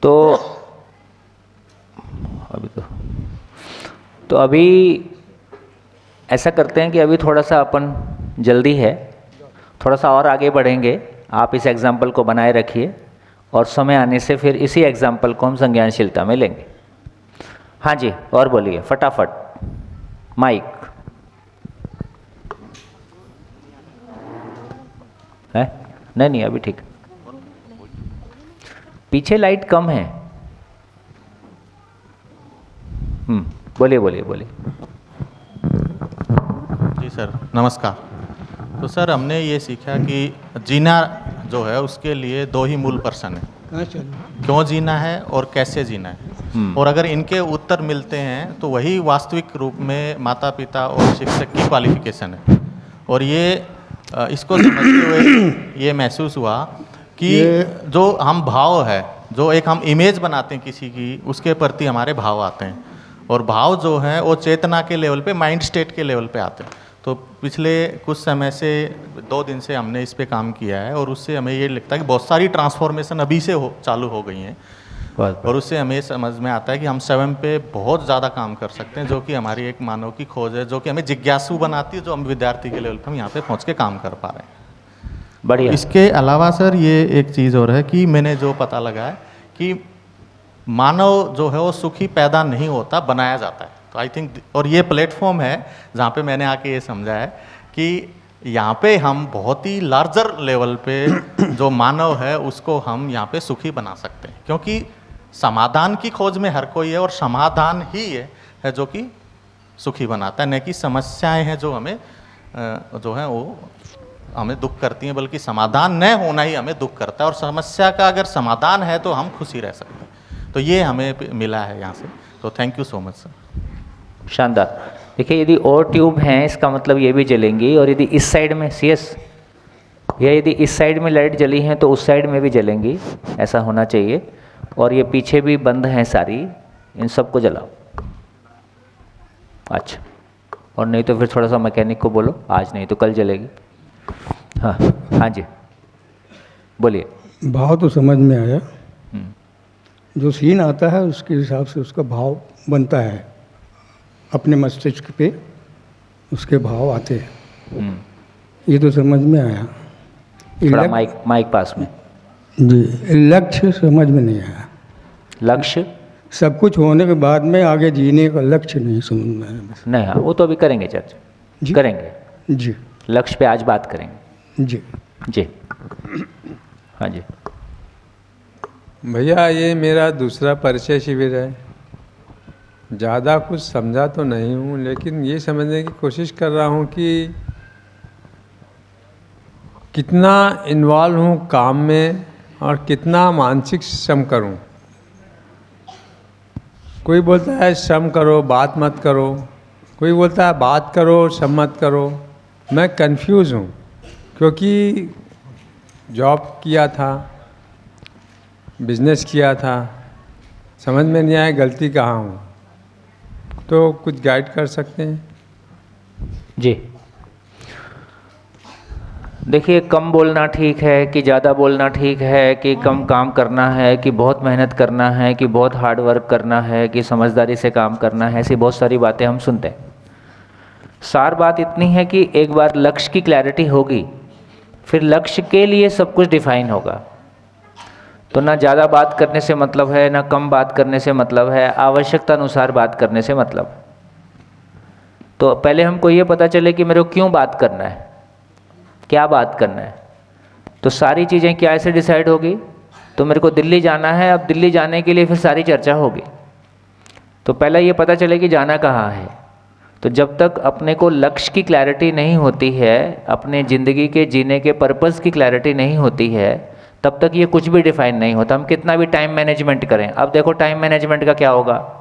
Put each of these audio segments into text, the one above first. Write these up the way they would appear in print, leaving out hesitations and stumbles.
तो अभी ऐसा करते हैं कि अभी थोड़ा सा अपन जल्दी है, थोड़ा सा और आगे बढ़ेंगे। आप इस एग्जाम्पल को बनाए रखिए और समय आने से फिर इसी एग्जाम्पल को हम संज्ञानशीलता में लेंगे। हाँ जी, और बोलिए फटाफट, माइक है? नहीं अभी ठीक। पीछे लाइट कम है। बोलिए। जी सर, नमस्कार। तो सर हमने ये सीखा कि जीना जो है उसके लिए दो ही मूल प्रश्न है, क्यों जीना है और कैसे जीना है। और अगर इनके उत्तर मिलते हैं तो वही वास्तविक रूप में माता पिता और शिक्षक की क्वालिफिकेशन है। और ये इसको समझते हुए ये महसूस हुआ कि जो हम भाव है, जो एक हम इमेज बनाते हैं किसी की, उसके प्रति हमारे भाव आते हैं। और भाव जो हैं वो चेतना के लेवल पे, माइंड स्टेट के लेवल पे आते हैं। तो पिछले कुछ समय से 2 दिन से हमने इस पे काम किया है और उससे हमें ये लगता है कि बहुत सारी ट्रांसफॉर्मेशन अभी से चालू हो गई हैं। और उससे हमें समझ में आता है कि हम स्वयं पे बहुत ज़्यादा काम कर सकते हैं, जो कि हमारी एक मानव की खोज है, जो कि हमें जिज्ञासु बनाती है, जो हम विद्यार्थी के लेवल पर हम यहाँ पे पहुँच के काम कर पा रहे हैं। बढ़िया। इसके अलावा सर ये एक चीज़ और है कि मैंने जो पता लगा है कि मानव जो है वो सुखी पैदा नहीं होता, बनाया जाता है। तो आई थिंक, और ये प्लेटफॉर्म है जहाँ पे मैंने आके ये समझा है कि यहाँ पे हम बहुत ही लार्जर लेवल पे जो मानव है उसको हम यहाँ पे सुखी बना सकते हैं, क्योंकि समाधान की खोज में हर कोई है और समाधान ही है जो कि सुखी बनाता है, न कि समस्याएं हैं जो हमें जो है वो हमें दुख करती हैं, बल्कि समाधान न होना ही हमें दुख करता है। और समस्या का अगर समाधान है तो हम खुशी रह सकते हैं। तो ये हमें मिला है यहाँ से। तो thank you so much sir. शानदार। देखिए, यदि और ट्यूब हैं इसका मतलब ये भी जलेंगी, और यदि इस साइड में सीएस या यदि इस साइड में लाइट जली हैं तो उस साइड में भी जलेंगी, ऐसा होना चाहिए। और ये पीछे भी बंद हैं सारी, इन सबको जलाओ। अच्छा, और नहीं तो फिर थोड़ा सा मैकेनिक को बोलो, आज नहीं तो कल जलेगी। हाँ जी, बोलिए। भाव तो समझ में आया, जो सीन आता है उसके हिसाब से उसका भाव बनता है, अपने मस्तिष्क पे उसके भाव आते हैं। ये तो समझ में आया। थोड़ा माइक पास में जी। लक्ष्य समझ में नहीं आया। लक्ष्य सब कुछ होने के बाद में आगे जीने का लक्ष्य नहीं समझ में आया। नहीं, हाँ वो तो अभी करेंगे चर्चा जी करेंगे जी। लक्ष्य पे आज बात करेंगे जी जी। हाँ जी भैया, ये मेरा दूसरा परिचय शिविर है। ज़्यादा कुछ समझा तो नहीं हूँ, लेकिन ये समझने की कोशिश कर रहा हूँ कि कितना इन्वॉल्व हूँ काम में और कितना मानसिक श्रम करूँ। कोई बोलता है श्रम करो, बात मत करो। कोई बोलता है बात करो, श्रम मत करो। मैं कंफ्यूज हूँ, क्योंकि जॉब किया था, बिजनेस किया था, समझ में नहीं आया गलती कहाँ हूँ। तो कुछ गाइड कर सकते हैं? जी। देखिए, कम बोलना ठीक है कि ज़्यादा बोलना ठीक है, कि कम काम करना है कि बहुत मेहनत करना है, कि बहुत हार्ड वर्क करना है, कि समझदारी से काम करना है, ऐसी बहुत सारी बातें हम सुनते हैं। सार बात इतनी है कि एक बार लक्ष्य की क्लैरिटी होगी, फिर लक्ष्य के लिए सब कुछ डिफाइन होगा। तो ना ज़्यादा बात करने से मतलब है, ना कम बात करने से मतलब है, आवश्यकता अनुसार बात करने से मतलब। तो पहले हमको ये पता चले कि मेरे को क्यों बात करना है, क्या बात करना है। तो सारी चीज़ें क्या ऐसे डिसाइड होगी। तो मेरे को दिल्ली जाना है, अब दिल्ली जाने के लिए फिर सारी चर्चा होगी। तो पहला ये पता चले कि जाना कहाँ है। तो जब तक अपने को लक्ष्य की क्लैरिटी नहीं होती है, अपने ज़िंदगी के जीने के पर्पस की क्लैरिटी नहीं होती है, तब तक ये कुछ भी डिफाइन नहीं होता। हम कितना भी टाइम मैनेजमेंट करें, अब देखो टाइम मैनेजमेंट का क्या होगा।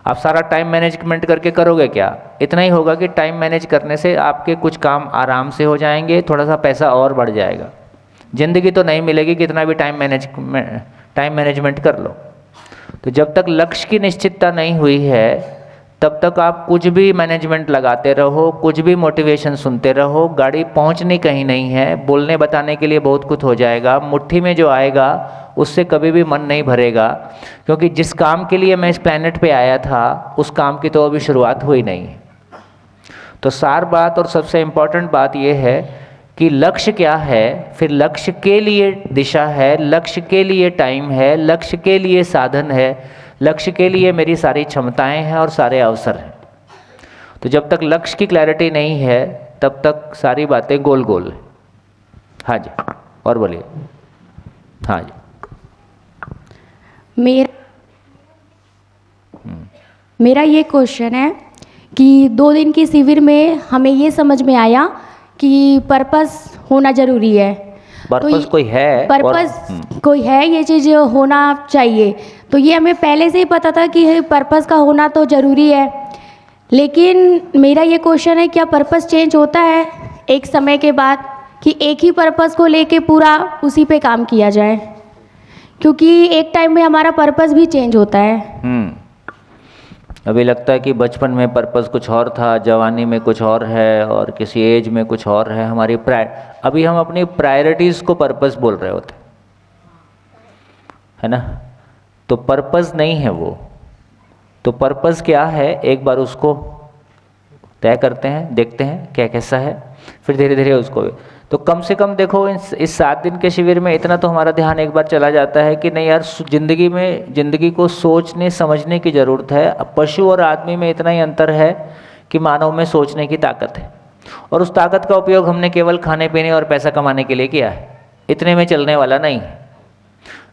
आप सारा टाइम मैनेजमेंट करके करोगे क्या? इतना ही होगा कि टाइम मैनेज करने से आपके कुछ काम आराम से हो जाएंगे, थोड़ा सा पैसा और बढ़ जाएगा। ज़िंदगी तो नहीं मिलेगी कितना भी टाइम मैनेजमेंट कर लो। तो जब तक लक्ष्य की निश्चितता नहीं हुई है, तब तक आप कुछ भी मैनेजमेंट लगाते रहो, कुछ भी मोटिवेशन सुनते रहो, गाड़ी पहुंचनी कहीं नहीं है। बोलने बताने के लिए बहुत कुछ हो जाएगा, मुट्ठी में जो आएगा उससे कभी भी मन नहीं भरेगा, क्योंकि जिस काम के लिए मैं इस प्लेनेट पे आया था उस काम की तो अभी शुरुआत हुई नहीं है। तो सार बात और सबसे इम्पोर्टेंट बात यह है कि लक्ष्य क्या है, फिर लक्ष्य के लिए दिशा है, लक्ष्य के लिए टाइम है, लक्ष्य के लिए साधन है, लक्ष्य के लिए मेरी सारी क्षमताएं हैं और सारे अवसर हैं। तो जब तक लक्ष्य की क्लैरिटी नहीं है तब तक सारी बातें गोल गोल है। हाँ जी, और बोलिए। हाँ जी। मेरा ये क्वेश्चन है कि 2 दिन की शिविर में हमें ये समझ में आया कि पर्पस होना जरूरी है। पर्पस कोई है, पर्पस कोई है, ये चीज़ होना चाहिए। तो ये हमें पहले से ही पता था कि पर्पस का होना तो ज़रूरी है, लेकिन मेरा ये क्वेश्चन है, क्या पर्पस चेंज होता है एक समय के बाद, कि एक ही पर्पस को लेके पूरा उसी पे काम किया जाए? क्योंकि एक टाइम में हमारा पर्पस भी चेंज होता है। अभी लगता है कि बचपन में पर्पस कुछ और था, जवानी में कुछ और है, और किसी एज में कुछ और है। हमारी अभी हम अपनी प्रायोरिटीज़ को पर्पस बोल रहे होते, है ना। तो पर्पस नहीं है वो। तो पर्पस क्या है, एक बार उसको तय करते हैं, देखते हैं क्या कैसा है, फिर धीरे धीरे उसको। तो कम से कम देखो इस 7 दिन के शिविर में इतना तो हमारा ध्यान एक बार चला जाता है कि नहीं यार, ज़िंदगी को सोचने समझने की ज़रूरत है। अब पशु और आदमी में इतना ही अंतर है कि मानव में सोचने की ताकत है, और उस ताकत का उपयोग हमने केवल खाने पीने और पैसा कमाने के लिए किया है। इतने में चलने वाला नहीं है।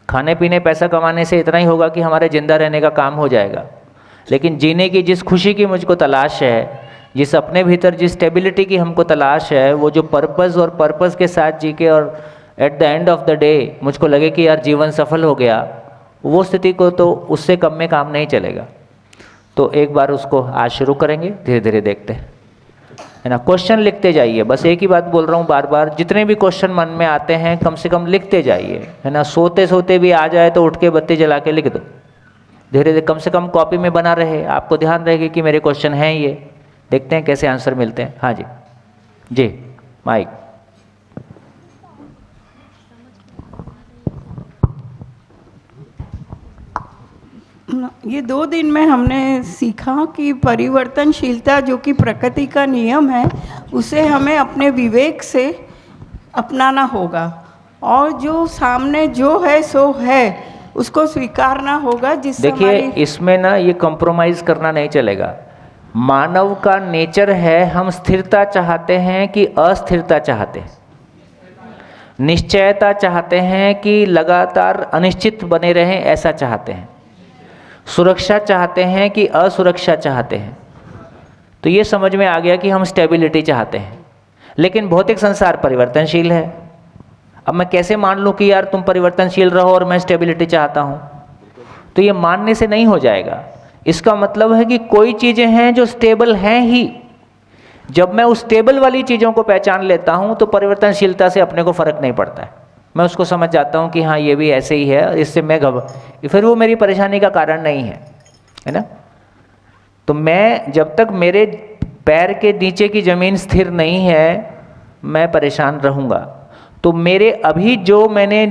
खाने पीने पैसा कमाने से इतना ही होगा कि हमारे ज़िंदा रहने का काम हो जाएगा, लेकिन जीने की जिस खुशी की मुझको तलाश है, जिस अपने भीतर जिस स्टेबिलिटी की हमको तलाश है, वो जो पर्पस और पर्पस के साथ जी के और at the end of the day मुझको लगे कि यार जीवन सफल हो गया, वो स्थिति को तो उससे कम में काम नहीं चलेगा। तो एक बार उसको आज शुरू करेंगे, धीरे धीरे देखते हैं, है ना। क्वेश्चन लिखते जाइए, बस एक ही बात बोल रहा हूँ बार बार, जितने भी क्वेश्चन मन में आते हैं कम से कम लिखते जाइए, है ना। सोते सोते भी आ जाए तो उठ के बत्ती जला के लिख दो, धीरे धीरे, कम से कम कॉपी में बना रहे, आपको ध्यान रहेगा कि मेरे क्वेश्चन हैं ये। देखते हैं कैसे आंसर मिलते हैं। हाँ जी, जी माइक। ये 2 दिन में हमने सीखा कि परिवर्तनशीलता जो कि प्रकृति का नियम है, उसे हमें अपने विवेक से अपनाना होगा, और जो सामने जो है सो है उसको स्वीकारना होगा। जिससे देखिए इसमें ना ये कॉम्प्रोमाइज़ करना नहीं चलेगा। मानव का नेचर है, हम स्थिरता चाहते हैं कि अस्थिरता चाहते हैं, निश्चयता चाहते हैं कि लगातार अनिश्चित बने रहें ऐसा चाहते हैं, सुरक्षा चाहते हैं कि असुरक्षा चाहते हैं। तो ये समझ में आ गया कि हम स्टेबिलिटी चाहते हैं, लेकिन भौतिक संसार परिवर्तनशील है। अब मैं कैसे मान लूँ कि यार तुम परिवर्तनशील रहो और मैं स्टेबिलिटी चाहता हूँ? तो ये मानने से नहीं हो जाएगा। इसका मतलब है कि कोई चीज़ें हैं जो स्टेबल हैं ही। जब मैं उस स्टेबल वाली चीज़ों को पहचान लेता हूँ तो परिवर्तनशीलता से अपने को फ़र्क नहीं पड़ता है। मैं उसको समझ जाता हूँ कि हाँ ये भी ऐसे ही है, इससे मैं फिर वो मेरी परेशानी का कारण नहीं है ना। तो मैं जब तक मेरे पैर के नीचे की ज़मीन स्थिर नहीं है मैं परेशान रहूँगा। तो मेरे अभी जो मैंने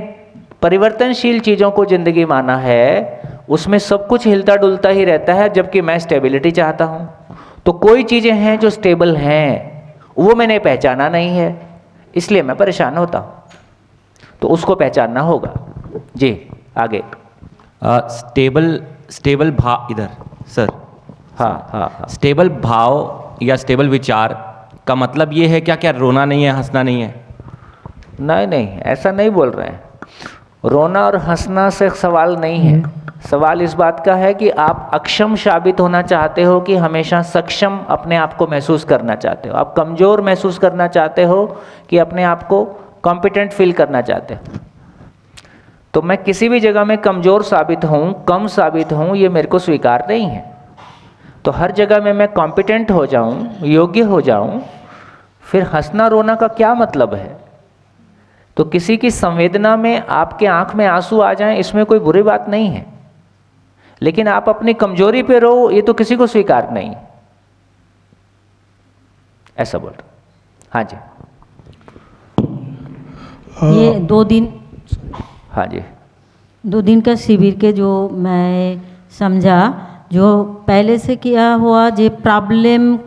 परिवर्तनशील चीज़ों को ज़िंदगी माना है उसमें सब कुछ हिलता डुलता ही रहता है, जबकि मैं स्टेबिलिटी चाहता हूँ। तो कोई चीज़ें हैं जो स्टेबल हैं, वो मैंने पहचाना नहीं है, इसलिए मैं परेशान होता हूँ। तो उसको पहचानना होगा। जी आगे। स्टेबल भाव इधर सर। हाँ। स्टेबल भाव या स्टेबल विचार का मतलब ये है क्या क्या रोना नहीं है, हंसना नहीं है? नहीं, ऐसा नहीं बोल रहे हैं। रोना और हंसना से सवाल नहीं है। सवाल इस बात का है कि आप अक्षम साबित होना चाहते हो कि हमेशा सक्षम अपने आप को महसूस करना चाहते हो? आप कमज़ोर महसूस करना चाहते हो कि अपने आप को कॉम्पिटेंट फील करना चाहते हो? तो मैं किसी भी जगह में कमज़ोर साबित हूँ, कम साबित हूँ, ये मेरे को स्वीकार नहीं है। तो हर जगह में मैं कॉम्पिटेंट हो जाऊँ, योग्य हो जाऊँ, फिर हंसना रोना का क्या मतलब है? तो किसी की संवेदना में आपके आंख में आंसू आ जाएं, इसमें कोई बुरी बात नहीं है, लेकिन आप अपनी कमजोरी पे रहो, ये तो किसी को स्वीकार नहीं, ऐसा बोल रहा। हाँ जी, ये 2 दिन हाँ जी, 2 दिन का शिविर के जो मैं समझा, जो पहले से क्या हुआ, जो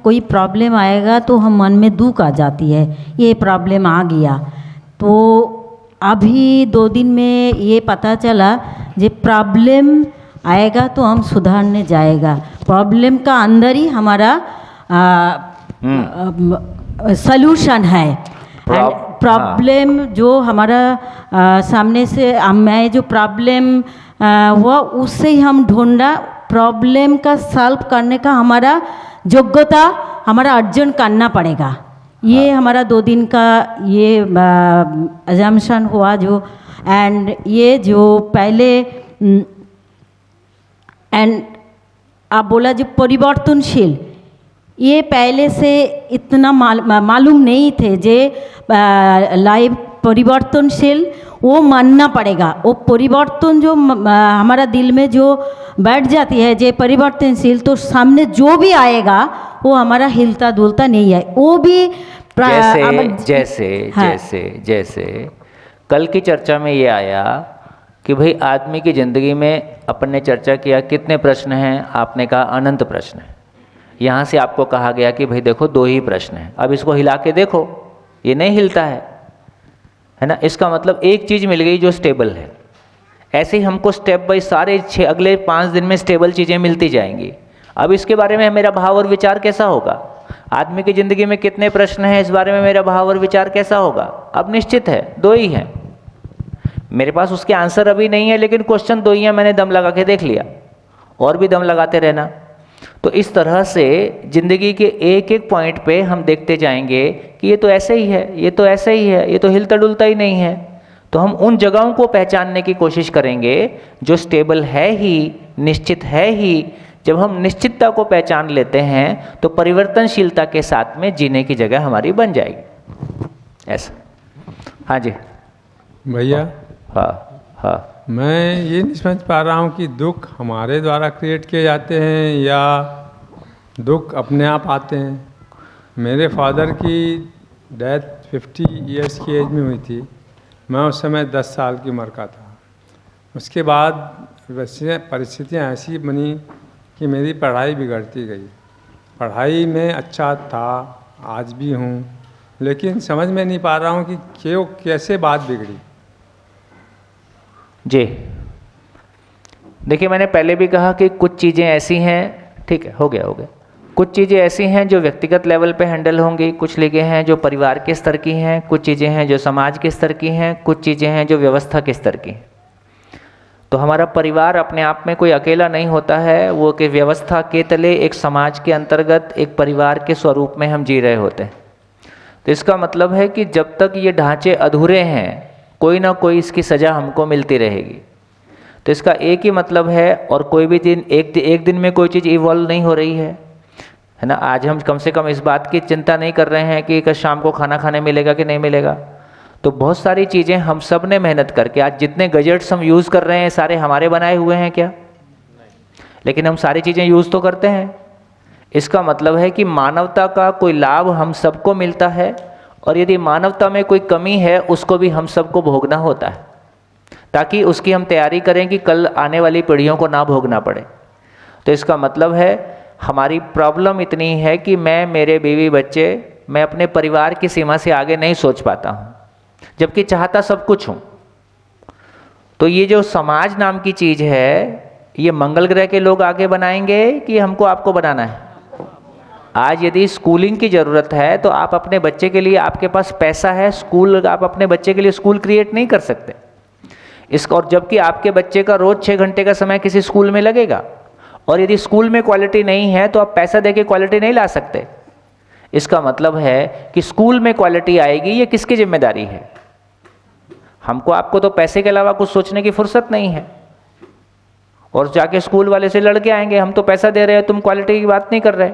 कोई प्रॉब्लम आएगा तो हम मन में दुख आ जाती है, ये प्रॉब्लम आ गया। तो अभी 2 दिन में ये पता चला जो प्रॉब्लम आएगा तो हम सुधारने जाएगा, प्रॉब्लम का अंदर ही हमारा सल्यूशन है। प्रॉब्लम जो हमारा सामने से मैं जो प्रॉब्लम हुआ उससे ही हम ढूंढा, प्रॉब्लम का सॉल्व करने का हमारा योग्यता हमारा अर्जन करना पड़ेगा। ये हमारा 2 दिन का ये अजम्पशन हुआ जो, एंड ये जो पहले एंड आप बोला जो परिवर्तनशील, ये पहले से इतना मालूम नहीं थे जे लाइफ परिवर्तनशील, वो मानना पड़ेगा। वो परिवर्तन जो हमारा दिल में जो बैठ जाती है जे परिवर्तनशील, तो सामने जो भी आएगा वो हमारा हिलता डुलता नहीं है, वो भी जैसे कल की चर्चा में ये आया कि भाई आदमी की ज़िंदगी में अपन ने चर्चा किया कितने प्रश्न हैं, आपने कहा अनंत प्रश्न है। यहाँ से आपको कहा गया कि भाई देखो 2 ही प्रश्न हैं, अब इसको हिला के देखो, ये नहीं हिलता है ना। इसका मतलब एक चीज़ मिल गई जो स्टेबल है। ऐसे ही हमको स्टेप बाय सारे अगले 5 दिन में स्टेबल चीज़ें मिलती जाएंगी। अब इसके बारे में मेरा भाव और विचार कैसा होगा, आदमी की ज़िंदगी में कितने प्रश्न हैं, इस बारे में मेरा भाव और विचार कैसा होगा। अब निश्चित है 2 ही हैं, मेरे पास उसके आंसर अभी नहीं है, लेकिन क्वेश्चन 2 ही हैं, मैंने दम लगा के देख लिया, और भी दम लगाते रहना। तो इस तरह से ज़िंदगी के एक एक पॉइंट पे हम देखते जाएंगे कि ये तो ऐसे ही है, ये तो ऐसे ही है, ये तो हिलता डुलता ही नहीं है। तो हम उन जगहों को पहचानने की कोशिश करेंगे जो स्टेबल है ही, निश्चित है ही। जब हम निश्चितता को पहचान लेते हैं तो परिवर्तनशीलता के साथ में जीने की जगह हमारी बन जाएगी, ऐसा। हाँ जी भैया, हाँ हाँ, मैं ये नहीं समझ पा रहा हूँ कि दुख हमारे द्वारा क्रिएट किए जाते हैं या दुख अपने आप आते हैं। मेरे फादर की डेथ 50 इयर्स की एज में हुई थी, मैं उस समय 10 साल की उम्र का था। उसके बाद वैसे परिस्थितियाँ ऐसी बनी कि मेरी पढ़ाई बिगड़ती गई। पढ़ाई में अच्छा था, आज भी हूँ, लेकिन समझ में नहीं पा रहा हूँ कि क्यों, कैसे बात बिगड़ी। जी देखिए, मैंने पहले भी कहा कि कुछ चीज़ें ऐसी हैं, ठीक है, हो गया, कुछ चीज़ें ऐसी हैं जो व्यक्तिगत लेवल पे हैंडल होंगी, कुछ चीज़ें हैं जो परिवार के स्तर की हैं, कुछ चीज़ें हैं जो समाज के स्तर की हैं, कुछ चीज़ें हैं जो व्यवस्था के स्तर की हैं। तो हमारा परिवार अपने आप में कोई अकेला नहीं होता है, वो कि व्यवस्था के तले एक समाज के अंतर्गत एक परिवार के स्वरूप में हम जी रहे होते हैं। तो इसका मतलब है कि जब तक ये ढांचे अधूरे हैं, कोई ना कोई इसकी सज़ा हमको मिलती रहेगी। तो इसका एक ही मतलब है, और कोई भी दिन एक दिन में कोई चीज़ इवॉल्व नहीं हो रही है ना। आज हम कम से कम इस बात की चिंता नहीं कर रहे हैं कि शाम को खाना खाने मिलेगा कि नहीं मिलेगा। तो बहुत सारी चीज़ें हम सब ने मेहनत करके, आज जितने गैजेट्स हम यूज़ कर रहे हैं सारे हमारे बनाए हुए हैं क्या? लेकिन हम सारी चीज़ें यूज़ तो करते हैं। इसका मतलब है कि मानवता का कोई लाभ हम सबको मिलता है, और यदि मानवता में कोई कमी है उसको भी हम सबको भोगना होता है, ताकि उसकी हम तैयारी करें कि कल आने वाली पीढ़ियों को ना भोगना पड़े। तो इसका मतलब है हमारी प्रॉब्लम इतनी है कि मैं, मेरे बीवी बच्चे, मैं अपने परिवार की सीमा से आगे नहीं सोच पाता हूँ, जबकि चाहता सब कुछ हूँ। तो ये जो समाज नाम की चीज़ है, ये मंगल ग्रह के लोग आगे बनाएंगे कि हमको आपको बनाना है? आज यदि स्कूलिंग की ज़रूरत है तो आप अपने बच्चे के लिए, आपके पास पैसा है, स्कूल, आप अपने बच्चे के लिए स्कूल क्रिएट नहीं कर सकते इसका। और जबकि आपके बच्चे का रोज़ 6 घंटे का समय किसी स्कूल में लगेगा, और यदि स्कूल में क्वालिटी नहीं है तो आप पैसा दे के क्वालिटी नहीं ला सकते। इसका मतलब है कि स्कूल में क्वालिटी आएगी, ये किसकी जिम्मेदारी है? हमको, आपको तो पैसे के अलावा कुछ सोचने की फुर्सत नहीं है, और जाके स्कूल वाले से लड़के आएंगे, हम तो पैसा दे रहे हैं, तुम क्वालिटी की बात नहीं कर रहे।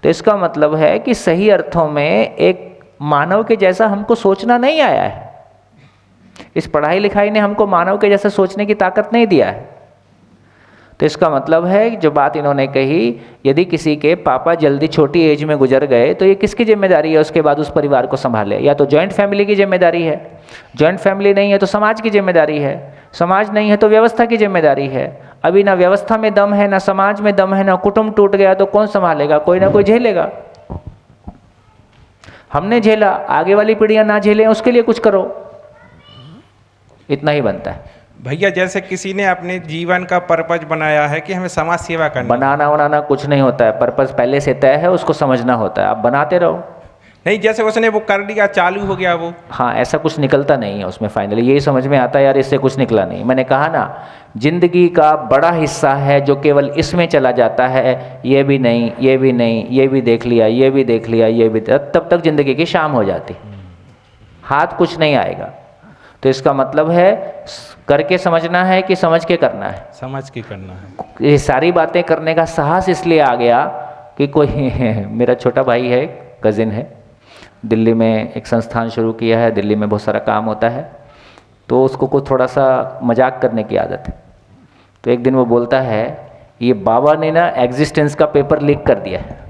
तो इसका मतलब है कि सही अर्थों में एक मानव के जैसा हमको सोचना नहीं आया है। इस पढ़ाई लिखाई ने हमको मानव के जैसा सोचने की ताकत नहीं दिया है। तो इसका मतलब है जो बात इन्होंने कही, यदि किसी के पापा जल्दी छोटी एज में गुजर गए तो ये किसकी जिम्मेदारी है उसके बाद उस परिवार को संभाले? या तो जॉइंट फैमिली की जिम्मेदारी है, जॉइंट फैमिली नहीं है तो समाज की जिम्मेदारी है, समाज नहीं है तो व्यवस्था की जिम्मेदारी है। अभी ना व्यवस्था में दम है, ना समाज में दम है, ना कुटुंब टूट गया तो कौन संभालेगा? कोई ना कोई झेलेगा। हमने झेला, आगे वाली पीढ़ियां ना झेलें उसके लिए कुछ करो, इतना ही बनता है। भैया जैसे किसी ने अपने जीवन का पर्पज बनाया है कि हमें समाज सेवा करनी, बनाना बनाना कुछ नहीं होता है, पर्पस पहले से तय है, उसको समझना होता है, आप बनाते रहो। नहीं जैसे उसने वो कर दिया, चालू हो गया वो, हाँ, ऐसा कुछ निकलता नहीं है उसमें फाइनली, यही समझ में आता है यार इससे कुछ निकला नहीं। मैंने कहा ना, जिंदगी का बड़ा हिस्सा है जो केवल इसमें चला जाता है, ये भी नहीं, ये भी नहीं, ये भी देख लिया, ये भी देख लिया, ये भी, तब तक जिंदगी की शाम हो जाती, हाथ कुछ नहीं आएगा। तो इसका मतलब है करके समझना है कि समझ के करना है? समझ के करना है। ये सारी बातें करने का साहस इसलिए आ गया कि कोई मेरा छोटा भाई है, कज़िन है, दिल्ली में एक संस्थान शुरू किया है, दिल्ली में बहुत सारा काम होता है, तो उसको को थोड़ा सा मजाक करने की आदत है। तो एक दिन वो बोलता है, ये बाबा ने ना एग्जिस्टेंस का पेपर लीक कर दिया है।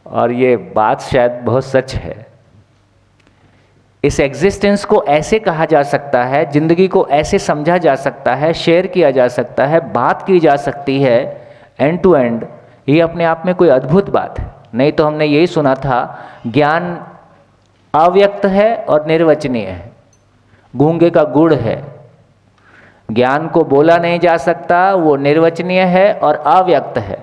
और ये बात शायद बहुत सच है। इस एग्जिस्टेंस को ऐसे कहा जा सकता है, जिंदगी को ऐसे समझा जा सकता है, शेयर किया जा सकता है, बात की जा सकती है एंड टू एंड। ये अपने आप में कोई अद्भुत बात है। नहीं तो हमने यही सुना था, ज्ञान अव्यक्त है और निर्वचनीय है, गूंगे का गुड़ है। ज्ञान को बोला नहीं जा सकता, वो निर्वचनीय है और अव्यक्त है।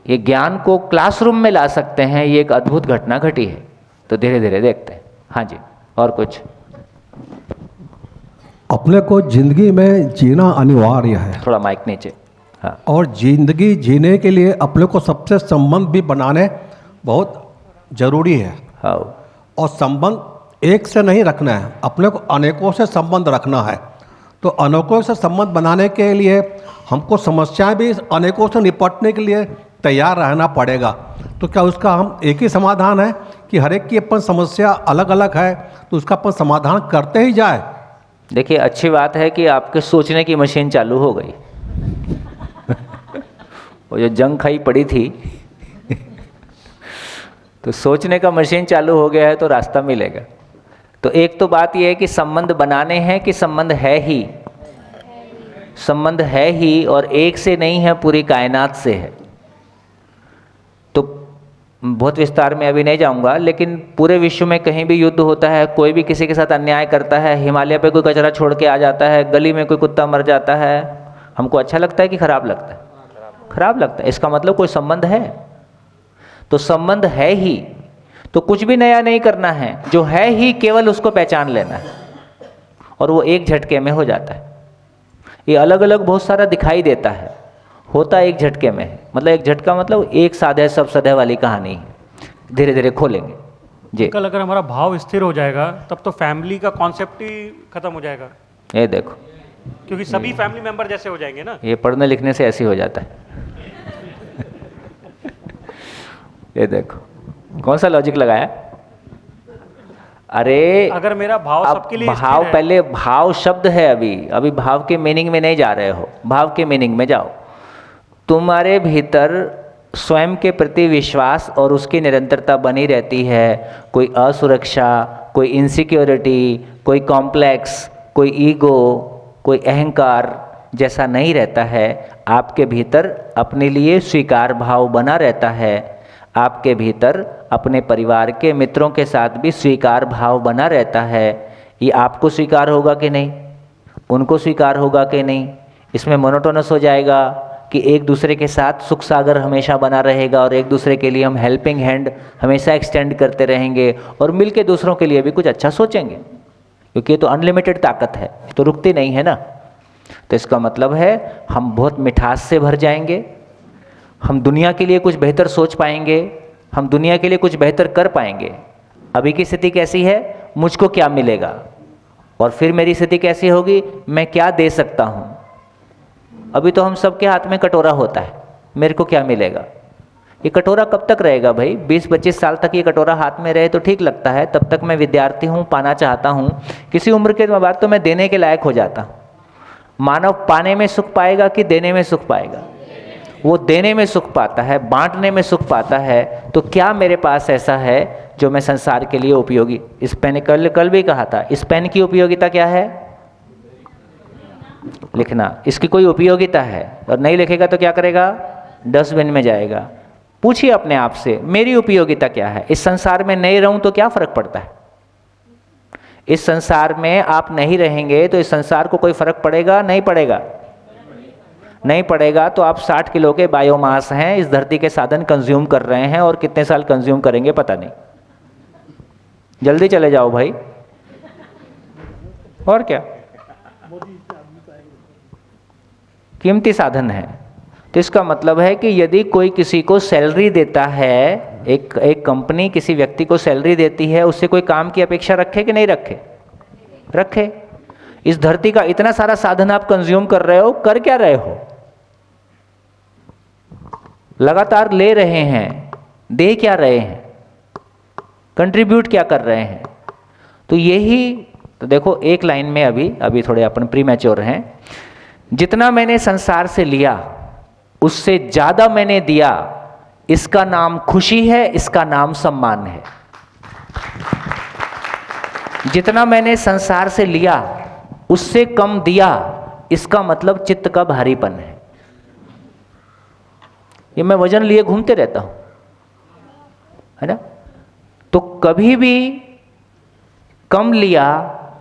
ये ज्ञान को क्लासरूम में ला सकते हैं, ये एक अद्भुत घटना घटी है। तो धीरे धीरे देखते हैं। हाँ जी, और कुछ? अपने को जिंदगी में जीना अनिवार्य है, थोड़ा माइक नीचे। हाँ, और जिंदगी जीने के लिए अपने को सबसे संबंध भी बनाने बहुत जरूरी है। हाँ, और संबंध एक से नहीं रखना है, अपने को अनेकों से संबंध रखना है। तो अनेकों से संबंध बनाने के लिए हमको समस्याएं भी अनेकों से निपटने के लिए तैयार रहना पड़ेगा। तो क्या उसका हम एक ही समाधान है कि हर एक की अपन समस्या अलग अलग है, तो उसका अपन समाधान करते ही जाए? देखिए, अच्छी बात है कि आपके सोचने की मशीन चालू हो गई। वो जो जंग खाई पड़ी थी तो सोचने का मशीन चालू हो गया है, तो रास्ता मिलेगा। तो एक तो बात यह है कि संबंध बनाने हैं कि संबंध है ही, संबंध है ही, और एक से नहीं है, पूरी कायनात से है। तो बहुत विस्तार में अभी नहीं जाऊंगा, लेकिन पूरे विश्व में कहीं भी युद्ध होता है, कोई भी किसी के साथ अन्याय करता है, हिमालय पे कोई कचरा छोड़ के आ जाता है, गली में कोई कुत्ता मर जाता है, हमको अच्छा लगता है कि खराब लगता है? खराब लगता है। इसका मतलब कोई संबंध है। तो संबंध है ही, तो कुछ भी नया नहीं करना है, जो है ही केवल उसको पहचान लेना है, और वो एक झटके में हो जाता है। ये अलग अलग बहुत सारा दिखाई देता है, होता एक झटके में है। मतलब एक झटका मतलब एक साधे सब सधे वाली कहानी है। धीरे धीरे खोलेंगे जी। कल अगर हमारा भाव स्थिर हो जाएगा तब तो फैमिली का कॉन्सेप्ट ही खत्म हो जाएगा, ये देखो, क्योंकि सभी फैमिली मेंबर जैसे हो जाएंगे ना। ये पढ़ने लिखने से ऐसे ही हो जाता है। ये देखो, कौन सा लॉजिक लगाया? अरे अगर मेरा भाव सबके लिए भाव, पहले भाव शब्द है, अभी भाव के मीनिंग में नहीं जा रहे हो, भाव के मीनिंग में जाओ। तुम्हारे भीतर स्वयं के प्रति विश्वास और उसकी निरंतरता बनी रहती है। कोई असुरक्षा, कोई इनसिक्योरिटी, कोई कॉम्प्लेक्स, कोई ईगो, कोई अहंकार जैसा नहीं रहता है। आपके भीतर अपने लिए स्वीकार भाव बना रहता है। आपके भीतर अपने परिवार के मित्रों के साथ भी स्वीकार भाव बना रहता है। ये आपको स्वीकार होगा कि नहीं, उनको स्वीकार होगा कि नहीं, इसमें मोनोटोनस हो जाएगा कि एक दूसरे के साथ सुख सागर हमेशा बना रहेगा और एक दूसरे के लिए हम हेल्पिंग हैंड हमेशा एक्सटेंड करते रहेंगे और मिलके दूसरों के लिए भी कुछ अच्छा सोचेंगे, क्योंकि ये तो अनलिमिटेड ताकत है, तो रुकती नहीं है ना। तो इसका मतलब है हम बहुत मिठास से भर जाएंगे, हम दुनिया के लिए कुछ बेहतर सोच पाएंगे, हम दुनिया के लिए कुछ बेहतर कर पाएंगे। अभी की स्थिति कैसी है, मुझको क्या मिलेगा, और फिर मेरी स्थिति कैसी होगी, मैं क्या दे सकता हूँ। अभी तो हम सबके हाथ में कटोरा होता है, मेरे को क्या मिलेगा। ये कटोरा कब तक रहेगा भाई? 20-25 साल तक ये कटोरा हाथ में रहे तो ठीक लगता है, तब तक मैं विद्यार्थी हूँ, पाना चाहता हूँ। किसी उम्र के बाद तो मैं देने के लायक हो जाता हूँ। मानव पाने में सुख पाएगा कि देने में सुख पाएगा? वो देने में सुख पाता है, बांटने में सुख पाता है। तो क्या मेरे पास ऐसा है जो मैं संसार के लिए उपयोगी? इस पेन कल भी कहा था, इस पेन की उपयोगिता क्या है? लिखना। इसकी कोई उपयोगिता है? और नहीं लिखेगा तो क्या करेगा? डस्टबिन में जाएगा। पूछिए अपने आप से, मेरी उपयोगिता क्या है? इस संसार में नहीं रहूं तो क्या फर्क पड़ता है? इस संसार में आप नहीं रहेंगे तो इस संसार को कोई फर्क पड़ेगा? नहीं पड़ेगा। नहीं पड़ेगा तो आप 60 किलो के बायोमास हैं, इस धरती के साधन कंज्यूम कर रहे हैं, और कितने साल कंज्यूम करेंगे पता नहीं। जल्दी चले जाओ भाई। और क्या, कीमती साधन है। तो इसका मतलब है कि यदि कोई किसी को सैलरी देता है, एक कंपनी किसी व्यक्ति को सैलरी देती है, उससे कोई काम की अपेक्षा रखे कि नहीं रखे? रखे। इस धरती का इतना सारा साधन आप कंज्यूम कर रहे हो, कर क्या रहे हो? लगातार ले रहे हैं, दे क्या रहे हैं? कंट्रीब्यूट क्या कर रहे हैं? तो यही तो देखो, एक लाइन में अभी थोड़े अपन प्री मैच्योर हैं। जितना मैंने संसार से लिया उससे ज्यादा मैंने दिया, इसका नाम खुशी है, इसका नाम सम्मान है। जितना मैंने संसार से लिया उससे कम दिया, इसका मतलब चित्त का भारीपन है। ये मैं वजन लिए घूमते रहता हूं, है ना? तो कभी भी कम लिया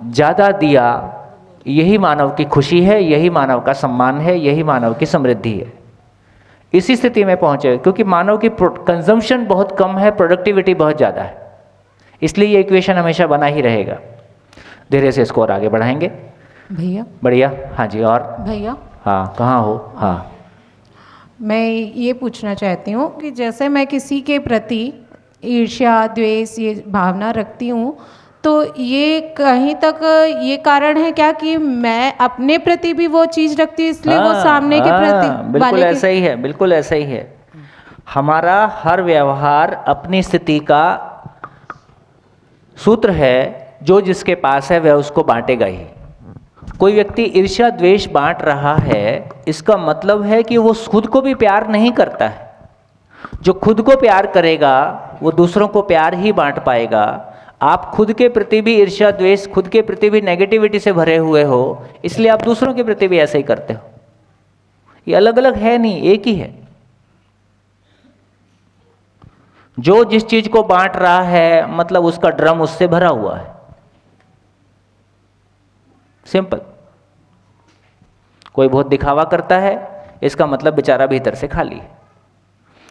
ज्यादा दिया, यही मानव की खुशी है, यही मानव का सम्मान है, यही मानव की समृद्धि है। इसी स्थिति में पहुंचे क्योंकि मानव की कंजम्पशन बहुत कम है, प्रोडक्टिविटी बहुत ज़्यादा है, इसलिए ये इक्वेशन हमेशा बना ही रहेगा। धीरे से इसको और आगे बढ़ाएंगे भैया। बढ़िया। हाँ जी। और भैया, हाँ कहाँ हो? हाँ, मैं ये पूछना चाहती हूँ कि जैसे मैं किसी के प्रति ईर्ष्या द्वेष ये भावना रखती हूँ, तो ये कहीं तक ये कारण है क्या कि मैं अपने प्रति भी वो चीज़ रखती हूँ, इसलिए वो सामने के प्रति बिल्कुल ऐसा ही है, बिल्कुल ऐसा ही है। हमारा हर व्यवहार अपनी स्थिति का सूत्र है, जो जिसके पास है वह उसको बांटेगा ही। कोई व्यक्ति ईर्ष्या द्वेष बांट रहा है, इसका मतलब है कि वो खुद को भी प्यार नहीं करता है। जो खुद को प्यार करेगा वो दूसरों को प्यार ही बांट पाएगा। आप खुद के प्रति भी ईर्ष्या द्वेष, खुद के प्रति भी नेगेटिविटी से भरे हुए हो, इसलिए आप दूसरों के प्रति भी ऐसे ही करते हो। ये अलग अलग है नहीं, एक ही है। जो जिस चीज को बांट रहा है मतलब उसका ड्रम उससे भरा हुआ है, सिंपल। कोई बहुत दिखावा करता है, इसका मतलब बेचारा भीतर से खाली है।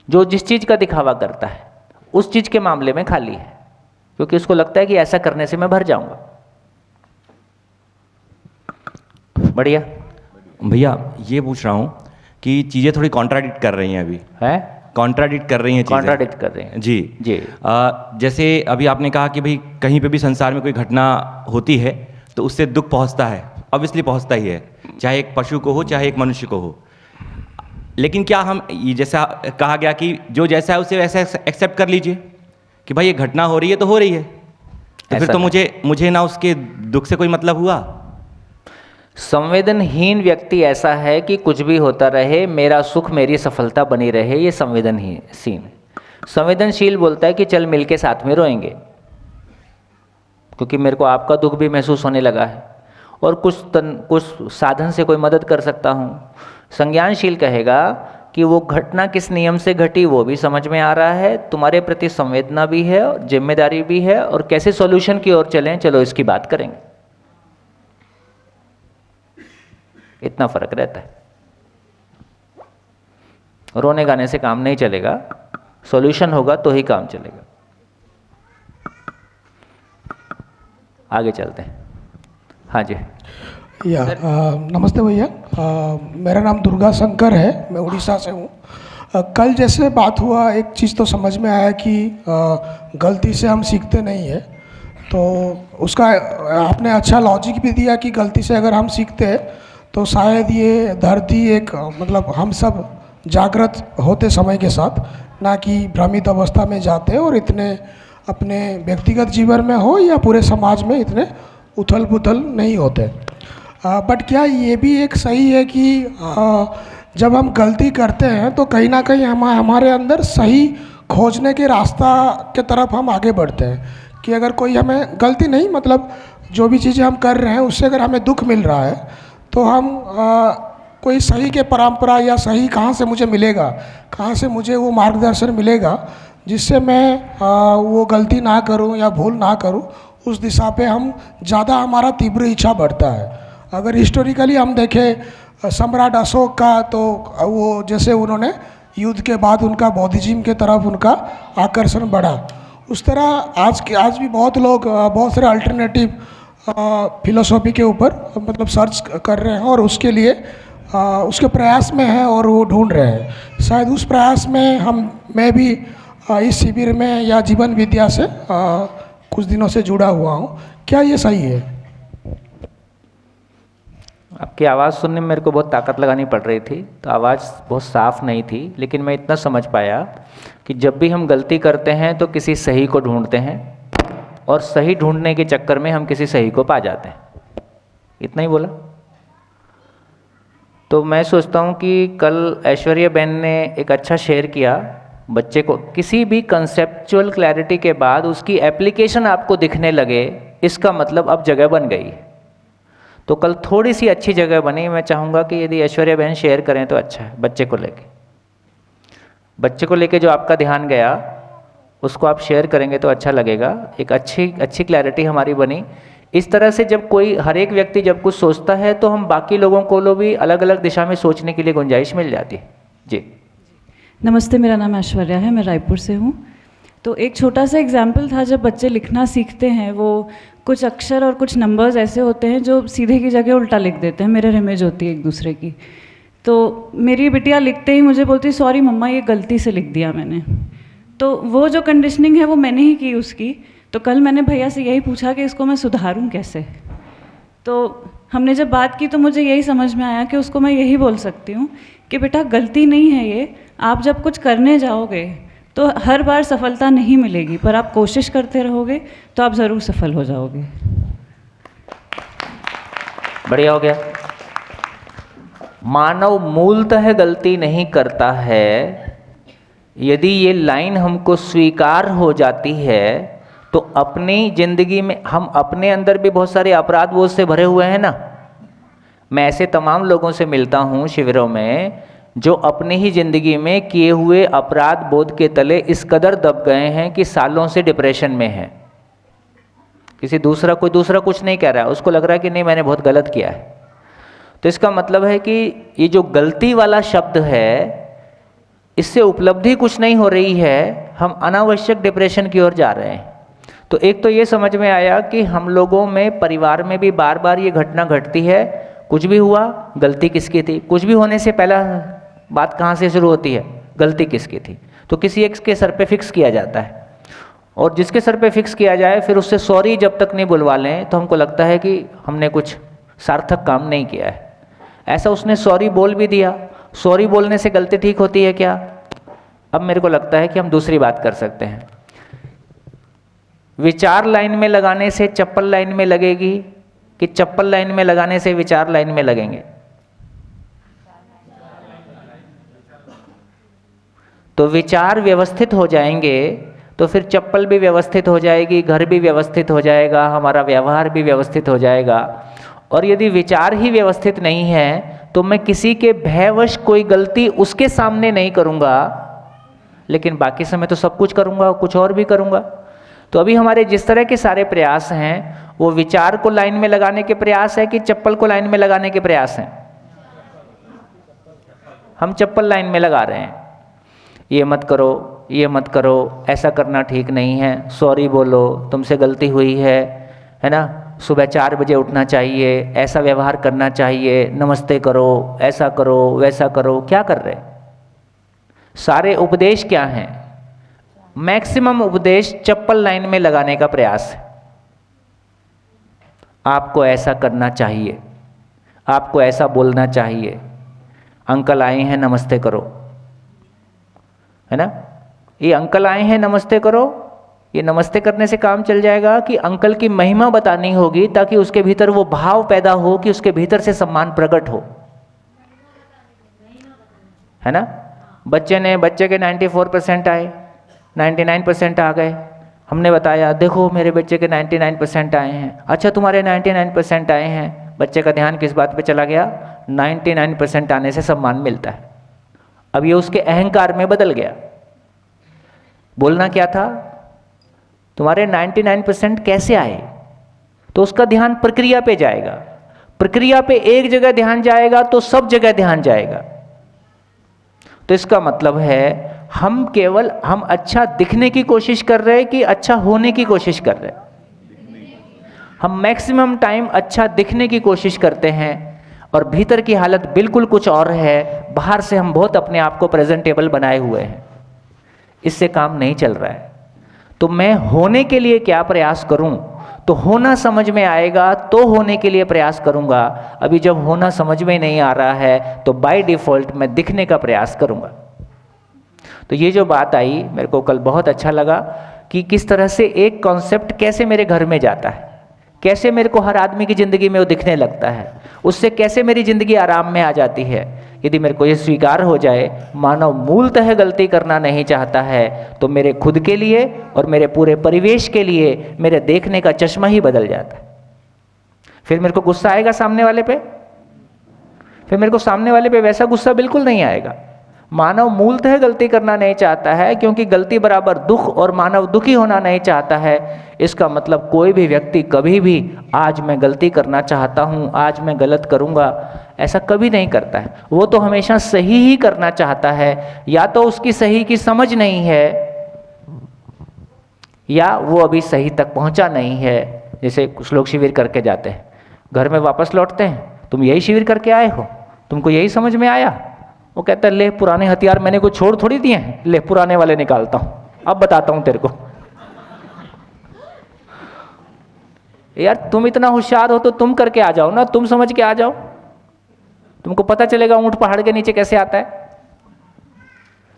जो जिस चीज का दिखावा करता है उस चीज के मामले में खाली है, क्योंकि उसको लगता है कि ऐसा करने से मैं भर जाऊंगा। बढ़िया। भैया ये पूछ रहा हूँ कि चीज़ें थोड़ी कॉन्ट्राडिक्ट कर रही हैं अभी, है? कॉन्ट्राडिक्ट कर रही हैं चीज़ें। कॉन्ट्राडिक्ट कर रही हैं जी जी। जैसे अभी आपने कहा कि भाई कहीं पे भी संसार में कोई घटना होती है तो उससे दुख पहुंचता है, ऑब्वियसली पहुंचता ही है, चाहे एक पशु को हो चाहे एक मनुष्य को हो। लेकिन क्या हम ये जैसा कहा गया कि जो जैसा है उसे वैसा एक्सेप्ट कर लीजिए कि भाई ये घटना हो रही है तो हो रही है, तो फिर तो मुझे ना उसके दुख से कोई मतलब हुआ। संवेदनहीन व्यक्ति ऐसा है कि कुछ भी होता रहे, मेरा सुख मेरी सफलता बनी रहे, ये संवेदनहीन। संवेदनशील बोलता है कि चल मिलके साथ में रोएंगे, क्योंकि मेरे को आपका दुख भी महसूस होने लगा है और कुछ साधन से कोई मदद कर सकता हूँ। संज्ञानशील कहेगा कि वो घटना किस नियम से घटी वो भी समझ में आ रहा है, तुम्हारे प्रति संवेदना भी है और जिम्मेदारी भी है, और कैसे सॉल्यूशन की ओर चलें, चलो इसकी बात करेंगे। इतना फर्क रहता है। रोने गाने से काम नहीं चलेगा, सॉल्यूशन होगा तो ही काम चलेगा। आगे चलते हैं। हाँ जी। नमस्ते भैया, मेरा नाम दुर्गा शंकर है, मैं उड़ीसा से हूँ। कल जैसे बात हुआ, एक चीज़ तो समझ में आया कि गलती से हम सीखते नहीं हैं, तो उसका आपने अच्छा लॉजिक भी दिया कि गलती से अगर हम सीखते हैं तो शायद ये धरती एक मतलब हम सब जागृत होते समय के साथ, ना कि भ्रमित अवस्था में जाते और इतने अपने व्यक्तिगत जीवन में हो या पूरे समाज में इतने उथल पुथल नहीं होते। बट क्या ये भी एक सही है कि जब हम गलती करते हैं तो कहीं ना कहीं हमारे अंदर सही खोजने के रास्ता के तरफ हम आगे बढ़ते हैं कि अगर कोई हमें गलती नहीं, मतलब जो भी चीज़ें हम कर रहे हैं उससे अगर हमें दुख मिल रहा है तो हम कोई सही के परंपरा या सही कहाँ से मुझे मिलेगा, कहाँ से मुझे वो मार्गदर्शन मिलेगा जिससे मैं वो गलती ना करूं या भूल ना करूं, उस दिशा पे हम ज़्यादा हमारा तीव्र इच्छा बढ़ता है। अगर हिस्टोरिकली हम देखें सम्राट अशोक का, तो वो जैसे उन्होंने युद्ध के बाद उनका बौद्धिज्म के तरफ उनका आकर्षण बढ़ा, उस तरह आज भी बहुत लोग बहुत सारे अल्टरनेटिव फिलोसॉफी के ऊपर मतलब सर्च कर रहे हैं और उसके लिए उसके प्रयास में हैं और वो ढूंढ रहे हैं। शायद उस प्रयास में मैं भी इस शिविर में या जीवन विद्या से कुछ दिनों से जुड़ा हुआ हूँ। क्या ये सही है? आपकी आवाज़ सुनने में मेरे को बहुत ताकत लगानी पड़ रही थी, तो आवाज़ बहुत साफ नहीं थी, लेकिन मैं इतना समझ पाया कि जब भी हम गलती करते हैं तो किसी सही को ढूंढते हैं और सही ढूंढने के चक्कर में हम किसी सही को पा जाते हैं। इतना ही बोला। तो मैं सोचता हूँ कि कल ऐश्वर्या बहन ने एक अच्छा शेयर किया। बच्चे को किसी भी कंसेप्चुअल क्लैरिटी के बाद उसकी एप्लीकेशन आपको दिखने लगे, इसका मतलब अब जगह बन गई। तो कल थोड़ी सी अच्छी जगह बनी। मैं चाहूँगा कि यदि ऐश्वर्या बहन शेयर करें तो अच्छा है। बच्चे को लेके जो आपका ध्यान गया उसको आप शेयर करेंगे तो अच्छा लगेगा। एक अच्छी क्लैरिटी हमारी बनी। इस तरह से जब कोई हर एक व्यक्ति जब कुछ सोचता है तो हम बाकी लोगों को भी अलग अलग दिशा में सोचने के लिए गुंजाइश मिल जाती है। जी नमस्ते, मेरा नाम ऐश्वर्या है, मैं रायपुर से हूँ। तो एक छोटा सा एग्जाम्पल था, जब बच्चे लिखना सीखते हैं वो कुछ अक्षर और कुछ नंबर्स ऐसे होते हैं जो सीधे की जगह उल्टा लिख देते हैं, मिरर इमेज होती है एक दूसरे की। तो मेरी बिटिया लिखते ही मुझे बोलती सॉरी मम्मा ये गलती से लिख दिया मैंने। तो वो जो कंडीशनिंग है वो मैंने ही की उसकी। तो कल मैंने भैया से यही पूछा कि इसको मैं सुधारूं कैसे। तो हमने जब बात की तो मुझे यही समझ में आया कि उसको मैं यही बोल सकती हूँ कि बेटा गलती नहीं है ये, आप जब कुछ करने जाओगे तो हर बार सफलता नहीं मिलेगी, पर आप कोशिश करते रहोगे तो आप ज़रूर सफल हो जाओगे। बढ़िया हो गया। मानव मूलतः गलती नहीं करता है। यदि ये लाइन हमको स्वीकार हो जाती है तो अपनी जिंदगी में हम अपने अंदर भी बहुत सारे अपराध बोध से भरे हुए हैं ना। मैं ऐसे तमाम लोगों से मिलता हूँ शिविरों में जो अपनी ही ज़िंदगी में किए हुए अपराध बोध के तले इस कदर दब गए हैं कि सालों से डिप्रेशन में हैं। कोई दूसरा कुछ नहीं कह रहा है, उसको लग रहा है कि नहीं मैंने बहुत गलत किया है। तो इसका मतलब है कि ये जो गलती वाला शब्द है इससे उपलब्धि कुछ नहीं हो रही है, हम अनावश्यक डिप्रेशन की ओर जा रहे हैं। तो एक तो ये समझ में आया कि हम लोगों में परिवार में भी बार बार ये घटना घटती है। कुछ भी हुआ गलती किसकी थी, कुछ भी होने से पहला बात कहाँ से शुरू होती है, गलती किसकी थी। तो किसी एक के सर पे फिक्स किया जाता है और जिसके सर पे फिक्स किया जाए फिर उससे सॉरी जब तक नहीं बुलवा लें तो हमको लगता है कि हमने कुछ सार्थक काम नहीं किया है। ऐसा उसने सॉरी बोल भी दिया। सॉरी बोलने से गलती ठीक होती है क्या? अब मेरे को लगता है कि हम दूसरी बात कर सकते हैं। विचार लाइन में लगाने से चप्पल लाइन में लगेगी कि चप्पल लाइन में लगाने से विचार लाइन में लगेंगे? तो विचार व्यवस्थित हो जाएंगे तो फिर चप्पल भी व्यवस्थित हो जाएगी, घर भी व्यवस्थित हो जाएगा, हमारा व्यवहार भी व्यवस्थित हो जाएगा। और यदि विचार ही व्यवस्थित नहीं है तो मैं किसी के भयवश कोई गलती उसके सामने नहीं करूँगा, लेकिन बाकी समय तो सब कुछ करूँगा, कुछ और भी करूँगा। तो अभी हमारे जिस तरह के सारे प्रयास हैं वो विचार को लाइन में लगाने के प्रयास है कि चप्पल को लाइन में लगाने के प्रयास हैं? हम चप्पल लाइन में लगा रहे हैं। ये मत करो, ये मत करो, ऐसा करना ठीक नहीं है, सॉरी बोलो, तुमसे गलती हुई है ना, सुबह 4 बजे उठना चाहिए, ऐसा व्यवहार करना चाहिए, नमस्ते करो, ऐसा करो, वैसा करो। क्या कर रहे? सारे उपदेश क्या हैं? मैक्सिमम उपदेश चप्पल लाइन में लगाने का प्रयास है। आपको ऐसा करना चाहिए, आपको ऐसा बोलना चाहिए, अंकल आए हैं नमस्ते करो, है ना। ये अंकल आए हैं नमस्ते करो, ये नमस्ते करने से काम चल जाएगा कि अंकल की महिमा बतानी होगी ताकि उसके भीतर वो भाव पैदा हो कि उसके भीतर से सम्मान प्रकट हो, है ना। बच्चे के 94% आए, 99% आ गए, हमने बताया देखो मेरे बच्चे के 99% आए हैं। अच्छा तुम्हारे 99% आए हैं, बच्चे का ध्यान किस बात पे चला गया? 99% आने से सम्मान मिलता है। अब ये उसके अहंकार में बदल गया। बोलना क्या था? तुम्हारे 99% कैसे आए? तो उसका ध्यान प्रक्रिया पे जाएगा। प्रक्रिया पे एक जगह ध्यान जाएगा तो सब जगह ध्यान जाएगा। तो इसका मतलब है हम अच्छा दिखने की कोशिश कर रहे हैं कि अच्छा होने की कोशिश कर रहे हैं? हम मैक्सिमम टाइम अच्छा दिखने की कोशिश करते हैं और भीतर की हालत बिल्कुल कुछ और है। बाहर से हम बहुत अपने आप को प्रेजेंटेबल बनाए हुए हैं। इससे काम नहीं चल रहा है। तो मैं होने के लिए क्या प्रयास करूं? तो होना समझ में आएगा तो होने के लिए प्रयास करूंगा। अभी जब होना समझ में नहीं आ रहा है तो बाय डिफ़ॉल्ट मैं दिखने का प्रयास करूंगा। तो ये जो बात आई मेरे को कल बहुत अच्छा लगा कि किस तरह से एक कॉन्सेप्ट कैसे मेरे घर में जाता है, कैसे मेरे को हर आदमी की ज़िंदगी में वो दिखने लगता है, उससे कैसे मेरी ज़िंदगी आराम में आ जाती है। यदि मेरे को ये स्वीकार हो जाए मानव मूलतः गलती करना नहीं चाहता है तो मेरे खुद के लिए और मेरे पूरे परिवेश के लिए मेरे देखने का चश्मा ही बदल जाता है। फिर मेरे को गुस्सा आएगा सामने वाले पे? फिर मेरे को सामने वाले पे वैसा गुस्सा बिल्कुल नहीं आएगा। मानव मूलतः गलती करना नहीं चाहता है क्योंकि गलती बराबर दुख और मानव दुखी होना नहीं चाहता है। इसका मतलब कोई भी व्यक्ति कभी भी आज मैं गलती करना चाहता हूँ, आज मैं गलत करूँगा, ऐसा कभी नहीं करता है। वो तो हमेशा सही ही करना चाहता है। या तो उसकी सही की समझ नहीं है या वो अभी सही तक पहुँचा नहीं है। जैसे कुछ लोग शिविर करके जाते हैं, घर में वापस लौटते हैं, तुम यही शिविर करके आए हो, तुमको यही समझ में आया? वो कहता है ले पुराने हथियार मैंने कोई छोड़ थोड़ी दिए हैं, ले पुराने वाले निकालता हूं, अब बताता हूं तेरे को। यार तुम इतना होशियार हो तो तुम करके आ जाओ ना, तुम समझ के आ जाओ, तुमको पता चलेगा ऊंट पहाड़ के नीचे कैसे आता है।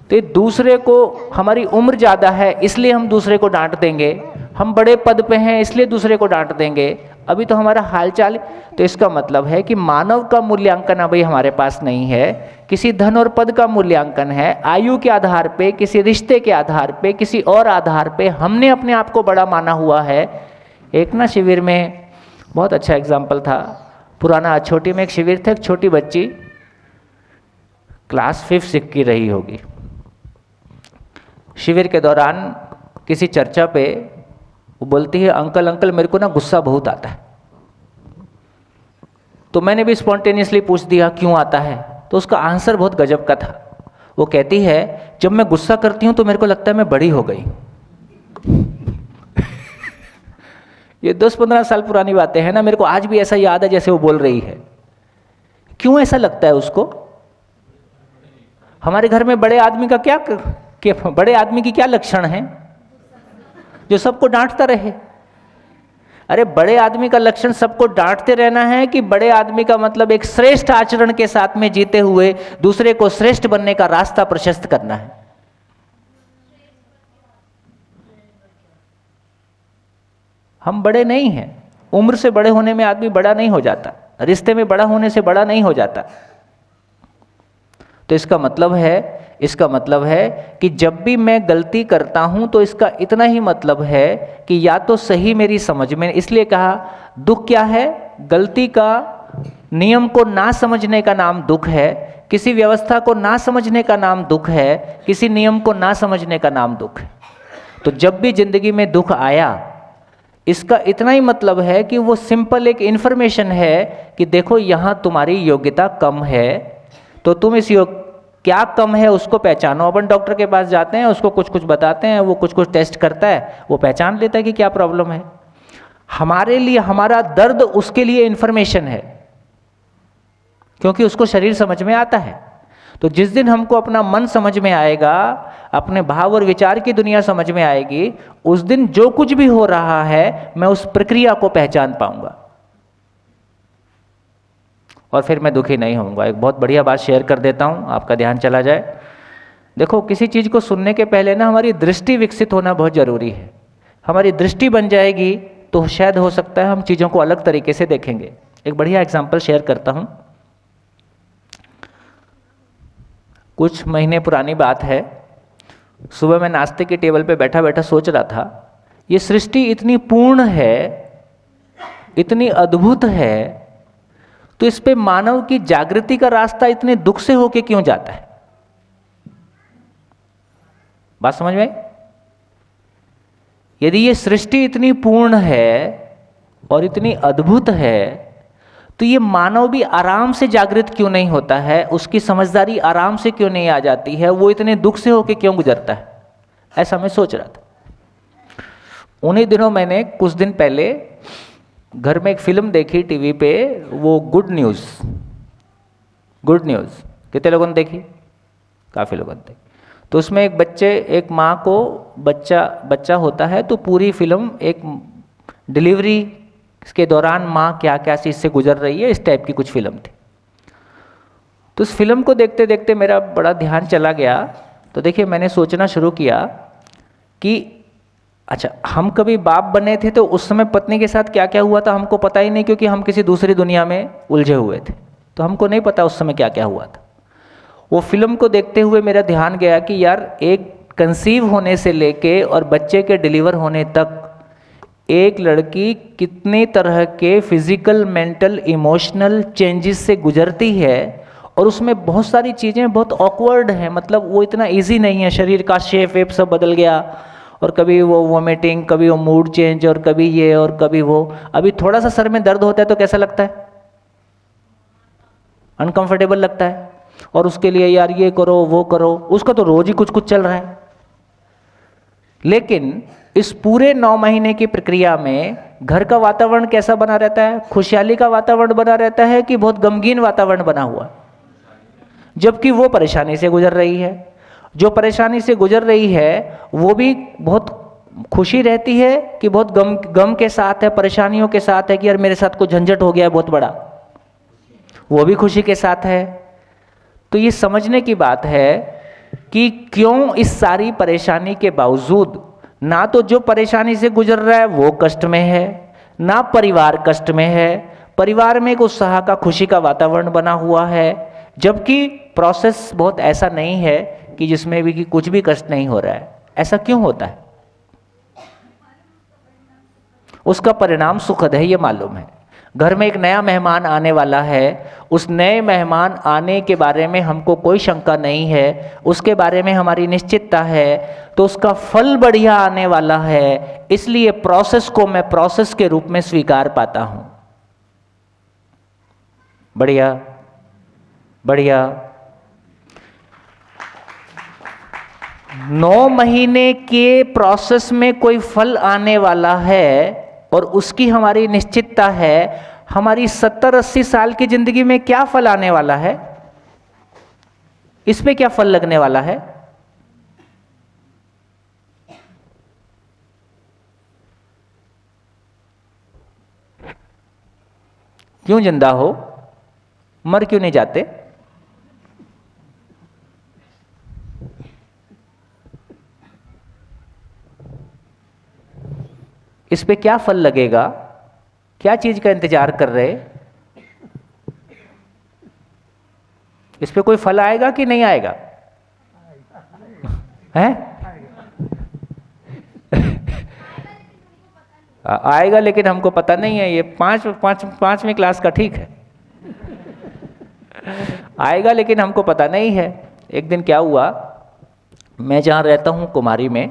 तो ये दूसरे को, हमारी उम्र ज़्यादा है इसलिए हम दूसरे को डांट देंगे, हम बड़े पद पे हैं इसलिए दूसरे को डांट देंगे, अभी तो हमारा हालचाल। तो इसका मतलब है कि मानव का मूल्यांकन अभी हमारे पास नहीं है, किसी धन और पद का मूल्यांकन है, आयु के आधार पे, किसी रिश्ते के आधार पे, किसी और आधार पे हमने अपने आप को बड़ा माना हुआ है। एक ना शिविर में बहुत अच्छा एग्जाम्पल था, पुराना छोटी में एक शिविर था, एक छोटी बच्ची क्लास 5-6 की रही होगी। शिविर के दौरान किसी चर्चा पे वो बोलती है अंकल अंकल मेरे को ना गुस्सा बहुत आता है। तो मैंने भी स्पॉन्टेनियसली पूछ दिया क्यों आता है, तो उसका आंसर बहुत गजब का था। वो कहती है जब मैं गुस्सा करती हूँ तो मेरे को लगता है मैं बड़ी हो गई। ये 10-15 साल पुरानी बातें हैं ना, मेरे को आज भी ऐसा याद है जैसे वो बोल रही है। क्यों ऐसा लगता है उसको? हमारे घर में बड़े आदमी का बड़े आदमी की क्या लक्षण है? जो सबको डांटता रहे। अरे बड़े आदमी का लक्षण सबको डांटते रहना है कि बड़े आदमी का मतलब एक श्रेष्ठ आचरण के साथ में जीते हुए दूसरे को श्रेष्ठ बनने का रास्ता प्रशस्त करना है? हम बड़े नहीं हैं। उम्र से बड़े होने में आदमी बड़ा नहीं हो जाता, रिश्ते में बड़ा होने से बड़ा नहीं हो जाता। तो इसका मतलब है कि जब भी मैं गलती करता हूं तो इसका इतना ही मतलब है कि या तो सही मेरी समझ में, इसलिए कहा दुख क्या है? गलती का, नियम को ना समझने का नाम दुख है, किसी व्यवस्था को ना समझने का नाम दुख है, किसी नियम को ना समझने का नाम दुख है। तो जब भी जिंदगी में दुख आया इसका इतना ही मतलब है कि वो सिंपल एक इन्फॉर्मेशन है कि देखो यहाँ तुम्हारी योग्यता कम है, तो तुम इस क्या कम है उसको पहचानो। अपन डॉक्टर के पास जाते हैं, उसको कुछ कुछ बताते हैं, वो कुछ कुछ टेस्ट करता है, वो पहचान लेता है कि क्या प्रॉब्लम है। हमारे लिए हमारा दर्द उसके लिए इन्फॉर्मेशन है, क्योंकि उसको शरीर समझ में आता है। तो जिस दिन हमको अपना मन समझ में आएगा, अपने भाव और विचार की दुनिया समझ में आएगी, उस दिन जो कुछ भी हो रहा है मैं उस प्रक्रिया को पहचान पाऊंगा और फिर मैं दुखी नहीं होऊंगा। एक बहुत बढ़िया बात शेयर कर देता हूं, आपका ध्यान चला जाए। देखो, किसी चीज़ को सुनने के पहले ना हमारी दृष्टि विकसित होना बहुत ज़रूरी है। हमारी दृष्टि बन जाएगी तो शायद हो सकता है हम चीज़ों को अलग तरीके से देखेंगे। एक बढ़िया एग्जाम्पल शेयर करता हूँ। कुछ महीने पुरानी बात है, सुबह मैं नाश्ते की टेबल पे बैठा बैठा सोच रहा था, ये सृष्टि इतनी पूर्ण है, इतनी अद्भुत है, तो इस पे मानव की जागृति का रास्ता इतने दुख से होके क्यों जाता है? बात समझ में आई? यदि ये सृष्टि इतनी पूर्ण है और इतनी अद्भुत है, तो ये मानव भी आराम से जागृत क्यों नहीं होता है? उसकी समझदारी आराम से क्यों नहीं आ जाती है? वो इतने दुख से होके क्यों गुजरता है? ऐसा मैं सोच रहा था। उन्हीं दिनों मैंने कुछ दिन पहले घर में एक फिल्म देखी टीवी पे, वो गुड न्यूज़। कितने लोगों ने देखी? काफ़ी लोगों ने देखी। तो उसमें एक माँ को बच्चा होता है, तो पूरी फिल्म एक डिलीवरी के दौरान माँ क्या क्या चीज़ से गुजर रही है, इस टाइप की कुछ फिल्म थी। तो उस फिल्म को देखते देखते मेरा बड़ा ध्यान चला गया। तो देखिए, मैंने सोचना शुरू किया कि अच्छा, हम कभी बाप बने थे तो उस समय पत्नी के साथ क्या क्या हुआ था हमको पता ही नहीं, क्योंकि हम किसी दूसरी दुनिया में उलझे हुए थे, तो हमको नहीं पता उस समय क्या क्या हुआ था। वो फिल्म को देखते हुए मेरा ध्यान गया कि यार, एक कंसीव होने से लेके और बच्चे के डिलीवर होने तक एक लड़की कितने तरह के फिजिकल, मेंटल, इमोशनल चेंजेस से गुजरती है, और उसमें बहुत सारी चीज़ें बहुत ऑकवर्ड हैं। मतलब वो इतना इजी नहीं है, शरीर का शेप वेप सब बदल गया, और कभी वो वोमिटिंग, कभी वो मूड चेंज, और कभी ये और कभी वो। अभी थोड़ा सा सर में दर्द होता है तो कैसा लगता है? अनकंफर्टेबल लगता है, और उसके लिए यार ये करो वो करो, उसका तो रोज ही कुछ कुछ चल रहा है। लेकिन इस पूरे 9 महीने की प्रक्रिया में घर का वातावरण कैसा बना रहता है? खुशहाली का वातावरण बना रहता है कि बहुत गमगीन वातावरण बना हुआ है? जबकि वो परेशानी से गुजर रही है। जो परेशानी से गुजर रही है वो भी बहुत खुशी रहती है कि बहुत गम के साथ है, परेशानियों के साथ है कि यार मेरे साथ कोई झंझट हो गया है बहुत बड़ा, वो भी खुशी के साथ है। तो ये समझने की बात है कि क्यों इस सारी परेशानी के बावजूद ना तो जो परेशानी से गुजर रहा है वो कष्ट में है, ना परिवार कष्ट में है। परिवार में एक उत्साह का, खुशी का वातावरण बना हुआ है, जबकि प्रोसेस बहुत ऐसा नहीं है कि जिसमें भी कि कुछ भी कष्ट नहीं हो रहा है। ऐसा क्यों होता है? उसका परिणाम सुखद है, ये मालूम है। घर में एक नया मेहमान आने वाला है, उस नए मेहमान आने के बारे में हमको कोई शंका नहीं है, उसके बारे में हमारी निश्चितता है, तो उसका फल बढ़िया आने वाला है। इसलिए प्रोसेस को मैं प्रोसेस के रूप में स्वीकार पाता हूं। बढ़िया बढ़िया। 9 महीने के प्रोसेस में कोई फल आने वाला है और उसकी हमारी निश्चितता है। हमारी 70-80 साल की जिंदगी में क्या फल आने वाला है? इस पे क्या फल लगने वाला है? क्यों जिंदा हो? मर क्यों नहीं जाते? इस पे क्या फल लगेगा? क्या चीज का इंतजार कर रहे? इस पे कोई फल आएगा कि नहीं आएगा? है? आएगा, लेकिन हमको पता नहीं है। ये पांचवी क्लास का ठीक है। आएगा लेकिन हमको पता नहीं है। एक दिन क्या हुआ, मैं जहाँ रहता हूँ कुमारी में,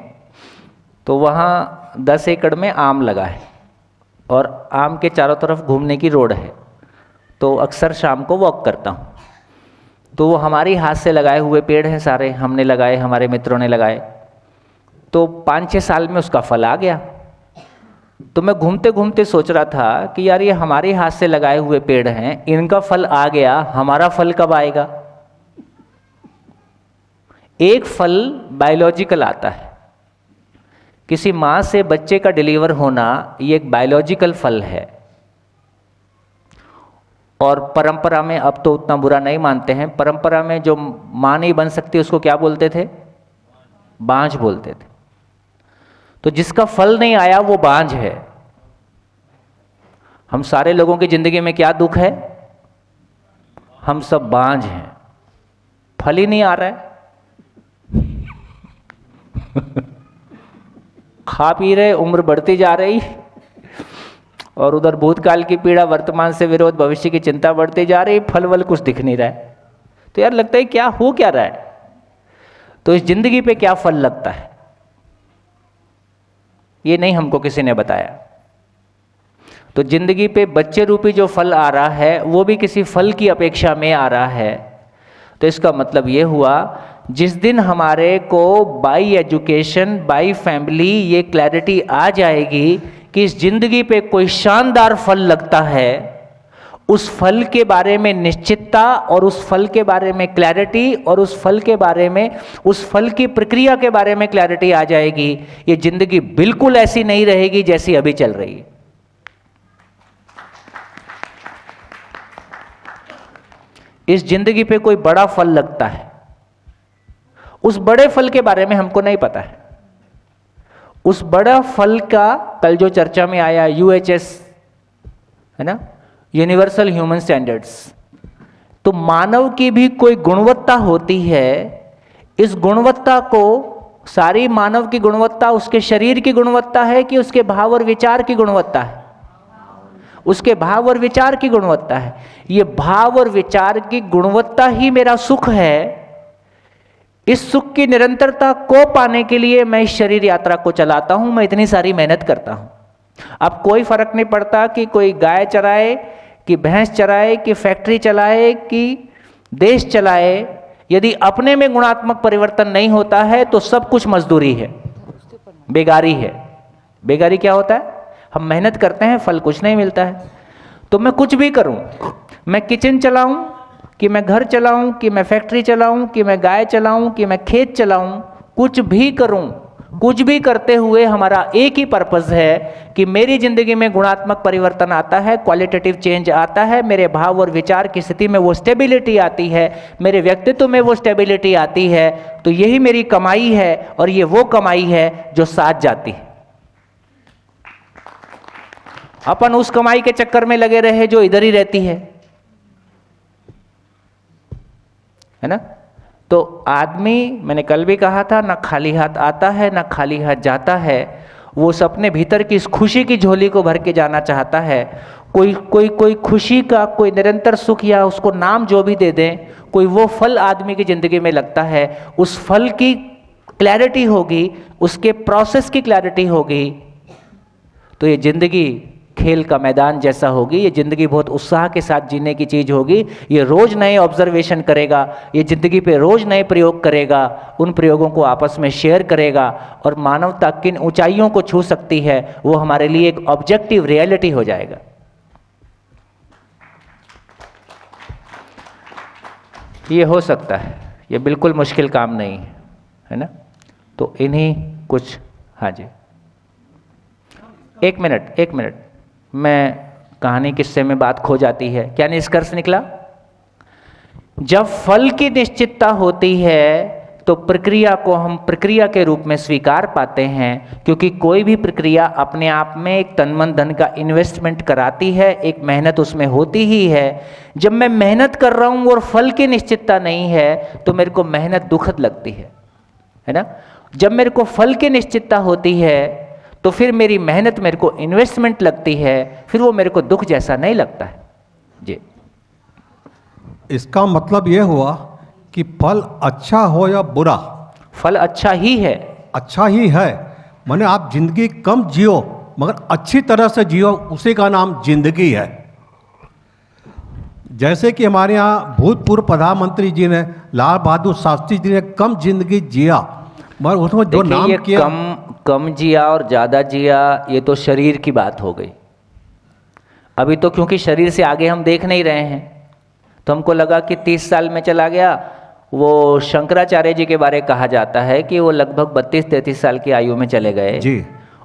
तो वहाँ 10 एकड़ में आम लगा है और आम के चारों तरफ घूमने की रोड है। तो अक्सर शाम को वॉक करता हूँ। तो वो हमारी हाथ से लगाए हुए पेड़ हैं सारे, हमने लगाए, हमारे मित्रों ने लगाए। तो 5-6 साल में उसका फल आ गया। तो मैं घूमते घूमते सोच रहा था कि यार ये हमारे हाथ से लगाए हुए पेड़ हैं, इनका फल आ गया, हमारा फल कब आएगा? एक फल बायोलॉजिकल आता है। किसी माँ से बच्चे का डिलीवर होना, ये एक बायोलॉजिकल फल है। और परंपरा में अब तो उतना बुरा नहीं मानते हैं, परंपरा में जो माँ नहीं बन सकती उसको क्या बोलते थे? बांझ बोलते थे। तो जिसका फल नहीं आया वो बांझ है। हम सारे लोगों की जिंदगी में क्या दुख है? हम सब बांझ हैं, फल ही नहीं आ रहा है। खा पी रहे, उम्र बढ़ती जा रही, और उधर भूतकाल की पीड़ा, वर्तमान से विरोध, भविष्य की चिंता बढ़ती जा रही, फल वल कुछ दिख नहीं रहा है। तो यार लगता है क्या हो क्या रहा है? तो इस जिंदगी पे क्या फल लगता है ये नहीं हमको किसी ने बताया। तो जिंदगी पे बच्चे रूपी जो फल आ रहा है वो भी किसी फल की अपेक्षा में आ रहा है। तो इसका मतलब ये हुआ, जिस दिन हमारे को बाई एजुकेशन, बाई फैमिली ये क्लैरिटी आ जाएगी कि इस जिंदगी पे कोई शानदार फल लगता है, उस फल के बारे में निश्चितता और उस फल के बारे में क्लैरिटी और उस फल के बारे में, उस फल की प्रक्रिया के बारे में क्लैरिटी आ जाएगी, ये जिंदगी बिल्कुल ऐसी नहीं रहेगी जैसी अभी चल रही है। इस जिंदगी पे कोई बड़ा फल लगता है, उस बड़े फल के बारे में हमको नहीं पता है। उस बड़ा फल का कल जो चर्चा में आया UHS है ना, यूनिवर्सल ह्यूमन स्टैंडर्ड्स, तो मानव की भी कोई गुणवत्ता होती है। इस गुणवत्ता को, सारी मानव की गुणवत्ता उसके शरीर की गुणवत्ता है कि उसके भाव और विचार की गुणवत्ता है? उसके भाव और विचार की गुणवत्ता है। ये भाव और विचार की गुणवत्ता ही मेरा सुख है। इस सुख की निरंतरता को पाने के लिए मैं इस शरीर यात्रा को चलाता हूं, मैं इतनी सारी मेहनत करता हूं। अब कोई फर्क नहीं पड़ता कि कोई गाय चराए, कि भैंस चराए, कि फैक्ट्री चलाए, कि देश चलाए, यदि अपने में गुणात्मक परिवर्तन नहीं होता है तो सब कुछ मजदूरी है, बेगारी है। बेगारी क्या होता है? हम मेहनत करते हैं, फल कुछ नहीं मिलता है। तो मैं कुछ भी करूं, मैं किचन चलाऊं, कि मैं घर चलाऊं, कि मैं फैक्ट्री चलाऊं, कि मैं गाय चलाऊं, कि मैं खेत चलाऊं, कुछ भी करूं, कुछ भी करते हुए हमारा एक ही पर्पस है कि मेरी जिंदगी में गुणात्मक परिवर्तन आता है, क्वालिटेटिव चेंज आता है, मेरे भाव और विचार की स्थिति में वो स्टेबिलिटी आती है, मेरे व्यक्तित्व में वो स्टेबिलिटी आती है। तो यही मेरी कमाई है और ये वो कमाई है जो साथ जाती है। अपन उस कमाई के चक्कर में लगे रहे जो इधर ही रहती है ना। तो आदमी, मैंने कल भी कहा था, ना खाली हाथ आता है ना खाली हाथ जाता है। वो उस अपने भीतर की इस खुशी की झोली को भर के जाना चाहता है। कोई खुशी का, कोई निरंतर सुख, या उसको नाम जो भी दे दें, कोई वो फल आदमी की जिंदगी में लगता है। उस फल की क्लैरिटी होगी, उसके प्रोसेस की क्लैरिटी होगी, तो ये जिंदगी खेल का मैदान जैसा होगी। ये ज़िंदगी बहुत उत्साह के साथ जीने की चीज़ होगी। ये रोज़ नए ऑब्जर्वेशन करेगा, ये ज़िंदगी पे रोज़ नए प्रयोग करेगा, उन प्रयोगों को आपस में शेयर करेगा, और मानवता किन ऊंचाइयों को छू सकती है वो हमारे लिए एक ऑब्जेक्टिव रियलिटी हो जाएगा। ये हो सकता है, ये बिल्कुल मुश्किल काम नहीं है ना। तो इन्हीं कुछ, हाँ जी, एक मिनट, मैं कहानी किस्से में बात खो जाती है। क्या निष्कर्ष निकला? जब फल की निश्चितता होती है तो प्रक्रिया को हम प्रक्रिया के रूप में स्वीकार पाते हैं, क्योंकि कोई भी प्रक्रिया अपने आप में एक तन मन धन का इन्वेस्टमेंट कराती है, एक मेहनत उसमें होती ही है। जब मैं मेहनत कर रहा हूँ और फल की निश्चितता नहीं है तो मेरे को मेहनत दुखद लगती है ना। जब मेरे को फल की निश्चितता होती है तो फिर मेरी मेहनत मेरे को इन्वेस्टमेंट लगती है, फिर वो मेरे को दुख जैसा नहीं लगता है जी। इसका मतलब ये हुआ कि फल अच्छा हो या बुरा, फल अच्छा ही है। अच्छा ही है, माने आप जिंदगी कम जियो मगर अच्छी तरह से जियो, उसी का नाम जिंदगी है। जैसे कि हमारे यहाँ भूतपूर्व प्रधानमंत्री जी ने, लाल बहादुर शास्त्री जी ने कम जिंदगी जिया, मगर उसमें जो नाम ये किया, कम जिया और ज़्यादा जिया, ये तो शरीर की बात हो गई। अभी तो क्योंकि शरीर से आगे हम देख नहीं रहे हैं, तो हमको लगा कि 30 साल में चला गया। वो शंकराचार्य जी के बारे कहा जाता है कि वो लगभग 32-33 साल की आयु में चले गए जी।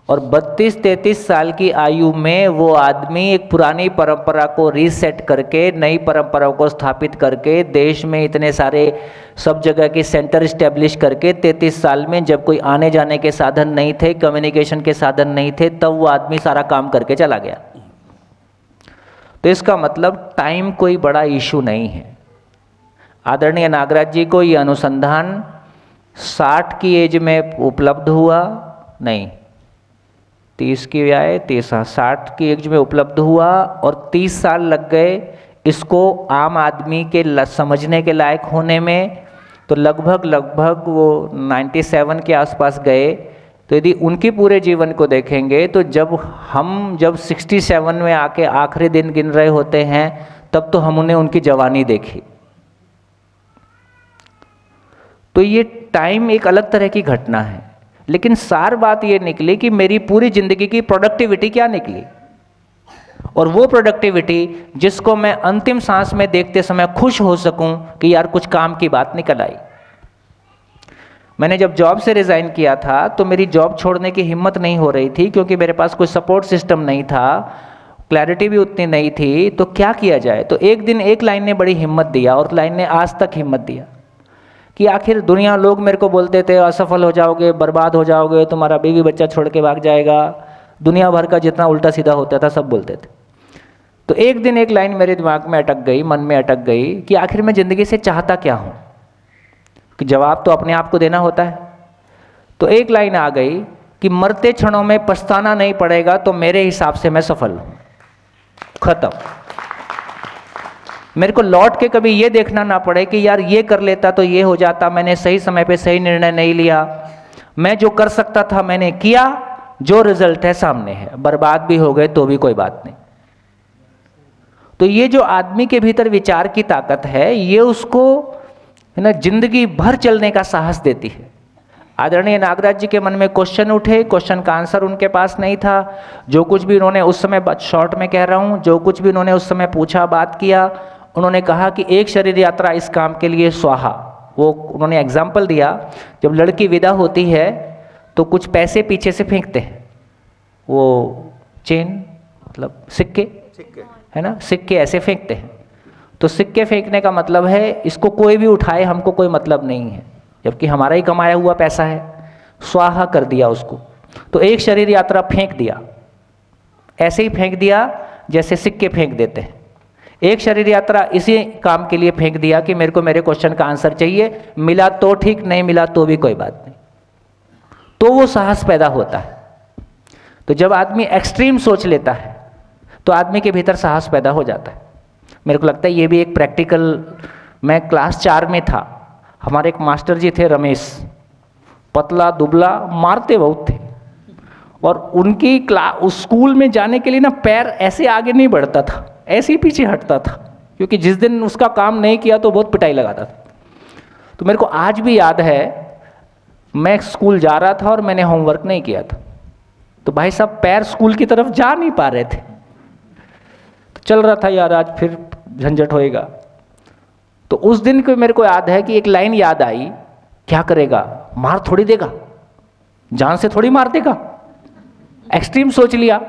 और 32-33 साल की आयु में वो आदमी एक पुरानी परंपरा को रीसेट करके नई परंपराओं को स्थापित करके देश में इतने सारे सब जगह के सेंटर इस्टेब्लिश करके 33 साल में, जब कोई आने जाने के साधन नहीं थे, कम्युनिकेशन के साधन नहीं थे, तब वो आदमी सारा काम करके चला गया। तो इसका मतलब टाइम कोई बड़ा इशू नहीं है। आदरणीय नागराज जी को ये अनुसंधान 60 की एज में उपलब्ध हुआ नहीं, 30 की आए 60 की एज में उपलब्ध हुआ और 30 साल लग गए इसको आम आदमी के समझने के लायक होने में। तो लगभग वो 97 के आसपास गए। तो यदि उनके पूरे जीवन को देखेंगे तो जब 67 में आके आखिरी दिन गिन रहे होते हैं तब तो हमने उनकी जवानी देखी। तो ये टाइम एक अलग तरह की घटना है, लेकिन सार बात ये निकली कि मेरी पूरी जिंदगी की प्रोडक्टिविटी क्या निकली, और वो प्रोडक्टिविटी जिसको मैं अंतिम सांस में देखते समय खुश हो सकूं कि यार कुछ काम की बात निकल आई। मैंने जब जॉब से रिज़ाइन किया था तो मेरी जॉब छोड़ने की हिम्मत नहीं हो रही थी, क्योंकि मेरे पास कोई सपोर्ट सिस्टम नहीं था, क्लैरिटी भी उतनी नहीं थी। तो क्या किया जाए? तो एक दिन एक लाइन ने बड़ी हिम्मत दिया, और लाइन ने आज तक हिम्मत दिया कि आखिर दुनिया, लोग मेरे को बोलते थे असफल हो जाओगे, बर्बाद हो जाओगे, तुम्हारा बीवी बच्चा छोड़ के भाग जाएगा, दुनिया भर का जितना उल्टा सीधा होता था सब बोलते थे। तो एक दिन एक लाइन मेरे दिमाग में अटक गई, मन में अटक गई कि आखिर मैं ज़िंदगी से चाहता क्या हूँ, कि जवाब तो अपने आप को देना होता है। तो एक लाइन आ गई कि मरते क्षणों में पछताना नहीं पड़ेगा तो मेरे हिसाब से मैं सफल हूँ, खत्म। मेरे को लौट के कभी ये देखना ना पड़े कि यार ये कर लेता तो ये हो जाता, मैंने सही समय पे सही निर्णय नहीं लिया, मैं जो कर सकता था मैंने किया, जो रिजल्ट है सामने है, बर्बाद भी हो गए तो भी कोई बात नहीं। तो ये जो आदमी के भीतर विचार की ताकत है, ये उसको है ना जिंदगी भर चलने का साहस देती है। आदरणीय नागराज जी के मन में क्वेश्चन उठे, क्वेश्चन का आंसर उनके पास नहीं था। जो कुछ भी उन्होंने उस समय, शॉर्ट में कह रहा हूँ, जो कुछ भी उन्होंने उस समय पूछा, बात किया, उन्होंने कहा कि एक शरीर यात्रा इस काम के लिए स्वाहा। वो उन्होंने एग्जाम्पल दिया, जब लड़की विदा होती है तो कुछ पैसे पीछे से फेंकते हैं, वो चेन मतलब सिक्के है ना, सिक्के ऐसे फेंकते हैं। तो सिक्के फेंकने का मतलब है इसको कोई भी उठाए, हमको कोई मतलब नहीं है, जबकि हमारा ही कमाया हुआ पैसा है। स्वाहा कर दिया उसको। तो एक शरीर यात्रा फेंक दिया, ऐसे ही फेंक दिया जैसे सिक्के फेंक देते हैं। एक शरीर यात्रा इसी काम के लिए फेंक दिया कि मेरे को मेरे क्वेश्चन का आंसर चाहिए, मिला तो ठीक, नहीं मिला तो भी कोई बात नहीं। तो वो साहस पैदा होता है। तो जब आदमी एक्सट्रीम सोच लेता है तो आदमी के भीतर साहस पैदा हो जाता है। मेरे को लगता है ये भी एक प्रैक्टिकल, मैं क्लास 4 में था, हमारे एक मास्टर जी थे रमेश, पतला दुबला, मारते बहुत थे, और उनकी उस स्कूल में जाने के लिए ना पैर ऐसे आगे नहीं बढ़ता था, ऐसे ही पीछे हटता था, क्योंकि जिस दिन उसका काम नहीं किया तो बहुत पिटाई लगाता था। तो मेरे को आज भी याद है, मैं स्कूल जा रहा था और मैंने होमवर्क नहीं किया था, तो भाई साहब पैर स्कूल की तरफ जा नहीं पा रहे थे। तो चल रहा था यार आज फिर झंझट होएगा। तो उस दिन को मेरे को याद है कि एक लाइन याद आई, क्या करेगा, मार थोड़ी देगा, जान से थोड़ी मार देगा। एक्सट्रीम सोच लिया,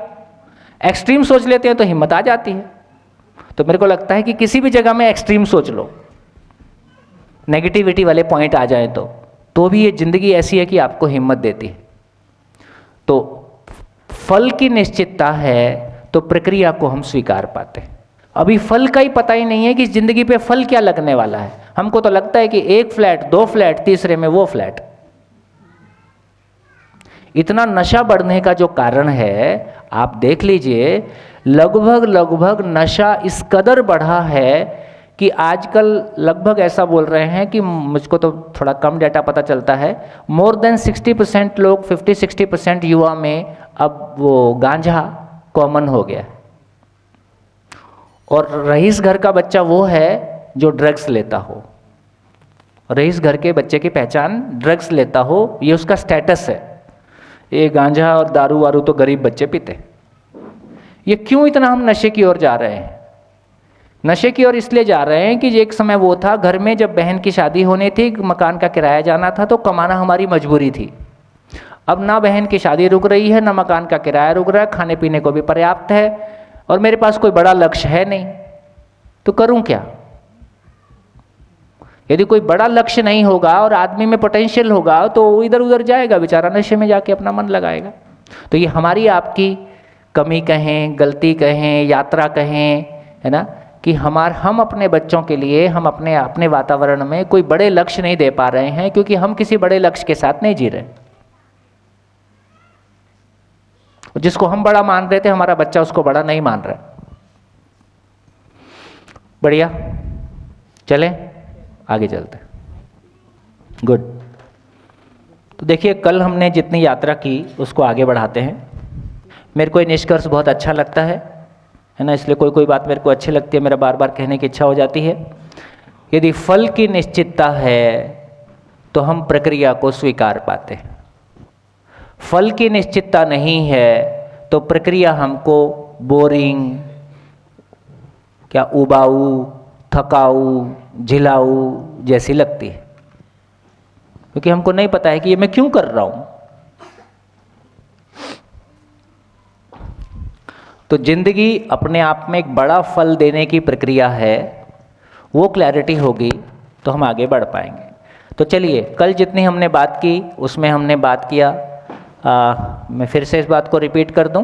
एक्सट्रीम सोच लेते हैं तो हिम्मत आ जाती है। तो मेरे को लगता है कि किसी भी जगह में एक्सट्रीम सोच लो, नेगेटिविटी वाले पॉइंट आ जाए तो भी ये जिंदगी ऐसी है कि आपको हिम्मत देती है। तो फल की निश्चितता है तो प्रक्रिया को हम स्वीकार पाते हैं। अभी फल का ही पता ही नहीं है कि जिंदगी पे फल क्या लगने वाला है। हमको तो लगता है कि 1 फ्लैट 2 फ्लैट, तीसरे में वो फ्लैट। इतना नशा बढ़ने का जो कारण है, आप देख लीजिए, लगभग नशा इस कदर बढ़ा है कि आजकल लगभग ऐसा बोल रहे हैं कि, मुझको तो थोड़ा कम डाटा पता चलता है, मोर देन 60% लोग, 50-60% युवा में अब वो गांजा कॉमन हो गया। और रईस घर का बच्चा वो है जो ड्रग्स लेता हो। रईस घर के बच्चे की पहचान ड्रग्स लेता हो, ये उसका स्टेटस है। ये गांजा और दारू वारू तो गरीब बच्चे पीते। ये क्यों इतना हम नशे की ओर जा रहे हैं? नशे की ओर इसलिए जा रहे हैं कि एक समय वो था, घर में जब बहन की शादी होनी थी, मकान का किराया जाना था, तो कमाना हमारी मजबूरी थी। अब ना बहन की शादी रुक रही है, ना मकान का किराया रुक रहा है, खाने पीने को भी पर्याप्त है, और मेरे पास कोई बड़ा लक्ष्य है नहीं, तो करूं क्या? यदि कोई बड़ा लक्ष्य नहीं होगा और आदमी में पोटेंशियल होगा तो वो इधर उधर जाएगा बेचारा, नशे में जाके अपना मन लगाएगा। तो ये हमारी आपकी कमी कहें, गलती कहें, यात्रा कहें, है ना, कि हम अपने बच्चों के लिए हम अपने वातावरण में कोई बड़े लक्ष्य नहीं दे पा रहे हैं, क्योंकि हम किसी बड़े लक्ष्य के साथ नहीं जी रहे। जिसको हम बड़ा मान रहे थे, हमारा बच्चा उसको बड़ा नहीं मान रहा। बढ़िया, चलें आगे चलते हैं। गुड। तो देखिए, कल हमने जितनी यात्रा की उसको आगे बढ़ाते हैं। मेरे को ये निष्कर्ष बहुत अच्छा लगता है ना, इसलिए कोई बात मेरे को अच्छी लगती है, मेरा बार बार कहने की इच्छा हो जाती है। यदि फल की निश्चितता है तो हम प्रक्रिया को स्वीकार पाते हैं। फल की निश्चितता नहीं है तो प्रक्रिया हमको बोरिंग, क्या उबाऊ, थकाऊ, झिलाऊ जैसी लगती है, क्योंकि हमको नहीं पता है कि ये मैं क्यों कर रहा हूं। तो जिंदगी अपने आप में एक बड़ा फल देने की प्रक्रिया है, वो क्लैरिटी होगी तो हम आगे बढ़ पाएंगे। तो चलिए, कल जितनी हमने बात की उसमें हमने बात किया, मैं फिर से इस बात को रिपीट कर दूं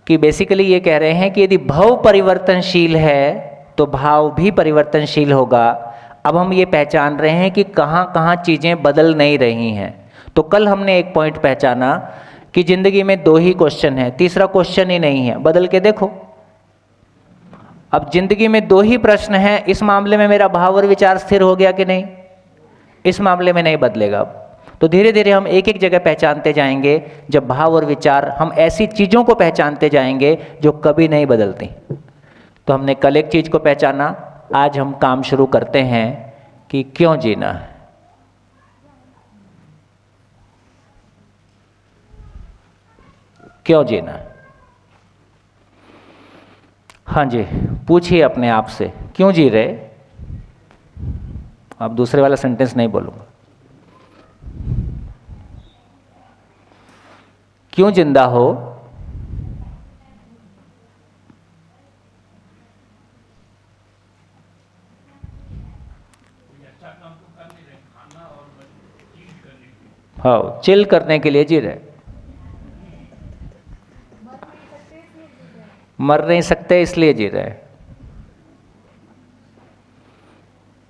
कि बेसिकली ये कह रहे हैं कि यदि भव परिवर्तनशील है तो भाव भी परिवर्तनशील होगा। अब हम ये पहचान रहे हैं कि कहाँ कहाँ चीज़ें बदल नहीं रही हैं। तो कल हमने एक पॉइंट पहचाना कि ज़िंदगी में 2 ही क्वेश्चन है, तीसरा क्वेश्चन ही नहीं है। बदल के देखो, अब ज़िंदगी में 2 ही प्रश्न हैं। इस मामले में मेरा भाव और विचार स्थिर हो गया कि नहीं? इस मामले में नहीं बदलेगा। अब तो धीरे धीरे हम एक एक जगह पहचानते जाएंगे, जब भाव और विचार, हम ऐसी चीज़ों को पहचानते जाएंगे जो कभी नहीं बदलती। तो हमने कल एक चीज़ को पहचाना, आज हम काम शुरू करते हैं कि क्यों जीना है। क्यों जीना है? हाँ जी, पूछिए अपने आप से, क्यों जी रहे? अब दूसरे वाला सेंटेंस नहीं बोलूंगा। क्यों जिंदा हो? हाँ, चिल करने के लिए जी रहे। मर नहीं सकते इसलिए जी रहे।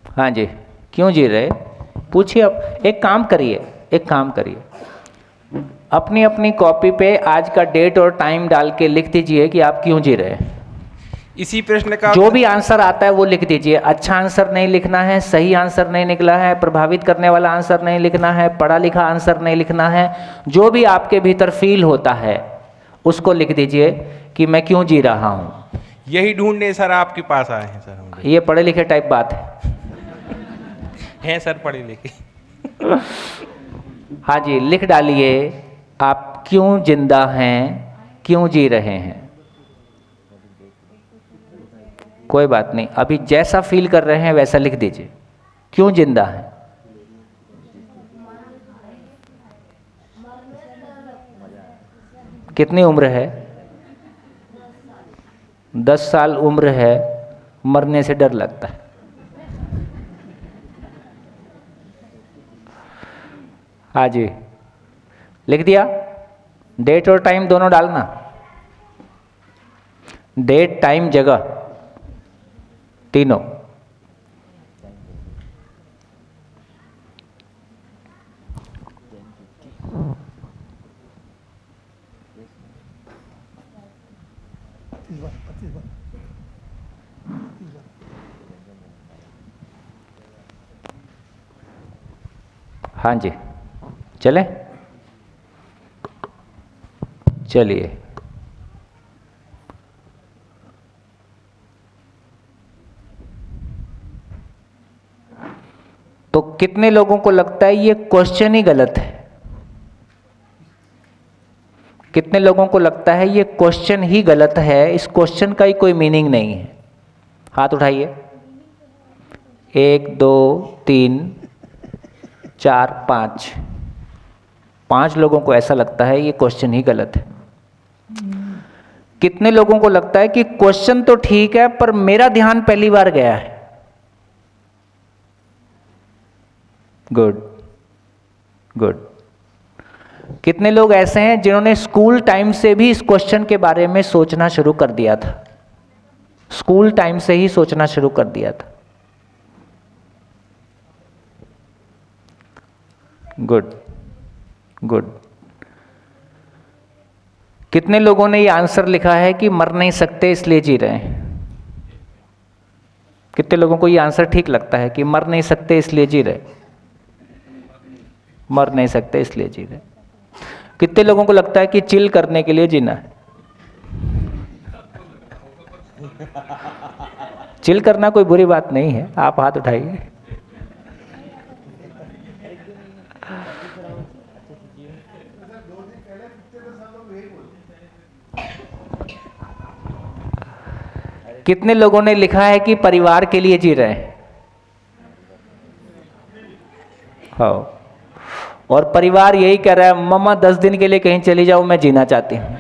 हाँ जी, क्यों जी रहे? पूछिए। अब एक काम करिए, अपनी अपनी कॉपी पे आज का डेट और टाइम डाल के लिख दीजिए कि आप क्यों जी रहे। इसी प्रश्न का जो भी आंसर आता है वो लिख दीजिए। अच्छा आंसर नहीं लिखना है, सही आंसर नहीं निकला है, प्रभावित करने वाला आंसर नहीं लिखना है, पढ़ा लिखा आंसर नहीं लिखना है। जो भी आपके भीतर फील होता है उसको लिख दीजिए कि मैं क्यों जी रहा हूँ। यही ढूंढने सर आपके पास आए हैं सर हम। ये पढ़े लिखे टाइप बात है। हैं सर पढ़े लिखे। हाँ जी, लिख डालिए आप क्यों जिंदा हैं, क्यों जी रहे हैं। कोई बात नहीं, अभी जैसा फील कर रहे हैं वैसा लिख दीजिए। क्यों जिंदा है? कितनी उम्र है? 10 साल उम्र है, मरने से डर लगता है। हाँ जी, लिख दिया। डेट और टाइम दोनों डालना, डेट टाइम जगह तीनों। हाँ जी, चले चलिए। तो कितने लोगों को लगता है ये क्वेश्चन ही गलत है? कितने लोगों को लगता है ये क्वेश्चन ही गलत है, इस क्वेश्चन का ही कोई मीनिंग नहीं है? हाथ उठाइए। 1 2 3 4 5 5 लोगों को ऐसा लगता है ये क्वेश्चन ही गलत है। कितने लोगों को लगता है कि क्वेश्चन तो ठीक है पर मेरा ध्यान पहली बार गया है? Good good. कितने लोग ऐसे हैं जिन्होंने स्कूल टाइम से भी इस क्वेश्चन के बारे में सोचना शुरू कर दिया था? स्कूल टाइम से ही सोचना शुरू कर दिया था। Good good. कितने लोगों ने ये आंसर लिखा है कि मर नहीं सकते इसलिए जी रहे हैं? कितने लोगों को ये आंसर ठीक लगता है कि मर नहीं सकते इसलिए जी रहे? मर नहीं सकते इसलिए जी रहे। कितने लोगों को लगता है कि चिल करने के लिए जीना है? चिल करना कोई बुरी बात नहीं है, आप हाथ उठाइए। कितने लोगों ने लिखा है कि परिवार के लिए जी रहे हैं? हाँ, और परिवार यही कह रहा है मम्मा 10 दिन के लिए कहीं चली जाओ, मैं जीना चाहती हूँ।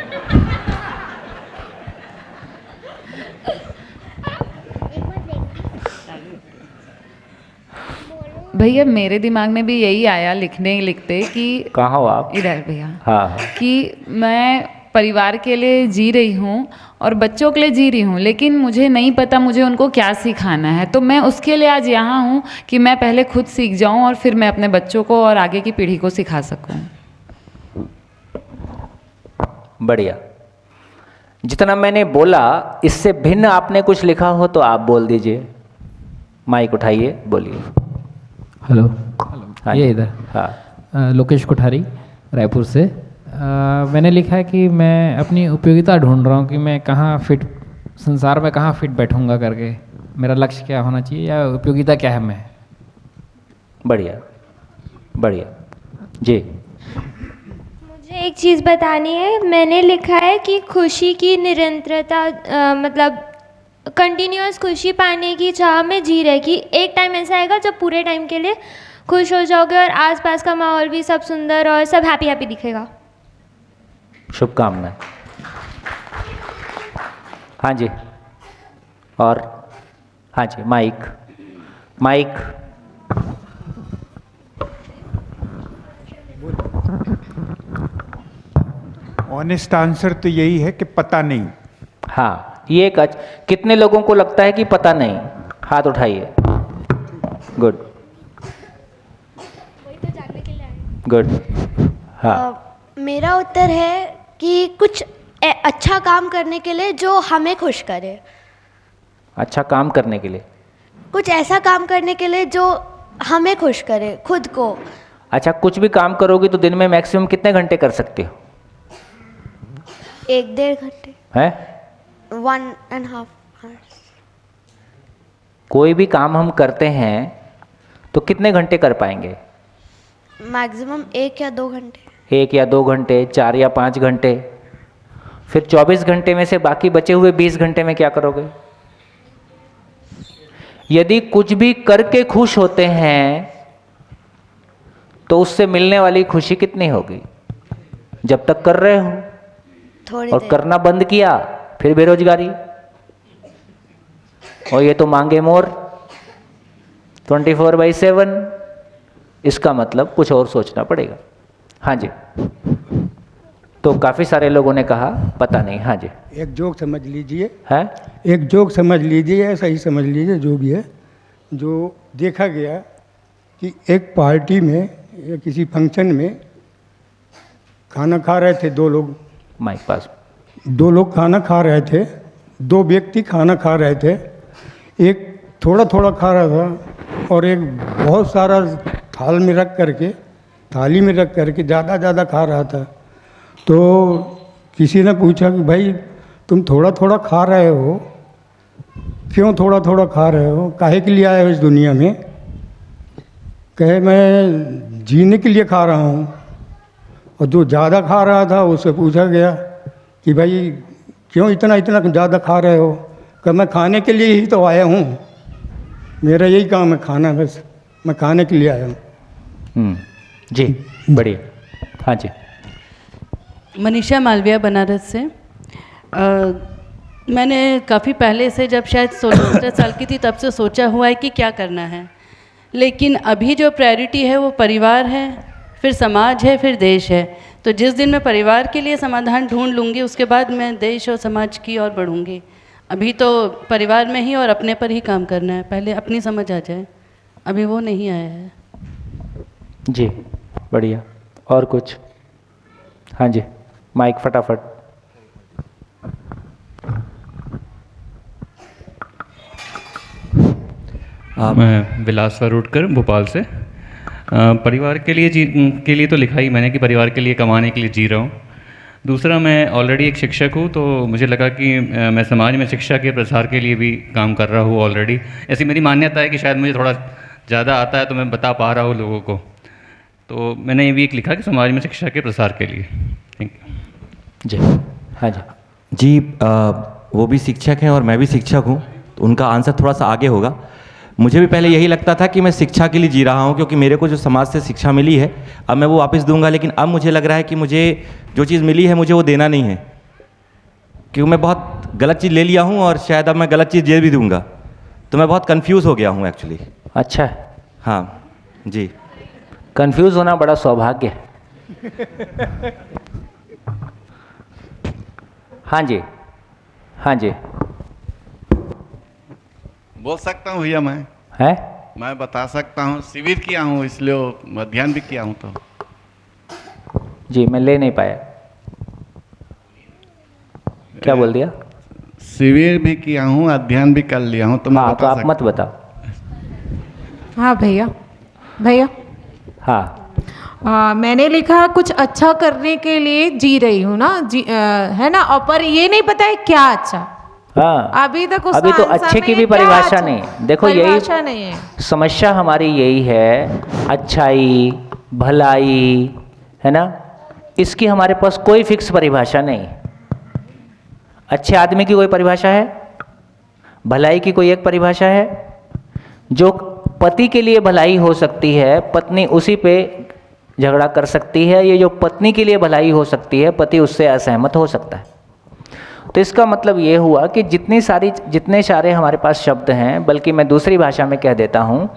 भैया मेरे दिमाग में भी यही आया लिखने लिखते कि कहाँ हो आप? इधर भैया। हाँ हाँ। कि मैं परिवार के लिए जी रही हूँ और बच्चों के लिए जी रही हूँ, लेकिन मुझे नहीं पता मुझे उनको क्या सिखाना है। तो मैं उसके लिए आज यहाँ हूँ कि मैं पहले खुद सीख जाऊँ और फिर मैं अपने बच्चों को और आगे की पीढ़ी को सिखा सकूँ। बढ़िया। जितना मैंने बोला इससे भिन्न आपने कुछ लिखा हो तो आप बोल दीजिए। माइक उठाइए, बोलिए। हेलो। हाँ ये इधर। हाँ। लोकेश कोठारी, रायपुर से। मैंने लिखा है कि मैं अपनी उपयोगिता ढूंढ रहा हूँ कि मैं कहाँ फिट, संसार में कहाँ फिट बैठूंगा करके। मेरा लक्ष्य क्या होना चाहिए या उपयोगिता क्या है मैं? बढ़िया बढ़िया जी। मुझे एक चीज़ बतानी है। मैंने लिखा है कि खुशी की निरंतरता मतलब कंटिन्यूअस खुशी पाने की चाह में जी रहे कि एक टाइम ऐसा आएगा जब पूरे टाइम के लिए खुश हो जाओगे और आसपास का माहौल भी सब सुंदर और सब हैप्पी हैप्पी दिखेगा। शुभकामनाएं। हाँ जी। और हाँ जी, माइक माइक। ऑनेस्ट आंसर तो यही है कि पता नहीं। हाँ, ये एक कितने लोगों को लगता है कि पता नहीं? हाथ उठाइए। Good good. हाँ, मेरा उत्तर है कि कुछ अच्छा काम करने के लिए जो हमें खुश करे। अच्छा काम करने के लिए? कुछ ऐसा काम करने के लिए जो हमें खुश करे, खुद को। अच्छा, कुछ भी काम करोगी तो दिन में मैक्सिमम कितने घंटे कर सकते हो? 1-1.5 घंटे। है? 1.5 hours। कोई भी काम हम करते हैं तो कितने घंटे कर पाएंगे? मैक्सिमम 1 या 2 घंटे। 1 या 2 घंटे, 4 या 5 घंटे। फिर 24 घंटे में से बाकी बचे हुए 20 घंटे में क्या करोगे? यदि कुछ भी करके खुश होते हैं तो उससे मिलने वाली खुशी कितनी होगी? जब तक कर रहे हो और करना बंद किया फिर बेरोजगारी, और ये तो मांगे मोर 24/7। इसका मतलब कुछ और सोचना पड़ेगा। हाँ जी। तो काफ़ी सारे लोगों ने कहा पता नहीं। हाँ जी। एक जोक समझ लीजिए। है? एक जोक समझ लीजिए, ऐसा ही समझ लीजिए जो भी है। जो देखा गया कि एक पार्टी में या किसी फंक्शन में खाना खा रहे थे 2 लोग। माइक पास। 2 लोग खाना खा रहे थे, 2 व्यक्ति खाना खा रहे थे। एक थोड़ा थोड़ा खा रहा था और एक बहुत सारा थाली में रख करके ज़्यादा खा रहा था। तो किसी ने पूछा कि भाई तुम थोड़ा थोड़ा खा रहे हो, क्यों थोड़ा थोड़ा खा रहे हो, काहे के लिए आए हो इस दुनिया में? कहे मैं जीने के लिए खा रहा हूँ। और जो ज़्यादा खा रहा था उससे पूछा गया कि भाई क्यों इतना ज़्यादा खा रहे हो? कहा मैं खाने के लिए ही तो आया हूँ, मेरा यही काम है खाना, बस मैं खाने के लिए आया हूँ। जी, बढ़िया। हाँ जी। मनीषा मालविया बनारस से। मैंने काफ़ी पहले से, जब शायद 16-17 साल की थी, तब से सोचा हुआ है कि क्या करना है, लेकिन अभी जो प्रायोरिटी है वो परिवार है, फिर समाज है, फिर देश है। तो जिस दिन मैं परिवार के लिए समाधान ढूंढ लूँगी, उसके बाद मैं देश और समाज की ओर बढ़ूँगी। अभी तो परिवार में ही और अपने पर ही काम करना है, पहले अपनी समझ आ जाए, अभी वो नहीं आया है। जी बढ़िया। और कुछ? हाँ जी, माइक फटाफट। मैं विलास वरुड़कर भोपाल से। परिवार के लिए तो लिखा ही मैंने कि परिवार के लिए कमाने के लिए जी रहा हूँ। दूसरा, मैं ऑलरेडी एक शिक्षक हूँ, तो मुझे लगा कि मैं समाज में शिक्षा के प्रसार के लिए भी काम कर रहा हूँ ऑलरेडी। ऐसी मेरी मान्यता है कि शायद मुझे थोड़ा ज़्यादा आता है, तो मैं बता पा रहा हूँ लोगों को। तो मैंने ये भी एक लिखा कि समाज में शिक्षा के प्रसार के लिए। Thank you. जी हाँ जी। जी वो भी शिक्षक हैं और मैं भी शिक्षक हूँ, तो उनका आंसर थोड़ा सा आगे होगा। मुझे भी पहले यही लगता था कि मैं शिक्षा के लिए जी रहा हूँ, क्योंकि मेरे को जो समाज से शिक्षा मिली है अब मैं वो वापस दूंगा, लेकिन अब मुझे लग रहा है कि मुझे जो चीज़ मिली है मुझे वो देना नहीं है, क्योंकि मैं बहुत गलत चीज़ ले लिया हूँ और शायद अब मैं गलत चीज़ दे भी दूंगा। तो मैं बहुत कंफ्यूज हो गया हूँ एक्चुअली। अच्छा। हाँ जी। कंफ्यूज होना बड़ा सौभाग्य है। हाँ जी, हाँ जी। बोल सकता हूँ भैया मैं? है? मैं बता सकता हूँ, शिविर किया हूँ इसलिए अध्ययन भी किया हूँ। तो जी मैं ले नहीं पाया, क्या बोल दिया? शिविर भी किया हूँ, अध्ययन भी कर लिया हूँ। तो मैं हाँ, तो आप मत बताओ। हाँ भैया, भैया हाँ। मैंने लिखा कुछ अच्छा करने के लिए जी रही हूँ ना, है ना, और पर ये नहीं पता है क्या अच्छा। हाँ, अभी तक अभी तो अच्छे की भी परिभाषा नहीं। देखो परिभाषा नहीं है। यही समस्या हमारी, यही है, अच्छाई भलाई, है ना, इसकी हमारे पास कोई फिक्स परिभाषा नहीं। अच्छे आदमी की कोई परिभाषा है, भलाई की कोई एक परिभाषा है। जो पति के लिए भलाई हो सकती है, पत्नी उसी पे झगड़ा कर सकती है। ये जो पत्नी के लिए भलाई हो सकती है, पति उससे असहमत हो सकता है। तो इसका मतलब ये हुआ कि जितने सारे हमारे पास शब्द हैं, बल्कि मैं दूसरी भाषा में कह देता हूँ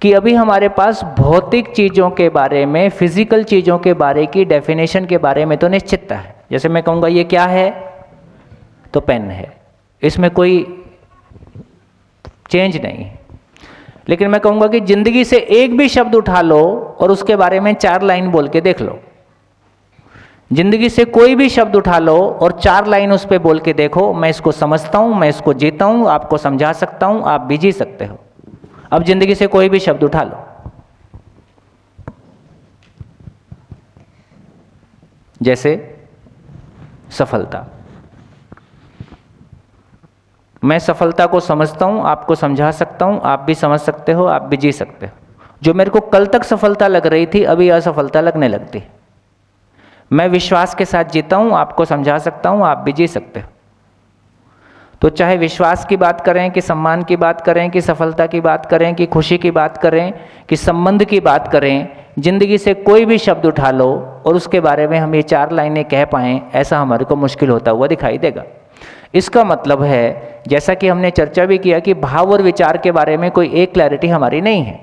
कि अभी हमारे पास भौतिक चीज़ों के बारे में, फिजिकल चीज़ों के बारे की डेफिनेशन के बारे में तो निश्चितता है। जैसे मैं कहूँगा ये क्या है, तो पेन है, इसमें कोई चेंज नहीं है। लेकिन मैं कहूँगा कि ज़िंदगी से एक भी शब्द उठा लो और उसके बारे में 4 लाइन बोल के देख लो। जिंदगी से कोई भी शब्द उठा लो और 4 लाइन उस पर बोल के देखो, मैं इसको समझता हूँ, मैं इसको जीता हूँ, आपको समझा सकता हूँ, आप भी जी सकते हो। अब जिंदगी से कोई भी शब्द उठा लो, जैसे सफलता। मैं सफलता को समझता हूँ, आपको समझा सकता हूँ, आप भी समझ सकते हो, आप भी जी सकते हो। जो मेरे को कल तक सफलता लग रही थी, अभी असफलता लगने लगती। मैं विश्वास के साथ जीता हूँ, आपको समझा सकता हूँ, आप भी जी सकते हो। तो चाहे विश्वास की बात करें, कि सम्मान की बात करें, कि सफलता की बात करें, कि खुशी की बात करें, कि संबंध की बात करें, जिंदगी से कोई भी शब्द उठा लो और उसके बारे में हम ये 4 लाइनें कह पाएँ, ऐसा हमारे को मुश्किल होता हुआ दिखाई देगा। इसका मतलब है, जैसा कि हमने चर्चा भी किया, कि भाव और विचार के बारे में कोई एक क्लैरिटी हमारी नहीं है।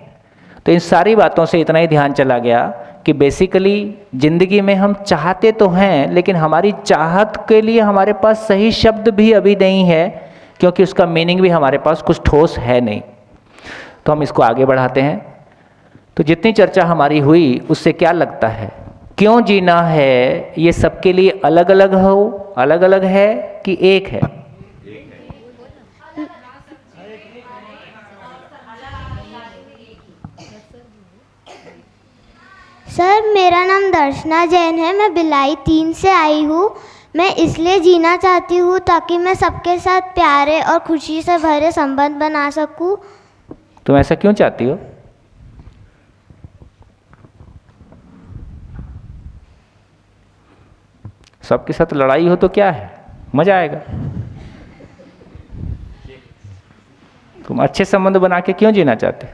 तो इन सारी बातों से इतना ही ध्यान चला गया कि बेसिकली ज़िंदगी में हम चाहते तो हैं, लेकिन हमारी चाहत के लिए हमारे पास सही शब्द भी अभी नहीं है, क्योंकि उसका मीनिंग भी हमारे पास कुछ ठोस है नहीं। तो हम इसको आगे बढ़ाते हैं। तो जितनी चर्चा हमारी हुई, उससे क्या लगता है, क्यों जीना है ये सबके लिए अलग अलग अलग अलग है कि एक है? सर, मेरा नाम दर्शना जैन है, मैं भिलाई 3 से आई हूँ। मैं इसलिए जीना चाहती हूँ ताकि मैं सबके साथ प्यारे और खुशी से भरे संबंध बना सकूँ। तुम ऐसा क्यों चाहती हो? सबके साथ लड़ाई हो तो क्या है, मजा आएगा। तुम अच्छे संबंध बना के क्यों जीना चाहते हो?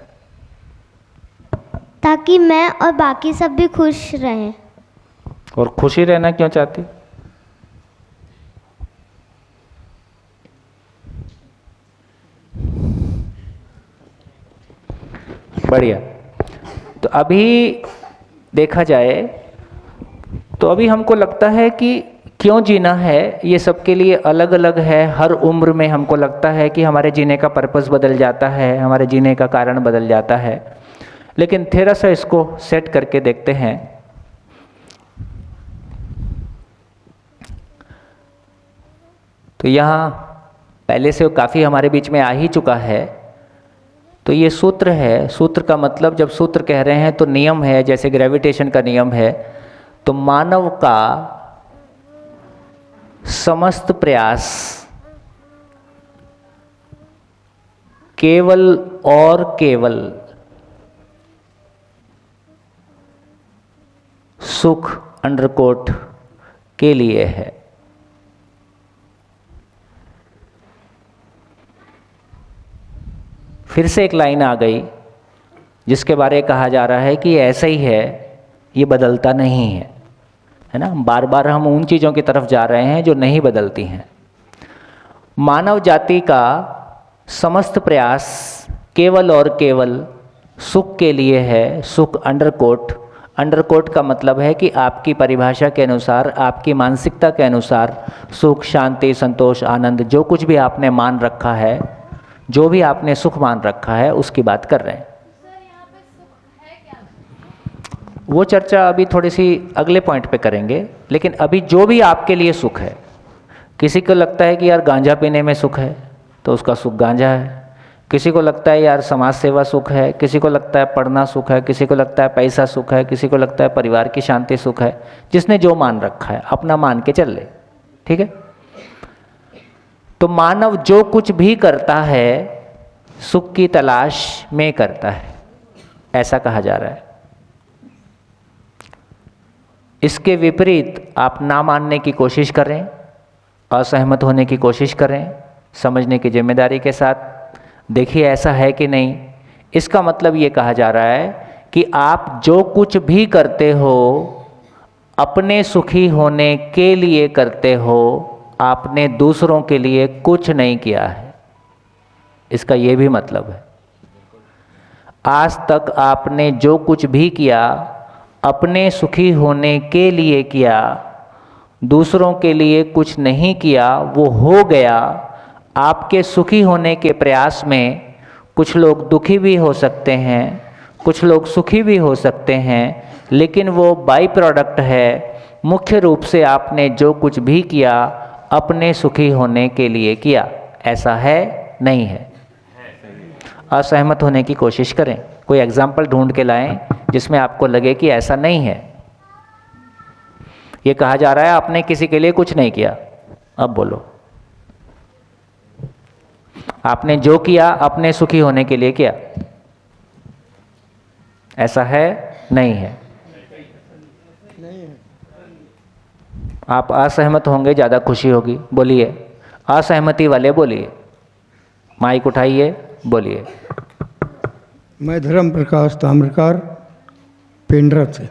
ताकि मैं और बाकी सब भी खुश रहें। और खुशी रहना क्यों चाहती? बढ़िया। तो अभी देखा जाए तो अभी हमको लगता है कि क्यों जीना है ये सबके लिए अलग अलग है। हर उम्र में हमको लगता है कि हमारे जीने का पर्पस बदल जाता है, हमारे जीने का कारण बदल जाता है। लेकिन थोड़ा सा इसको सेट करके देखते हैं। तो यहाँ पहले से काफ़ी हमारे बीच में आ ही चुका है। तो ये सूत्र है। सूत्र का मतलब, जब सूत्र कह रहे हैं तो नियम है, जैसे ग्रेविटेशन का नियम है। तो मानव का समस्त प्रयास केवल और केवल सुख अंडरकोट के लिए है। फिर से एक लाइन आ गई जिसके बारे में कहा जा रहा है कि ऐसा ही है, ये बदलता नहीं है ना। बार बार हम उन चीज़ों की तरफ जा रहे हैं जो नहीं बदलती हैं। मानव जाति का समस्त प्रयास केवल और केवल सुख के लिए है। सुख अंडरकोट, अंडरकोट का मतलब है कि आपकी परिभाषा के अनुसार, आपकी मानसिकता के अनुसार सुख, शांति, संतोष, आनंद, जो कुछ भी आपने मान रखा है, जो भी आपने सुख मान रखा है, उसकी बात कर रहे हैं। वो चर्चा अभी थोड़ी सी अगले पॉइंट पे करेंगे। लेकिन अभी जो भी आपके लिए सुख है, किसी को लगता है कि यार गांजा पीने में सुख है तो उसका सुख गांजा है। किसी को लगता है यार समाज सेवा सुख है, किसी को लगता है पढ़ना सुख है, किसी को लगता है पैसा सुख है, किसी को लगता है परिवार की शांति सुख है। जिसने जो मान रखा है अपना मान के चल ले, ठीक है। तो मानव जो कुछ भी करता है सुख की तलाश में करता है, ऐसा कहा जा रहा है। इसके विपरीत आप ना मानने की कोशिश करें, असहमत होने की कोशिश करें, समझने की जिम्मेदारी के साथ देखिए ऐसा है कि नहीं। इसका मतलब ये कहा जा रहा है कि आप जो कुछ भी करते हो अपने सुखी होने के लिए करते हो, आपने दूसरों के लिए कुछ नहीं किया है। इसका ये भी मतलब है, आज तक आपने जो कुछ भी किया अपने सुखी होने के लिए किया, दूसरों के लिए कुछ नहीं किया। वो हो गया। आपके सुखी होने के प्रयास में कुछ लोग दुखी भी हो सकते हैं, कुछ लोग सुखी भी हो सकते हैं, लेकिन वो बाई प्रोडक्ट है। मुख्य रूप से आपने जो कुछ भी किया अपने सुखी होने के लिए किया। ऐसा है नहीं है? असहमत होने की कोशिश करें, कोई एग्जाम्पल ढूंढ के लाएं जिसमें आपको लगे कि ऐसा नहीं है। ये कहा जा रहा है आपने किसी के लिए कुछ नहीं किया। अब बोलो, आपने जो किया अपने सुखी होने के लिए किया। ऐसा है नहीं है? आप असहमत होंगे, ज़्यादा खुशी होगी। बोलिए, असहमति वाले बोलिए, माइक उठाइए, बोलिए। मैं धर्म प्रकाश ताम्रकार, पेंड्रा से।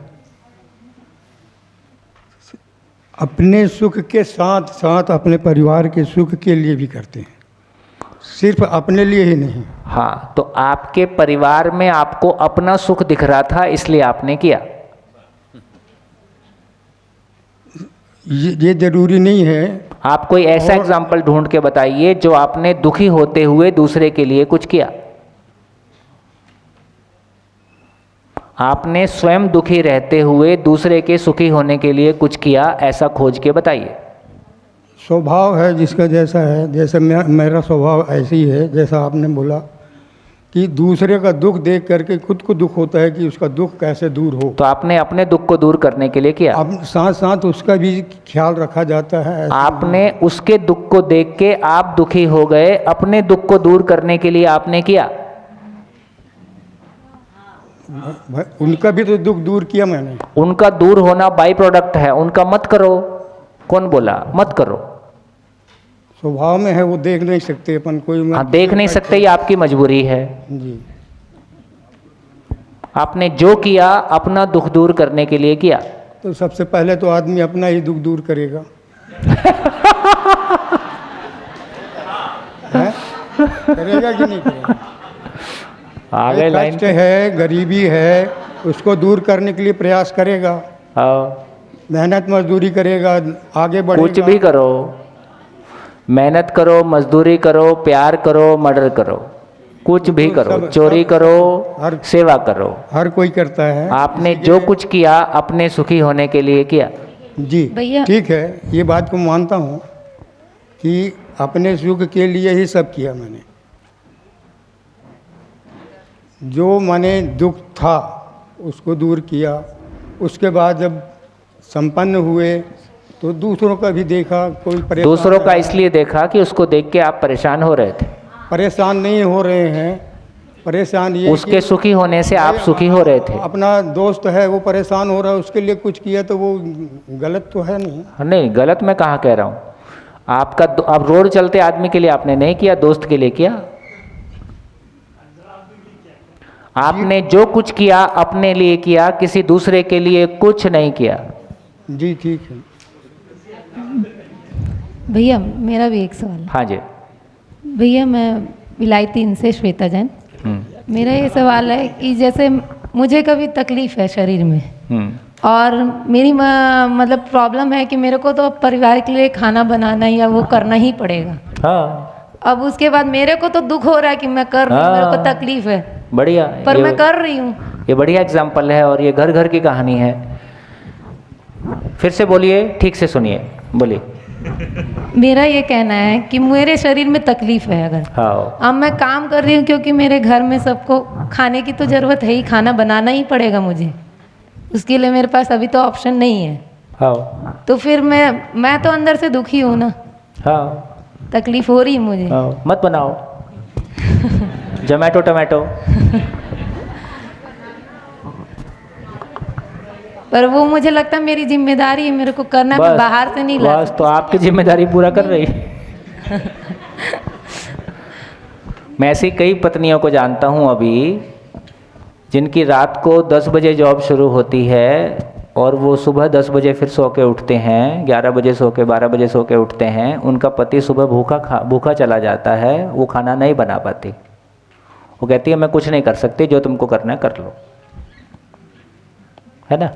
अपने सुख के साथ साथ अपने परिवार के सुख के लिए भी करते हैं, सिर्फ अपने लिए ही नहीं। हाँ, तो आपके परिवार में आपको अपना सुख दिख रहा था इसलिए आपने किया। ये जरूरी नहीं है। आप कोई ऐसा एग्जाम्पल ढूंढ के बताइए जो आपने दुखी होते हुए दूसरे के लिए कुछ किया। आपने स्वयं दुखी रहते हुए दूसरे के सुखी होने के लिए कुछ किया, ऐसा खोज के बताइए। स्वभाव है जिसका जैसा है, जैसे मेरा स्वभाव ऐसे ही है। जैसा आपने बोला कि दूसरे का दुख देख करके खुद को दुख होता है कि उसका दुख कैसे दूर हो, तो आपने अपने दुख को दूर करने के लिए किया। अब साथ साथ उसका भी ख्याल रखा जाता है। आपने उसके दुख को देख के आप दुखी हो गए, अपने दुख को दूर करने के लिए आपने किया। उनका भी तो दुख दूर किया मैंने। उनका दूर होना बाई प्रोडक्ट है, उनका मत करो। कौन बोला मत करो? स्वभाव में है, वो देख नहीं सकते अपन कोई। हाँ, देख नहीं सकते, ये आपकी मजबूरी है जी। आपने जो किया अपना दुख दूर करने के लिए किया। तो सबसे पहले तो आदमी अपना ही दुख दूर करेगा। है? करेगा कि नहीं करेगा? आगे लाइन कष्ट है, गरीबी है, उसको दूर करने के लिए प्रयास करेगा। मेहनत मजदूरी करेगा, आगे बढ़ेगा। कुछ भी करो, मेहनत करो, मजदूरी करो, प्यार करो, मर्डर करो, कुछ भी करो, चोरी करो, सेवा करो, हर कोई करता है। आपने जो कुछ किया अपने सुखी होने के लिए किया। जी भैया ठीक है, ये बात को मानता हूँ कि अपने सुख के लिए ही सब किया मैंने। जो मैंने दुख था उसको दूर किया, उसके बाद जब संपन्न हुए तो दूसरों का भी देखा, कोई परेशान दूसरों का इसलिए देखा कि उसको देख के आप परेशान हो रहे थे। परेशान नहीं हो रहे हैं, परेशान ये उसके सुखी होने से आप सुखी हो रहे थे। अपना दोस्त है वो परेशान हो रहा है, उसके लिए कुछ किया तो वो गलत तो है नहीं। नहीं, गलत मैं कहाँ कह रहा हूँ। आपका अब रोड चलते आदमी के लिए आपने नहीं किया, दोस्त के लिए किया। आपने जो कुछ किया अपने लिए किया, किसी दूसरे के लिए कुछ नहीं किया। जी ठीक है। भैया मेरा भी एक सवाल है। हाँ जी। भैया मैं भिलाई 3 से श्वेता जैन। मेरा ये सवाल है कि जैसे मुझे कभी तकलीफ़ है शरीर में और मेरी मतलब प्रॉब्लम है कि मेरे को तो परिवार के लिए खाना बनाना या वो करना ही पड़ेगा। हाँ। अब उसके बाद मेरे को तो दुख हो रहा है कि मैं कर रही हूँ, मेरे को तकलीफ है, बढ़िया, पर मैं कर रही हूँ। ये बढ़िया एग्जाम्पल है और ये घर घर की कहानी है। फिर से बोलिए, ठीक से सुनिए, बोलिए। मेरा ये कहना है कि मेरे शरीर में तकलीफ है, अगर हाँ, अब मैं काम कर रही हूँ क्योंकि मेरे घर में सबको खाने की तो ज़रूरत है ही, खाना बनाना ही पड़ेगा मुझे, उसके लिए मेरे पास अभी तो ऑप्शन नहीं है। हाँ, तो फिर मैं तो अंदर से दुखी हूँ ना। हाँ, तकलीफ हो रही है मुझे। हाँ, मत बनाओ जोमेटो टमाटो। पर वो मुझे लगता है मेरी जिम्मेदारी है, मेरे को करना, मैं बाहर से नहीं ला बस तो आपकी जिम्मेदारी पूरा कर रही। मैं ऐसी कई पत्नियों को जानता हूँ अभी, जिनकी रात को 10 बजे जॉब शुरू होती है और वो सुबह 10 बजे फिर सो के उठते हैं, 11 बजे सो के 12 बजे सो के उठते हैं। उनका पति सुबह भूखा चला जाता है, वो खाना नहीं बना पाती। वो कहती है मैं कुछ नहीं कर सकती, जो तुमको करना है कर लो, है ना।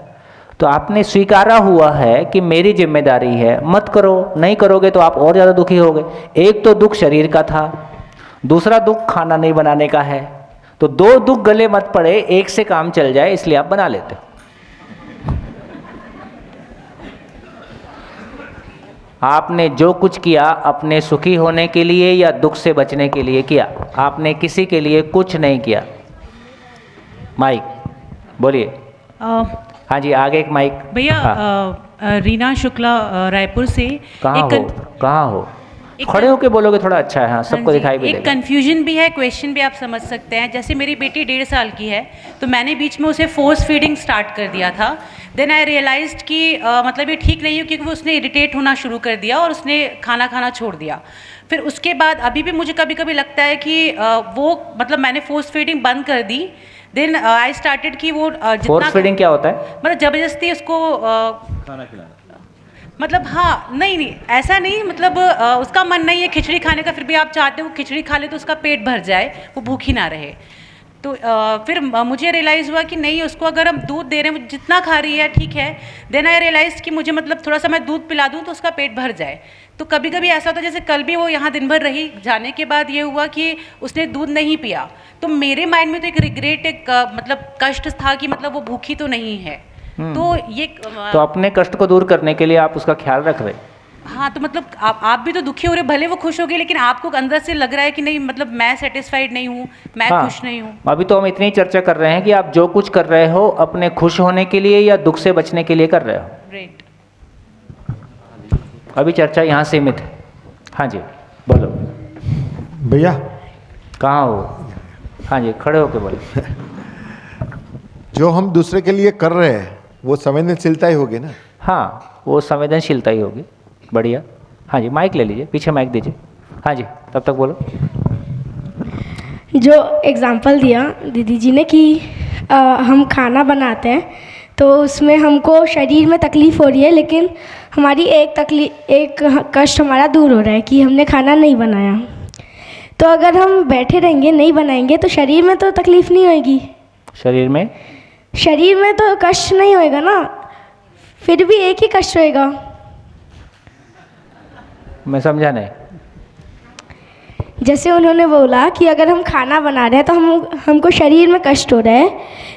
तो आपने स्वीकारा हुआ है कि मेरी जिम्मेदारी है, मत करो, नहीं करोगे तो आप और ज़्यादा दुखी होगे। एक तो दुख शरीर का था, दूसरा दुख खाना नहीं बनाने का है, तो 2 दुख गले मत पड़े, एक से काम चल जाए, इसलिए आप बना लेते हो। आपने जो कुछ किया अपने सुखी होने के लिए या दुख से बचने के लिए किया, आपने किसी के लिए कुछ नहीं किया। माइक बोलिए। हाँ जी, आगे एक माइक। भैया हाँ। रीना शुक्ला रायपुर से। कहाँ हो? खड़े होके बोलोगे थोड़ा अच्छा है। हाँ, सबको दिखाई भी एक कन्फ्यूजन भी है, क्वेश्चन भी आप समझ सकते हैं। जैसे मेरी बेटी 1.5 साल की है, तो मैंने बीच में उसे फोर्स फीडिंग स्टार्ट कर दिया था। देन आई रियलाइज्ड कि मतलब ये ठीक नहीं है, क्योंकि वो उसने इरिटेट होना शुरू कर दिया और उसने खाना खाना छोड़ दिया। फिर उसके बाद अभी भी मुझे कभी कभी लगता है कि वो मतलब मैंने फोर्स फीडिंग बंद कर दी। देन आई स्टार्टेड कि वो जितना फोर्स फीडिंग क्या होता है? मतलब ज़बरदस्ती उसको खाना खिलाना, मतलब हाँ, नहीं ऐसा नहीं, मतलब उसका मन नहीं है खिचड़ी खाने का, फिर भी आप चाहते हो खिचड़ी खा ले तो उसका पेट भर जाए, वो भूखी ना रहे। तो फिर मुझे रियलाइज़ हुआ कि नहीं, उसको अगर हम दूध दे रहे हैं, जितना खा रही है ठीक है। देन आई रियलाइज़ कि मुझे मतलब थोड़ा सा मैं दूध पिला दूँ तो उसका पेट भर जाए। तो कभी कभी ऐसा होता है, जैसे कल भी वो यहाँ दिन भर रही, जाने के बाद ये हुआ कि उसने दूध नहीं पिया, तो मेरे माइंड में तो एक रिग्रेट, एक मतलब कष्ट था कि मतलब वो भूखी तो नहीं है। तो ये तो अपने कष्ट को दूर करने के लिए आप उसका ख्याल रख रहे। हाँ, तो मतलब आप भी तो दुखी हो रहे, भले वो खुश हो गए, लेकिन आपको अंदर से लग रहा है कि नहीं, मतलब मैं सेटिस्फाइड नहीं हूँ, मैं खुश नहीं हूँ। अभी तो हम इतनी चर्चा कर रहे हैं कि आप जो कुछ कर रहे हो अपने खुश होने के लिए या दुख से बचने के लिए कर रहे हो। राइट। अभी चर्चा यहाँ सीमित है। हाँ जी बोलो भैया। कहाँ हो? हाँ जी, खड़े होके बोलो। जो हम दूसरे के लिए कर रहे हैं वो संवेदनशीलता ही होगी ना? हाँ, वो संवेदनशीलता ही होगी। बढ़िया। हाँ जी, माइक ले लीजिए, पीछे माइक दीजिए। हाँ जी, तब तक बोलो। जो एग्ज़ाम्पल दिया दीदी जी ने कि हम खाना बनाते हैं, तो उसमें हमको शरीर में तकलीफ़ हो रही है, लेकिन हमारी एक कष्ट हमारा दूर हो रहा है कि हमने खाना नहीं बनाया। तो अगर हम बैठे रहेंगे नहीं बनाएंगे तो शरीर में तो तकलीफ़ नहीं होएगी, शरीर में तो कष्ट नहीं होएगा ना, फिर भी एक ही कष्ट होएगा। मैं समझा नहीं। जैसे उन्होंने बोला कि अगर हम खाना बना रहे हैं तो हमको शरीर में कष्ट हो रहा है,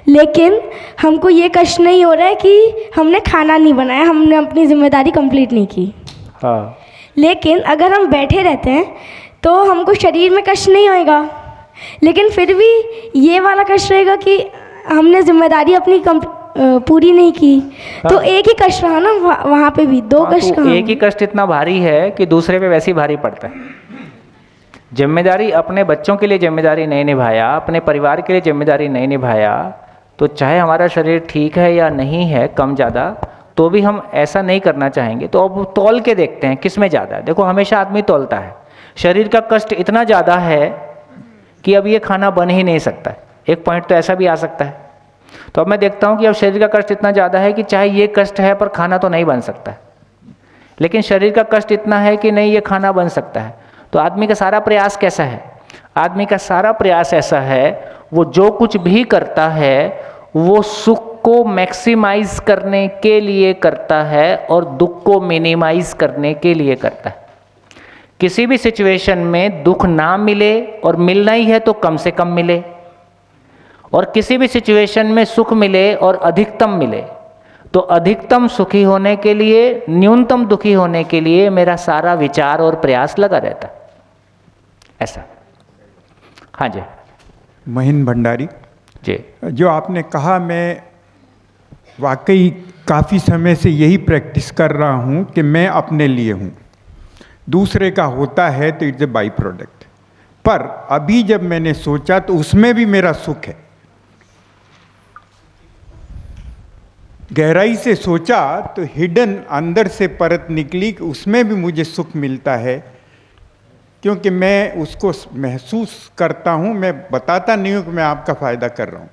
लेकिन हमको ये कष्ट नहीं हो रहा है कि हमने खाना नहीं बनाया, हमने अपनी जिम्मेदारी कंप्लीट नहीं की। हाँ। लेकिन अगर हम बैठे रहते हैं तो हमको शरीर में कष्ट नहीं होएगा, लेकिन फिर भी ये वाला कष्ट रहेगा कि हमने जिम्मेदारी अपनी पूरी नहीं की। हाँ। तो एक ही कष्ट रहा ना, वहाँ पे भी दो कष्ट तो कहाँ? एक ही कष्ट इतना भारी है कि दूसरे पे वैसे ही भारी पड़ता है। जिम्मेदारी अपने बच्चों के लिए जिम्मेदारी नहीं निभाया, अपने परिवार के लिए जिम्मेदारी नहीं निभाया, तो चाहे हमारा शरीर ठीक है या नहीं है, कम ज़्यादा, तो भी हम ऐसा नहीं करना चाहेंगे। तो अब तौल के देखते हैं किस में ज़्यादा है। देखो हमेशा आदमी तौलता है, शरीर का कष्ट इतना ज़्यादा है कि अब ये खाना बन ही नहीं सकता है। एक पॉइंट तो ऐसा भी आ सकता है। तो अब मैं देखता हूँ कि अब शरीर का कष्ट इतना ज़्यादा है कि चाहे ये कष्ट है पर खाना तो नहीं बन सकता है, लेकिन शरीर का कष्ट इतना है कि नहीं ये खाना बन सकता है। तो आदमी का सारा प्रयास कैसा है? आदमी का सारा प्रयास ऐसा है, वो जो कुछ भी करता है वो सुख को मैक्सिमाइज करने के लिए करता है और दुख को मिनिमाइज करने के लिए करता है। किसी भी सिचुएशन में दुख ना मिले और मिलना ही है तो कम से कम मिले, और किसी भी सिचुएशन में सुख मिले और अधिकतम मिले, तो अधिकतम सुखी होने के लिए, न्यूनतम दुखी होने के लिए मेरा सारा विचार और प्रयास लगा रहता है। ऐसा। हाँ जी। महीन भंडारी जी। जो आपने कहा, मैं वाकई काफ़ी समय से यही प्रैक्टिस कर रहा हूँ कि मैं अपने लिए हूँ, दूसरे का होता है तो इट्स ए बाई प्रोडक्ट। पर अभी जब मैंने सोचा तो उसमें भी मेरा सुख है। गहराई से सोचा तो हिडन अंदर से परत निकली कि उसमें भी मुझे सुख मिलता है, क्योंकि मैं उसको महसूस करता हूँ। मैं बताता नहीं हूँ कि मैं आपका फ़ायदा कर रहा हूँ।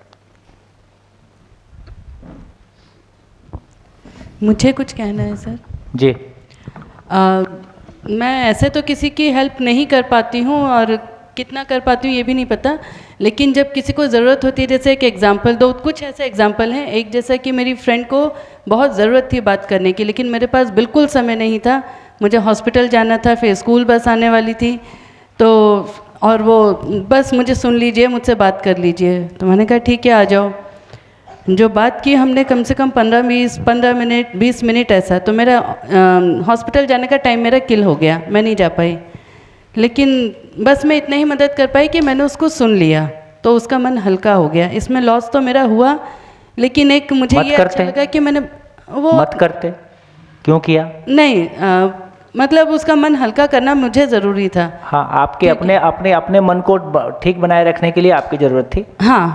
मुझे कुछ कहना है सर। जी। मैं ऐसे तो किसी की हेल्प नहीं कर पाती हूँ और कितना कर पाती हूँ ये भी नहीं पता, लेकिन जब किसी को ज़रूरत होती है, जैसे एक एग्ज़ाम्पल दो, कुछ ऐसे एग्ज़ाम्पल हैं। एक जैसा कि मेरी फ्रेंड को बहुत ज़रूरत थी बात करने की, लेकिन मेरे पास बिल्कुल समय नहीं था, मुझे हॉस्पिटल जाना था, फिर स्कूल बस आने वाली थी, तो और वो बस मुझे सुन लीजिए, मुझसे बात कर लीजिए। तो मैंने कहा ठीक है आ जाओ। जो बात की हमने कम से कम 15 मिनट 20 मिनट ऐसा, तो मेरा हॉस्पिटल जाने का टाइम मेरा किल हो गया, मैं नहीं जा पाई। लेकिन बस मैं इतना ही मदद कर पाई कि मैंने उसको सुन लिया, तो उसका मन हल्का हो गया। इसमें लॉस तो मेरा हुआ, लेकिन एक मुझे ये अच्छा लगा कि मैंने वो मत करते। क्यों किया? नहीं, मतलब उसका मन हल्का करना मुझे ज़रूरी था। हाँ, आपके अपने मन को ठीक बनाए रखने के लिए आपकी ज़रूरत थी। हाँ,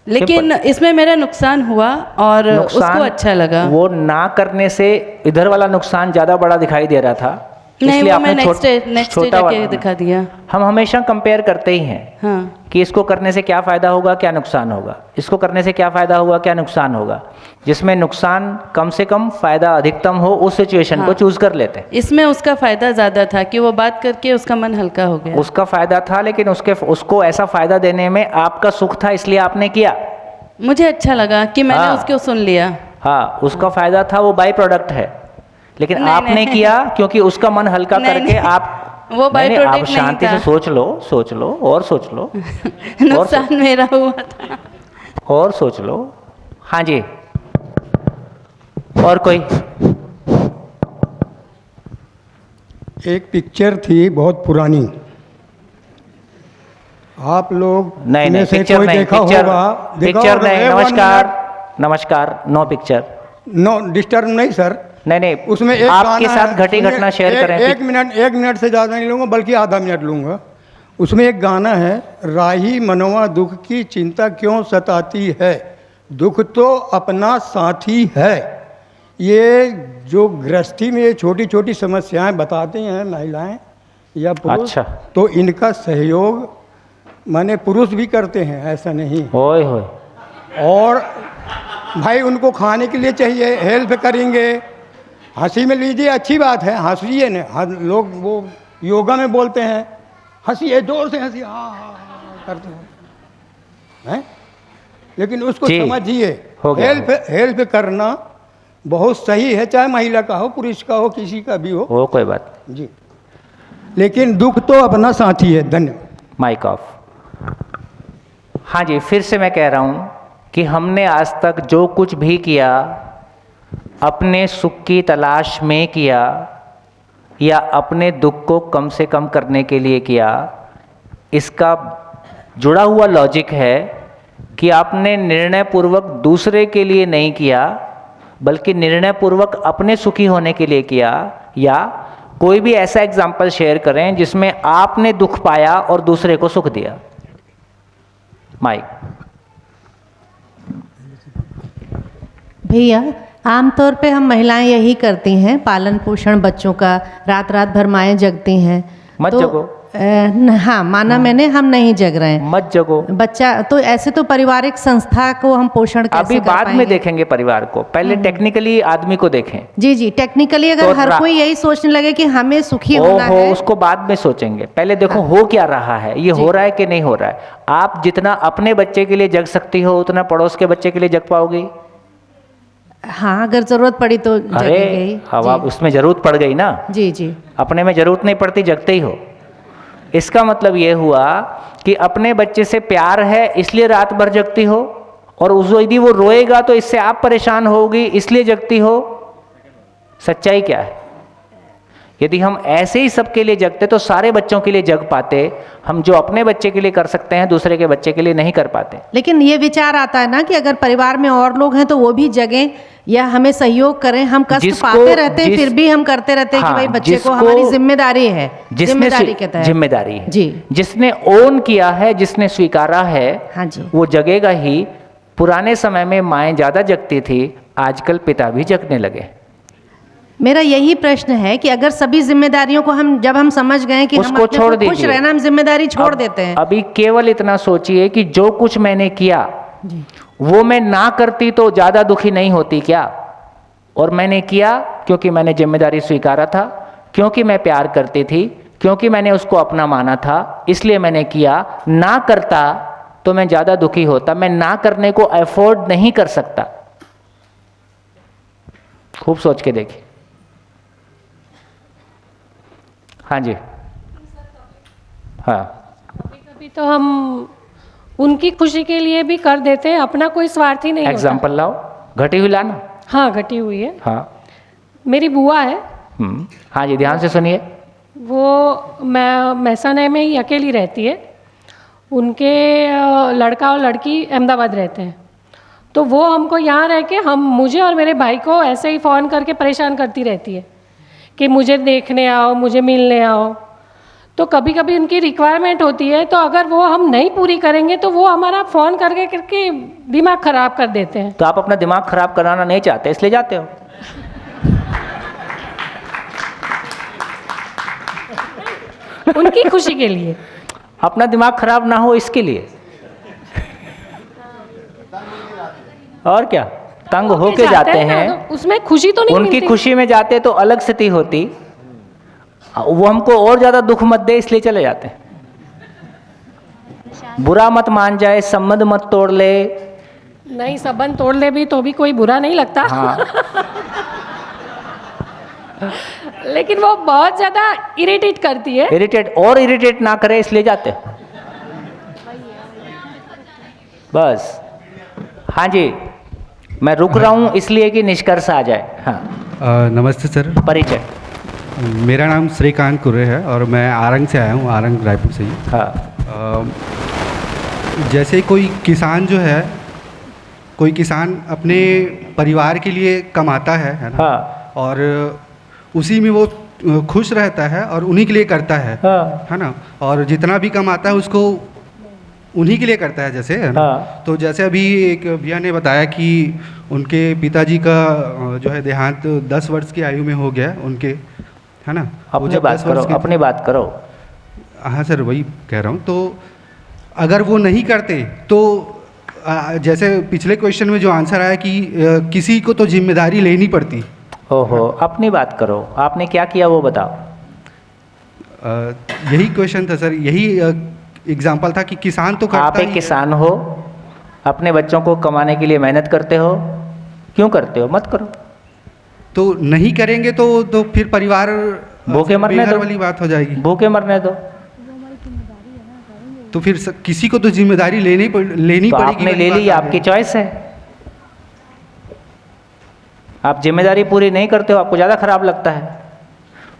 लेकिन इसमें मेरा नुकसान हुआ और उसको अच्छा लगा। वो ना करने से इधर वाला नुकसान ज़्यादा बड़ा दिखाई दे रहा था, नहीं, इसलिए वो आपने मैं नेक्स्ट डे जाके दिखा दिया। हम हमेशा कंपेयर करते ही हैं। हाँ। कि इसको करने से क्या फ़ायदा होगा, क्या नुकसान होगा, इसको करने से क्या फ़ायदा होगा, क्या नुकसान होगा। जिसमें नुकसान कम से कम, फ़ायदा अधिकतम हो, उस सिचुएशन को चूज़ कर लेते हैं। इसमें उसका फ़ायदा ज़्यादा था कि वो बात करके उसका मन हल्का हो गया। उसका फ़ायदा था, लेकिन उसको ऐसा फ़ायदा देने में आपका सुख था, इसलिए आपने किया। मुझे अच्छा लगा कि मैंने उसको सुन लिया। हाँ, उसका फ़ायदा था, वो बाई प्रोडक्ट है, लेकिन नहीं, आपने नहीं, किया क्योंकि उसका मन हल्का नहीं, करके नहीं, आप वो बाई प्रोडक्ट आप शांति नहीं से सोच लो और सोच लो नुकसान मेरा हुआ था और सोच लो। हाँ जी, और कोई? एक पिक्चर थी बहुत पुरानी, आप लोग नहीं, पिक्चर नहीं, पिक्चर नहीं, नमस्कार, नो पिक्चर, नो डिस्टर्ब नहीं सर। नहीं, उसमें एक आपके साथ घटी घटना शेयर करें। एक मिनट से ज़्यादा नहीं लूँगा, बल्कि आधा मिनट लूँगा। उसमें एक गाना है, राही मनवा दुख की चिंता क्यों सताती है, दुख तो अपना साथी है। ये जो गृहस्थी में ये छोटी छोटी समस्याएं बताती हैं महिलाएं या पुरुष, अच्छा, तो इनका सहयोग माने पुरुष भी करते हैं, ऐसा नहीं। होय और भाई उनको खाने के लिए चाहिए, हेल्प करेंगे, हंसी में लीजिए, अच्छी बात है, हंसिए न। लोग वो योगा में बोलते हैं हंसिए, जोर से हंसिए, हाँ हाँ हाँ करते हैं, लेकिन उसको जी, समझिए, हो गया, हेल्प करना बहुत सही है, चाहे महिला का हो, पुरुष का हो, किसी का भी हो, वो कोई बात जी, लेकिन दुख तो अपना साथी है। धन्यवाद। Mic off. हाँ जी, फिर से मैं कह रहा हूँ कि हमने आज तक जो कुछ भी किया अपने सुख की तलाश में किया या अपने दुख को कम से कम करने के लिए किया, इसका जुड़ा हुआ लॉजिक है कि आपने निर्णय पूर्वक दूसरे के लिए नहीं किया बल्कि निर्णय पूर्वक अपने सुखी होने के लिए किया। या कोई भी ऐसा एग्जाम्पल शेयर करें जिसमें आपने दुख पाया और दूसरे को सुख दिया। माइक। भैया, आमतौर पे हम महिलाएं यही करती हैं, पालन पोषण बच्चों का, रात रात भर माएँ जगती हैं। मत जगो। हाँ, माना मैंने, हम नहीं जग रहे हैं। मत जगो। बच्चा तो ऐसे तो पारिवारिक संस्था को हम पोषण कैसे अभी कर बाद में पाएंगे? देखेंगे परिवार को, पहले टेक्निकली आदमी को देखें। जी जी, टेक्निकली अगर तो हर कोई यही सोचने लगे कि हमें सुखी होना है, उसको बाद में सोचेंगे, पहले देखो हो क्या रहा है, ये हो रहा है कि नहीं हो रहा है। आप जितना अपने बच्चे के लिए जग सकती हो उतना पड़ोस के बच्चे के लिए जग पाओगी? हाँ, अगर जरूरत पड़ी तो अरे जगेंगे ही। अब आप उसमें जरूरत पड़ गई ना, जी जी, अपने में जरूरत नहीं पड़ती, जगते ही हो। इसका मतलब ये हुआ कि अपने बच्चे से प्यार है इसलिए रात भर जगती हो, और यदि वो रोएगा तो इससे आप परेशान होगी इसलिए जगती हो। सच्चाई क्या है? यदि हम ऐसे ही सबके लिए जगते तो सारे बच्चों के लिए जग पाते। हम जो अपने बच्चे के लिए कर सकते हैं दूसरे के बच्चे के लिए नहीं कर पाते। लेकिन ये विचार आता है ना कि अगर परिवार में और लोग हैं तो वो भी जगें या हमें सहयोग करें। हम कष्ट पाते रहते हैं फिर भी हम करते रहते हैं कि भाई बच्चे को हमारी जिम्मेदारी है, जिम्मेदारी के तहत जिम्मेदारी है जी, जिसने ओन किया है, जिसने स्वीकारा है, हाँ जी, वो जगेगा ही। पुराने समय में माएँ ज्यादा जगती थी, आजकल पिता भी जगने लगे। मेरा यही प्रश्न है कि अगर सभी जिम्मेदारियों को जब हम समझ गए कि हम उसको अपने छोड़ को खुश दीजिए। रहना, हम जिम्मेदारी छोड़ देते हैं। अभी केवल इतना सोचिए कि जो कुछ मैंने किया वो मैं ना करती तो ज्यादा दुखी नहीं होती क्या? और मैंने किया क्योंकि मैंने जिम्मेदारी स्वीकारा था, क्योंकि मैं प्यार करती थी, क्योंकि मैंने उसको अपना माना था, इसलिए मैंने किया। ना करता तो मैं ज्यादा दुखी होता। मैं ना करने को अफोर्ड नहीं कर सकता। खूब सोच के देखिए। हाँ जी, हाँ। कभी तो हम उनकी खुशी के लिए भी कर देते हैं, अपना कोई स्वार्थी नहीं होता। एग्जाम्पल लाओ, घटी हुई लाना। हाँ, घटी हुई है। हाँ, मेरी बुआ है। हाँ जी, ध्यान से सुनिए। वो महसाना में ही अकेली रहती है। उनके लड़का और लड़की अहमदाबाद रहते हैं। तो वो हमको यहाँ रह के मुझे और मेरे भाई को ऐसे ही फ़ोन करके परेशान करती रहती है कि मुझे देखने आओ, मुझे मिलने आओ। तो कभी कभी उनकी रिक्वायरमेंट होती है, तो अगर वो हम नहीं पूरी करेंगे तो वो हमारा फ़ोन करके दिमाग ख़राब कर देते हैं। तो आप अपना दिमाग खराब कराना नहीं चाहते इसलिए जाते हो। उनकी खुशी के लिए, अपना दिमाग खराब ना हो इसके लिए। और क्या, तंग होके जाते हैं, तो उसमें खुशी तो नहीं उनकी मिलती। खुशी में जाते तो अलग स्थिति होती। वो हमको और ज्यादा दुख मत दे इसलिए चले जाते हैं। बुरा मत मान जाए, संबंध मत तोड़ ले। नहीं, संबंध तोड़ ले भी तो भी कोई बुरा नहीं लगता। हाँ। लेकिन वो बहुत ज्यादा इरिटेट करती है। इरिटेट ना करे इसलिए जाते हैं। बस। हाँ जी, मैं रुक रहा हूँ इसलिए कि निष्कर्ष आ जाए। हाँ। नमस्ते सर। परिचय। मेरा नाम श्रीकांत कुर्रे है और मैं आरंग से आया हूँ, आरंग रायपुर से ही। हाँ। जैसे कोई किसान जो है, कोई किसान अपने परिवार के लिए कमाता है ना? हाँ। और उसी में वो खुश रहता है और उन्हीं के लिए करता है। हाँ। है ना? और जितना भी कमाता है उसको उन्हीं के लिए करता है, जैसे है ना? हाँ। तो जैसे अभी एक भैया ने बताया कि उनके पिताजी का जो है देहांत 10 वर्ष की आयु में हो गया उनके, है ना? अपनी बात करो, अपनी बात करो। हाँ सर, वही कह रहा हूँ। तो अगर वो नहीं करते तो जैसे पिछले क्वेश्चन में जो आंसर आया कि किसी को तो जिम्मेदारी लेनी पड़ती। ओहो, अपनी बात करो, आपने क्या किया वो बताओ। यही क्वेश्चन था सर, यही एग्जाम्पल था कि किसान तो करता आप एक ही किसान हो, अपने बच्चों को कमाने के लिए मेहनत करते हो, क्यों करते हो? मत करो। तो नहीं करेंगे तो फिर परिवार भूखे मरने बेघर दो, वाली बात हो जाएगी। भूखे मरने दो। तो फिर किसी को तो जिम्मेदारी लेनी तो पड़ेगी। आपने ले ली, आपकी चॉइस है। आप जिम्मेदारी पूरी नहीं करते हो, आपको ज़्यादा खराब लगता है।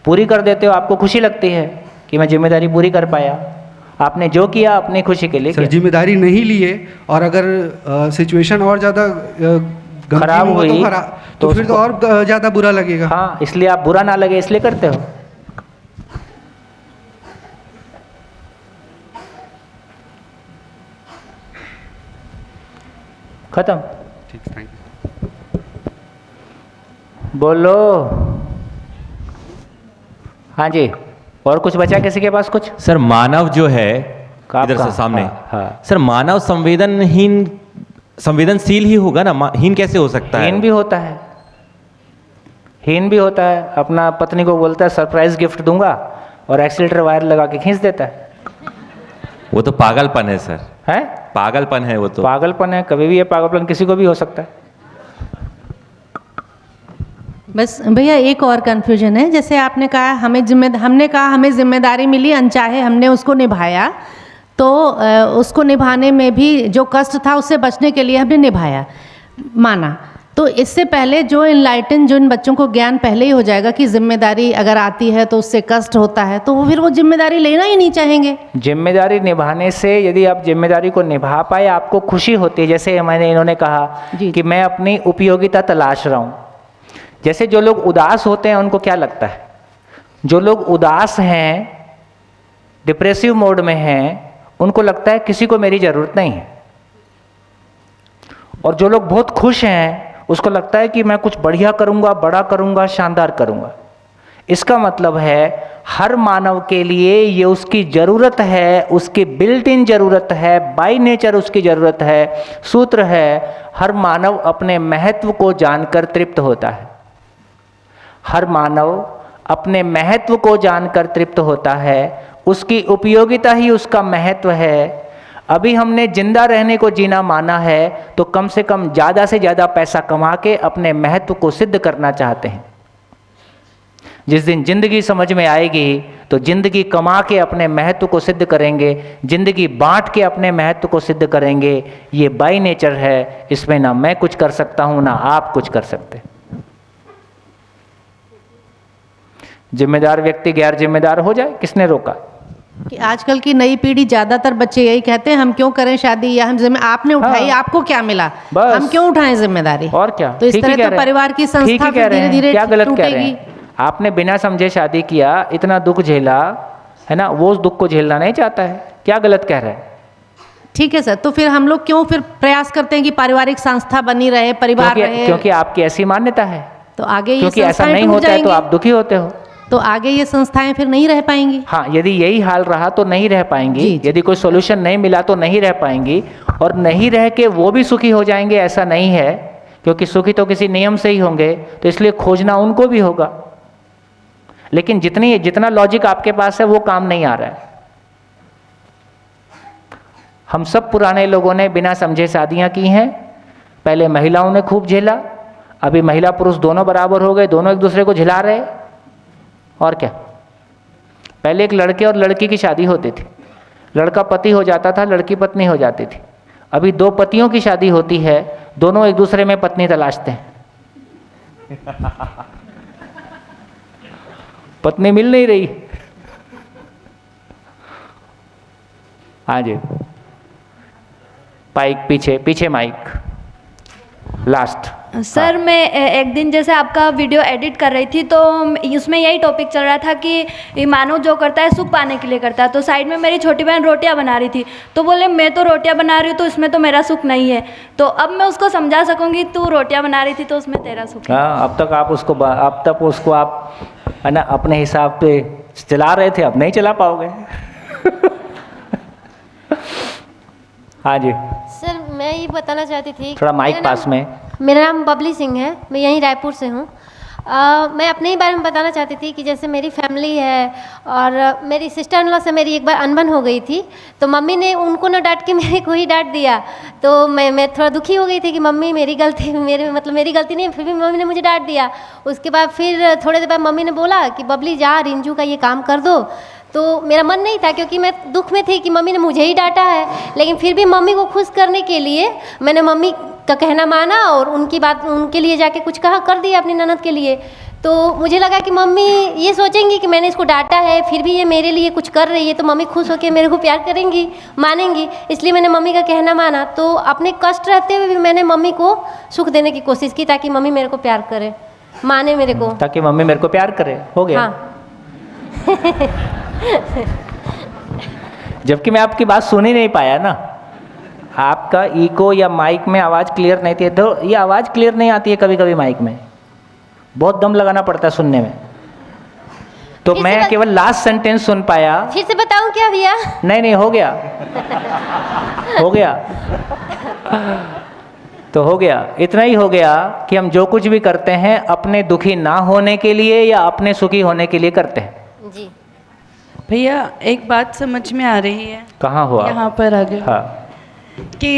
पूरी कर देते हो, आपको खुशी लगती है कि मैं जिम्मेदारी पूरी कर पाया। आपने जो किया अपनी खुशी के लिए सर किया। जिम्मेदारी नहीं लिए और अगर सिचुएशन और ज़्यादा खराब हुई तो फिर तो और ज़्यादा बुरा लगेगा। हाँ, इसलिए आप बुरा ना लगे इसलिए करते हो। खत्म। ठीक, थैंक यू। बोलो। हाँ जी, और कुछ बचा किसी के पास कुछ? सर मानव जो है इधर से सामने, सर मानव संवेदनशील ही होगा ना, हीन कैसे हो सकता है? हीन भी होता है, हीन भी होता है। अपना पत्नी को बोलता है सरप्राइज गिफ्ट दूंगा और एक्सीलेटर वायर लगा के खींच देता है। वो तो पागलपन है सर। है? पागलपन है वो तो। पागलपन है, कभी भी ये पागलपन किसी को भी हो सकता है। बस भैया एक और कन्फ्यूजन है, जैसे आपने कहा हमने कहा हमें जिम्मेदारी मिली, अनचाहे हमने उसको निभाया, तो उसको निभाने में भी जो कष्ट था उससे बचने के लिए हमने निभाया, माना। तो इससे पहले जो इनलाइटन, जो इन बच्चों को ज्ञान पहले ही हो जाएगा कि जिम्मेदारी अगर आती है तो उससे कष्ट होता है, तो फिर वो जिम्मेदारी लेना ही नहीं चाहेंगे। जिम्मेदारी निभाने से, यदि आप जिम्मेदारी को निभा पाए, आपको खुशी होती है। जैसे इन्होंने कहा कि मैं अपनी उपयोगिता तलाश रहा हूँ। जैसे जो लोग उदास होते हैं उनको क्या लगता है? जो लोग उदास हैं, डिप्रेसिव मोड में हैं, उनको लगता है किसी को मेरी ज़रूरत नहीं है। और जो लोग बहुत खुश हैं उसको लगता है कि मैं कुछ बढ़िया करूंगा, बड़ा करूंगा, शानदार करूंगा। इसका मतलब है हर मानव के लिए ये उसकी ज़रूरत है, उसकी बिल्ट इन ज़रूरत है, बाय नेचर उसकी ज़रूरत है। सूत्र है, हर मानव अपने महत्व को जानकर तृप्त होता है। हर मानव अपने महत्व को जानकर तृप्त होता है, उसकी उपयोगिता ही उसका महत्व है। अभी हमने जिंदा रहने को जीना माना है, तो कम से कम ज़्यादा से ज़्यादा पैसा कमा के अपने महत्व को सिद्ध करना चाहते हैं। जिस दिन जिंदगी समझ में आएगी तो जिंदगी कमा के अपने महत्व को सिद्ध करेंगे, जिंदगी बांट के अपने महत्व को सिद्ध करेंगे। ये बाय नेचर है, इसमें ना मैं कुछ कर सकता हूँ ना आप कुछ कर सकते। जिम्मेदार व्यक्ति गैर जिम्मेदार हो जाए, किसने रोका? कि आजकल की नई पीढ़ी, ज़्यादातर बच्चे यही कहते हैं हम क्यों करें शादी, या हम आपने उठाई, आपको क्या मिला, हम क्यों उठाएं जिम्मेदारी। और क्या? तो इस तरह तो परिवार की संस्था धीरे धीरे क्या गलत कह रहे हैं? आपने बिना समझे शादी किया, इतना दुख झेला है ना, वो उस दुख को झेलना नहीं चाहता है। क्या गलत कह रहे हैं? ठीक है सर, तो फिर हम लोग क्यों फिर प्रयास करते हैं कि पारिवारिक संस्था बनी रहे, परिवार रहे? क्योंकि आपकी ऐसी मान्यता है। तो आगे क्योंकि ऐसा नहीं होता है तो आप दुखी होते हो, तो आगे ये संस्थाएं फिर नहीं रह पाएंगी। हाँ, यदि यही हाल रहा तो नहीं रह पाएंगी। यदि कोई सोल्यूशन नहीं मिला तो नहीं रह पाएंगी, और नहीं रह के वो भी सुखी हो जाएंगे ऐसा नहीं है, क्योंकि सुखी तो किसी नियम से ही होंगे, तो इसलिए खोजना उनको भी होगा। लेकिन जितना लॉजिक आपके पास है वो काम नहीं आ रहा है। हम सब पुराने लोगों ने बिना समझे शादियां की हैं। पहले महिलाओं ने खूब झेला, अभी महिला पुरुष दोनों बराबर हो गए, दोनों एक दूसरे को झिला रहे। और क्या? पहले एक लड़के और लड़की की शादी होती थी, लड़का पति हो जाता था, लड़की पत्नी हो जाती थी। अभी दो पतियों की शादी होती है, दोनों एक दूसरे में पत्नी तलाशते हैं। पत्नी मिल नहीं रही। हाँ जी, माइक पीछे माइक लास्ट। सर मैं एक दिन जैसे आपका वीडियो एडिट कर रही थी, तो उसमें यही टॉपिक चल रहा था कि मानव जो करता है सुख पाने के लिए करता है। तो साइड में मेरी छोटी बहन रोटियां बना रही थी, तो बोले मैं तो रोटियां बना रही हूँ तो इसमें तो मेरा सुख नहीं है। तो अब मैं उसको समझा सकूंगी तू रोटियां बना रही थी तो उसमें तेरा सुख है। हाँ, अब तक उसको आप है ना अपने हिसाब पे चला रहे थे, अब नहीं चला पाओगे। हाँ जी सर मैं ये बताना चाहती थी, थोड़ा माइक पास में। मेरा नाम बबली सिंह है, मैं यहीं रायपुर से हूँ। मैं अपने ही बारे में बताना चाहती थी कि जैसे मेरी फैमिली है और मेरी सिस्टर इन लॉ से मेरी एक बार अनबन हो गई थी, तो मम्मी ने उनको ना डांट के मेरे को ही डांट दिया। तो मैं थोड़ा दुखी हो गई थी कि मम्मी मेरी गलती मेरी गलती नहीं, फिर भी मम्मी ने मुझे डांट दिया। उसके बाद फिर थोड़े देर बाद मम्मी ने बोला कि बबली जा रिंजू का ये काम कर दो। तो मेरा मन नहीं था क्योंकि मैं दुख में थी कि मम्मी ने मुझे ही डांटा है, लेकिन फिर भी मम्मी को खुश करने के लिए मैंने मम्मी का कहना माना और उनकी बात उनके लिए जाके कुछ कहा कर दिया अपनी ननद के लिए। तो मुझे लगा कि मम्मी ये सोचेंगी कि मैंने इसको डांटा है, फिर भी ये मेरे लिए कुछ कर रही है, तो मम्मी खुश होकर मेरे को प्यार करेंगी, मानेंगी। इसलिए मैंने मम्मी का कहना माना। तो अपने कष्ट रहते हुए भी मैंने मम्मी को सुख देने की कोशिश की ताकि मम्मी मेरे को प्यार करे, माने मेरे को, ताकि मम्मी मेरे को प्यार करे। हो गया। हाँ। जबकि मैं आपकी बात सुन ही नहीं पाया ना, आपका इको या माइक में आवाज़ क्लियर नहीं थी। तो ये आवाज़ क्लियर नहीं आती है कभी कभी माइक में, बहुत दम लगाना पड़ता है सुनने में। तो मैं केवल लास्ट सेंटेंस सुन पाया। फिर से बताऊं क्या भैया? नहीं हो गया। हो गया तो हो गया, इतना ही हो गया कि हम जो कुछ भी करते हैं अपने दुखी ना होने के लिए या अपने सुखी होने के लिए करते हैं। जी भैया एक बात समझ में आ रही है। कहाँ हुआ? यहाँ पर आ गए। हाँ। कि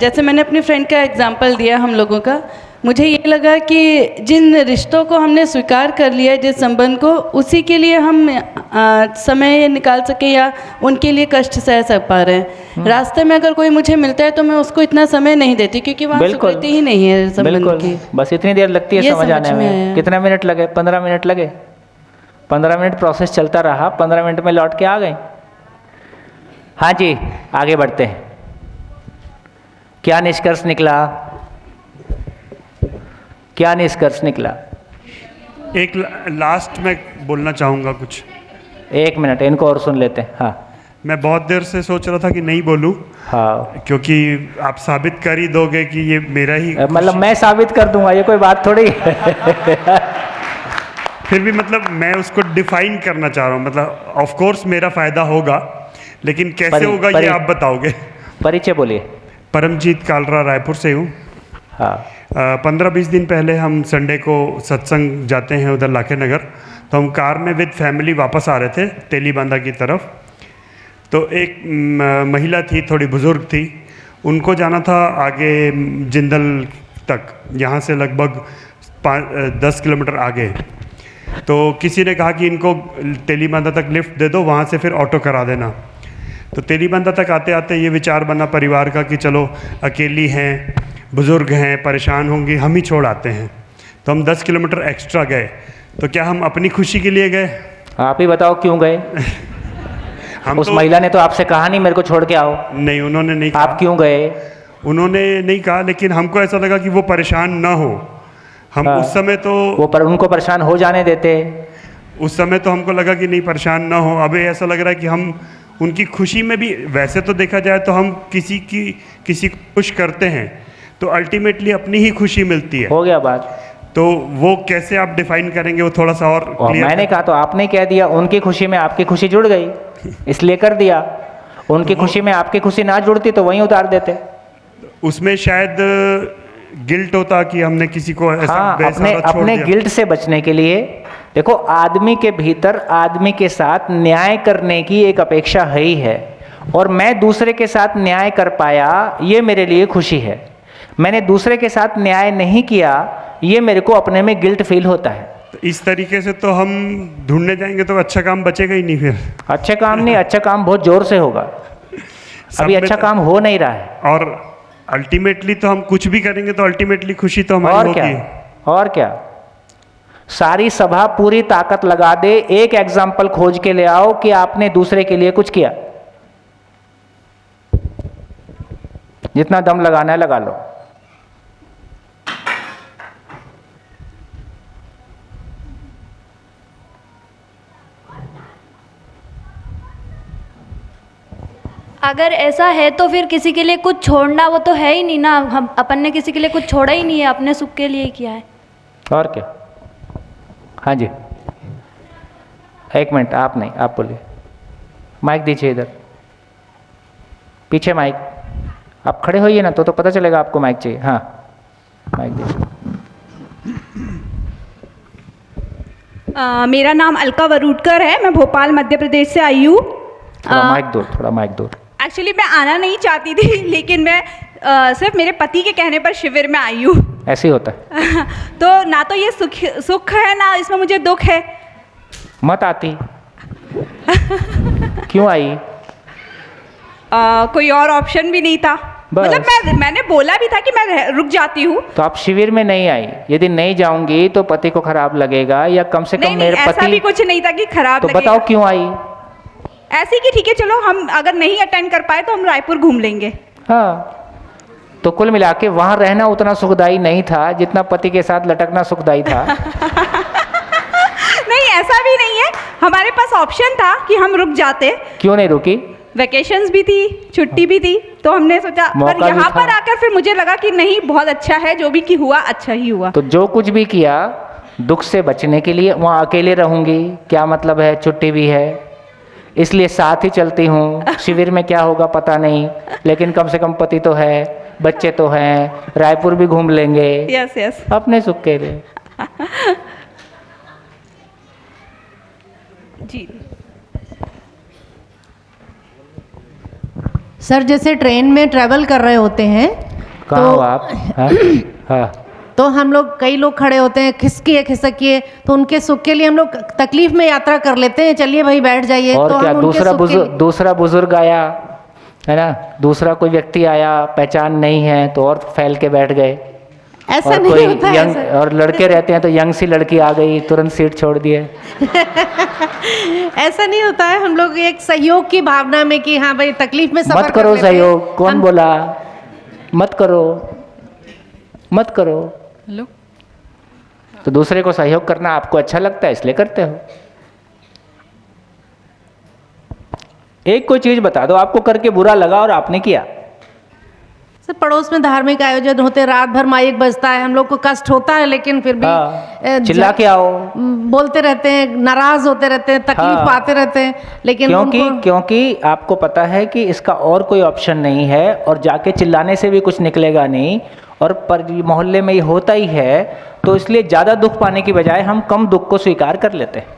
जैसे मैंने अपनी फ्रेंड का एग्जांपल दिया हम लोगों का, मुझे ये लगा कि जिन रिश्तों को हमने स्वीकार कर लिया, जिस संबंध को, उसी के लिए हम समय निकाल सके या उनके लिए कष्ट सह पा रहे हैं। रास्ते में अगर कोई मुझे मिलता है तो मैं उसको इतना समय नहीं देती क्योंकि वहाँ स्वीकृति ही नहीं है संबंध की। बस इतनी देर लगती है समझ आने में। कितने मिनट लगे? 15 मिनट लगे। 15 मिनट प्रोसेस चलता रहा, 15 मिनट में लौट के आ गए। हाँ जी, आगे बढ़ते हैं। क्या निष्कर्ष निकला? क्या निष्कर्ष निकला? एक लास्ट में बोलना चाहूँगा कुछ। 1 मिनट, इनको और सुन लेते हैं। हाँ। मैं बहुत देर से सोच रहा था कि नहीं बोलूँ। हाँ। क्योंकि आप साबित कर ही दोगे कि ये मेरा ही, मतलब मैं साबित कर दूंगा, ये कोई बात थोड़ी। फिर भी मतलब मैं उसको डिफाइन करना चाह रहा हूँ। मतलब ऑफ कोर्स मेरा फायदा होगा, लेकिन कैसे होगा ये आप बताओगे। परिचय बोलिए। परमजीत कालरा, रायपुर से हूँ। हाँ। 15-20 दिन पहले हम संडे को सत्संग जाते हैं उधर लाखे नगर, तो हम कार में विद फैमिली वापस आ रहे थे तेलीबांधा की तरफ। तो एक महिला थी, थोड़ी बुज़ुर्ग थी, उनको जाना था आगे जिंदल तक, यहाँ से लगभग 10 किलोमीटर आगे। तो किसी ने कहा कि इनको तेलीबांधा तक लिफ्ट दे दो, वहाँ से फिर ऑटो करा देना। तो तेलीबांधा तक आते आते ये विचार बना परिवार का कि चलो अकेली हैं, बुज़ुर्ग हैं, परेशान होंगी, हम ही छोड़ आते हैं। तो हम 10 किलोमीटर एक्स्ट्रा गए। तो क्या हम अपनी खुशी के लिए गए? आप ही बताओ क्यों गए? हम उस महिला ने तो आपसे कहा नहीं मेरे को छोड़ के आओ। नहीं, उन्होंने नहीं कहा। आप क्यों गए? उन्होंने नहीं कहा, लेकिन हमको ऐसा लगा कि वो परेशान ना हो। हम उस समय तो उनको परेशान हो जाने देते। उस समय तो हमको लगा कि नहीं परेशान ना हो। अभी ऐसा लग रहा है कि हम उनकी खुशी में भी, वैसे तो देखा जाए तो हम किसी को खुश करते हैं तो अल्टीमेटली अपनी ही खुशी मिलती है। हो गया बात। तो वो कैसे आप डिफाइन करेंगे, वो थोड़ा सा और क्लियर। मैंने कहा तो आपने कह दिया, उनकी खुशी में आपकी खुशी जुड़ गई इसलिए कर दिया। उनकी खुशी में आपकी खुशी ना जुड़ती तो वहीं उतार देते। उसमें शायद गिल्ट होता कि हमने किसी को ऐसा अपने गिल्ट से बचने के लिए, देखो आदमी के भीतर आदमी के साथ न्याय करने की एक अपेक्षा है ही है, और मैं दूसरे के साथ न्याय कर पाया ये मेरे लिए खुशी है। मैंने दूसरे के साथ न्याय नहीं किया ये मेरे को अपने में गिल्ट फील होता है। तो इस तरीके से तो हम ढूंढने जाएंगे तो अच्छा काम बचेगा ही नहीं। फिर अच्छे काम नहीं, अच्छा काम बहुत जोर से होगा। अभी अच्छा काम हो नहीं रहा है। और अल्टीमेटली तो हम कुछ भी करेंगे तो अल्टीमेटली खुशी तो हमारी होगी। और क्या, सारी सभा पूरी ताकत लगा दे, एक एग्जाम्पल खोज के ले आओ कि आपने दूसरे के लिए कुछ किया। जितना दम लगाना है लगा लो। अगर ऐसा है तो फिर किसी के लिए कुछ छोड़ना वो तो है ही नहीं ना। हम अपन ने किसी के लिए कुछ छोड़ा ही नहीं है, अपने सुख के लिए किया है। और क्या। हाँ जी, 1 मिनट, आप नहीं, आप बोलिए। माइक दीजिए इधर, पीछे माइक, आप खड़े होइए ना तो पता चलेगा आपको माइक चाहिए। हाँ माइक दीजिए। मेरा नाम अलका वरुडकर है, मैं भोपाल मध्य प्रदेश से आई हूँ। थोड़ा माइक दूर। एक्चुअली मैं आना नहीं चाहती थी, लेकिन मैं सिर्फ मेरे पति के कहने पर शिविर में आई हूँ। ऐसे ही होता है। तो ना तो ये सुख है ना इसमें मुझे दुख है। मत आती। क्यों आई? कोई और ऑप्शन भी नहीं था। मतलब मैंने बोला भी था कि मैं रुक जाती हूँ। तो आप शिविर में नहीं आई। यदि नहीं जाऊंगी तो पति को खराब लगेगा, या कम से कम मेरे पति। ऐसा भी कुछ नहीं था कि खराब तो बताओ क्यों आई? ऐसे कि ठीक है चलो हम अगर नहीं अटेंड कर पाए तो हम रायपुर घूम लेंगे। हाँ, तो कुल मिला के वहां रहना उतना सुखदायी नहीं था जितना पति के साथ लटकना सुखदायी था। नहीं ऐसा भी नहीं है, हमारे पास ऑप्शन था कि हम रुक जाते। क्यों नहीं रुकी? वैकेशंस भी थी, छुट्टी भी थी, तो हमने सोचा, पर यहाँ पर आकर फिर मुझे लगा कि नहीं बहुत अच्छा है, जो भी कि हुआ अच्छा ही हुआ। तो जो कुछ भी किया दुख से बचने के लिए, वहाँ अकेले रहूंगी क्या मतलब है, छुट्टी भी है इसलिए साथ ही चलती हूँ। शिविर में क्या होगा पता नहीं, लेकिन कम से कम पति तो है, बच्चे तो हैं, रायपुर भी घूम लेंगे। यस यस, अपने सुख के लिए। जी सर, जैसे ट्रेन में ट्रैवल कर रहे होते हैं कहाँ हो आप? हाँ तो हम लोग, कई लोग खड़े होते हैं खिसकिए खिसकिए, तो उनके सुख के लिए हम लोग तकलीफ में यात्रा कर लेते हैं, चलिए भाई बैठ जाइए। और तो क्या, दूसरा बुजुर्ग आया है ना, दूसरा कोई व्यक्ति आया, पहचान नहीं है तो और फैल के बैठ गए। ऐसा और नहीं कोई होता यंग है और लड़के रहते हैं तो यंग सी लड़की आ गई, तुरंत सीट छोड़ दिए। ऐसा नहीं होता है, हम लोग एक सहयोग की भावना में कि हाँ भाई तकलीफ में सफर मत करो सहयोग। कौन बोला मत करो? मत करो। हेलो, तो दूसरे को सहयोग करना आपको अच्छा लगता है इसलिए करते हो। एक कोई चीज बता दो आपको करके बुरा लगा और आपने किया। सर, पड़ोस में धार्मिक आयोजन होते, रात भर माइक बजता है, हम लोग को कष्ट होता है, लेकिन फिर भी चिल्ला के आओ, बोलते रहते हैं, नाराज होते रहते हैं, तकलीफ पाते रहते हैं, लेकिन क्योंकि आपको पता है कि इसका और कोई ऑप्शन नहीं है, और जाके चिल्लाने से भी कुछ निकलेगा नहीं, और पर मोहल्ले में ये होता ही है, तो इसलिए ज़्यादा दुख पाने की बजाय हम कम दुख को स्वीकार कर लेते हैं।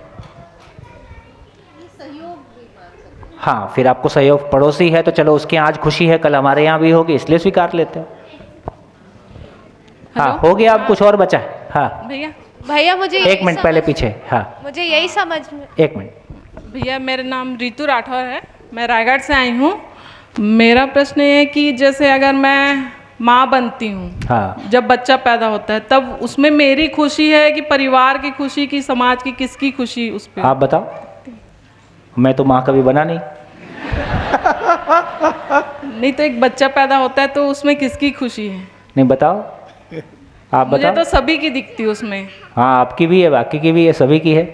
हाँ, फिर आपको सहयोग, पड़ोसी है तो चलो उसके आज खुशी है, कल हमारे यहाँ भी होगी, इसलिए स्वीकार लेते हो। हाँ, हो गया। अब कुछ और बचा है? हाँ भैया मुझे एक मिनट पहले पीछे। हाँ मुझे यही समझ में, एक मिनट भैया मेरा नाम रितु राठौर है, मैं रायगढ़ से आई हूँ। मेरा प्रश्न ये है कि जैसे अगर मैं माँ बनती हूँ, हाँ, जब बच्चा पैदा होता है, तब उसमें मेरी खुशी है कि परिवार की खुशी की, समाज की, किसकी खुशी उस पर? आप बताओ। मैं तो माँ कभी बना नहीं। नहीं तो एक बच्चा पैदा होता है तो उसमें किसकी खुशी है? नहीं बताओ, आप मुझे बताओ। तो सभी की दिखती है उसमें। हाँ, आपकी भी है, बाकी की भी है, सभी की है।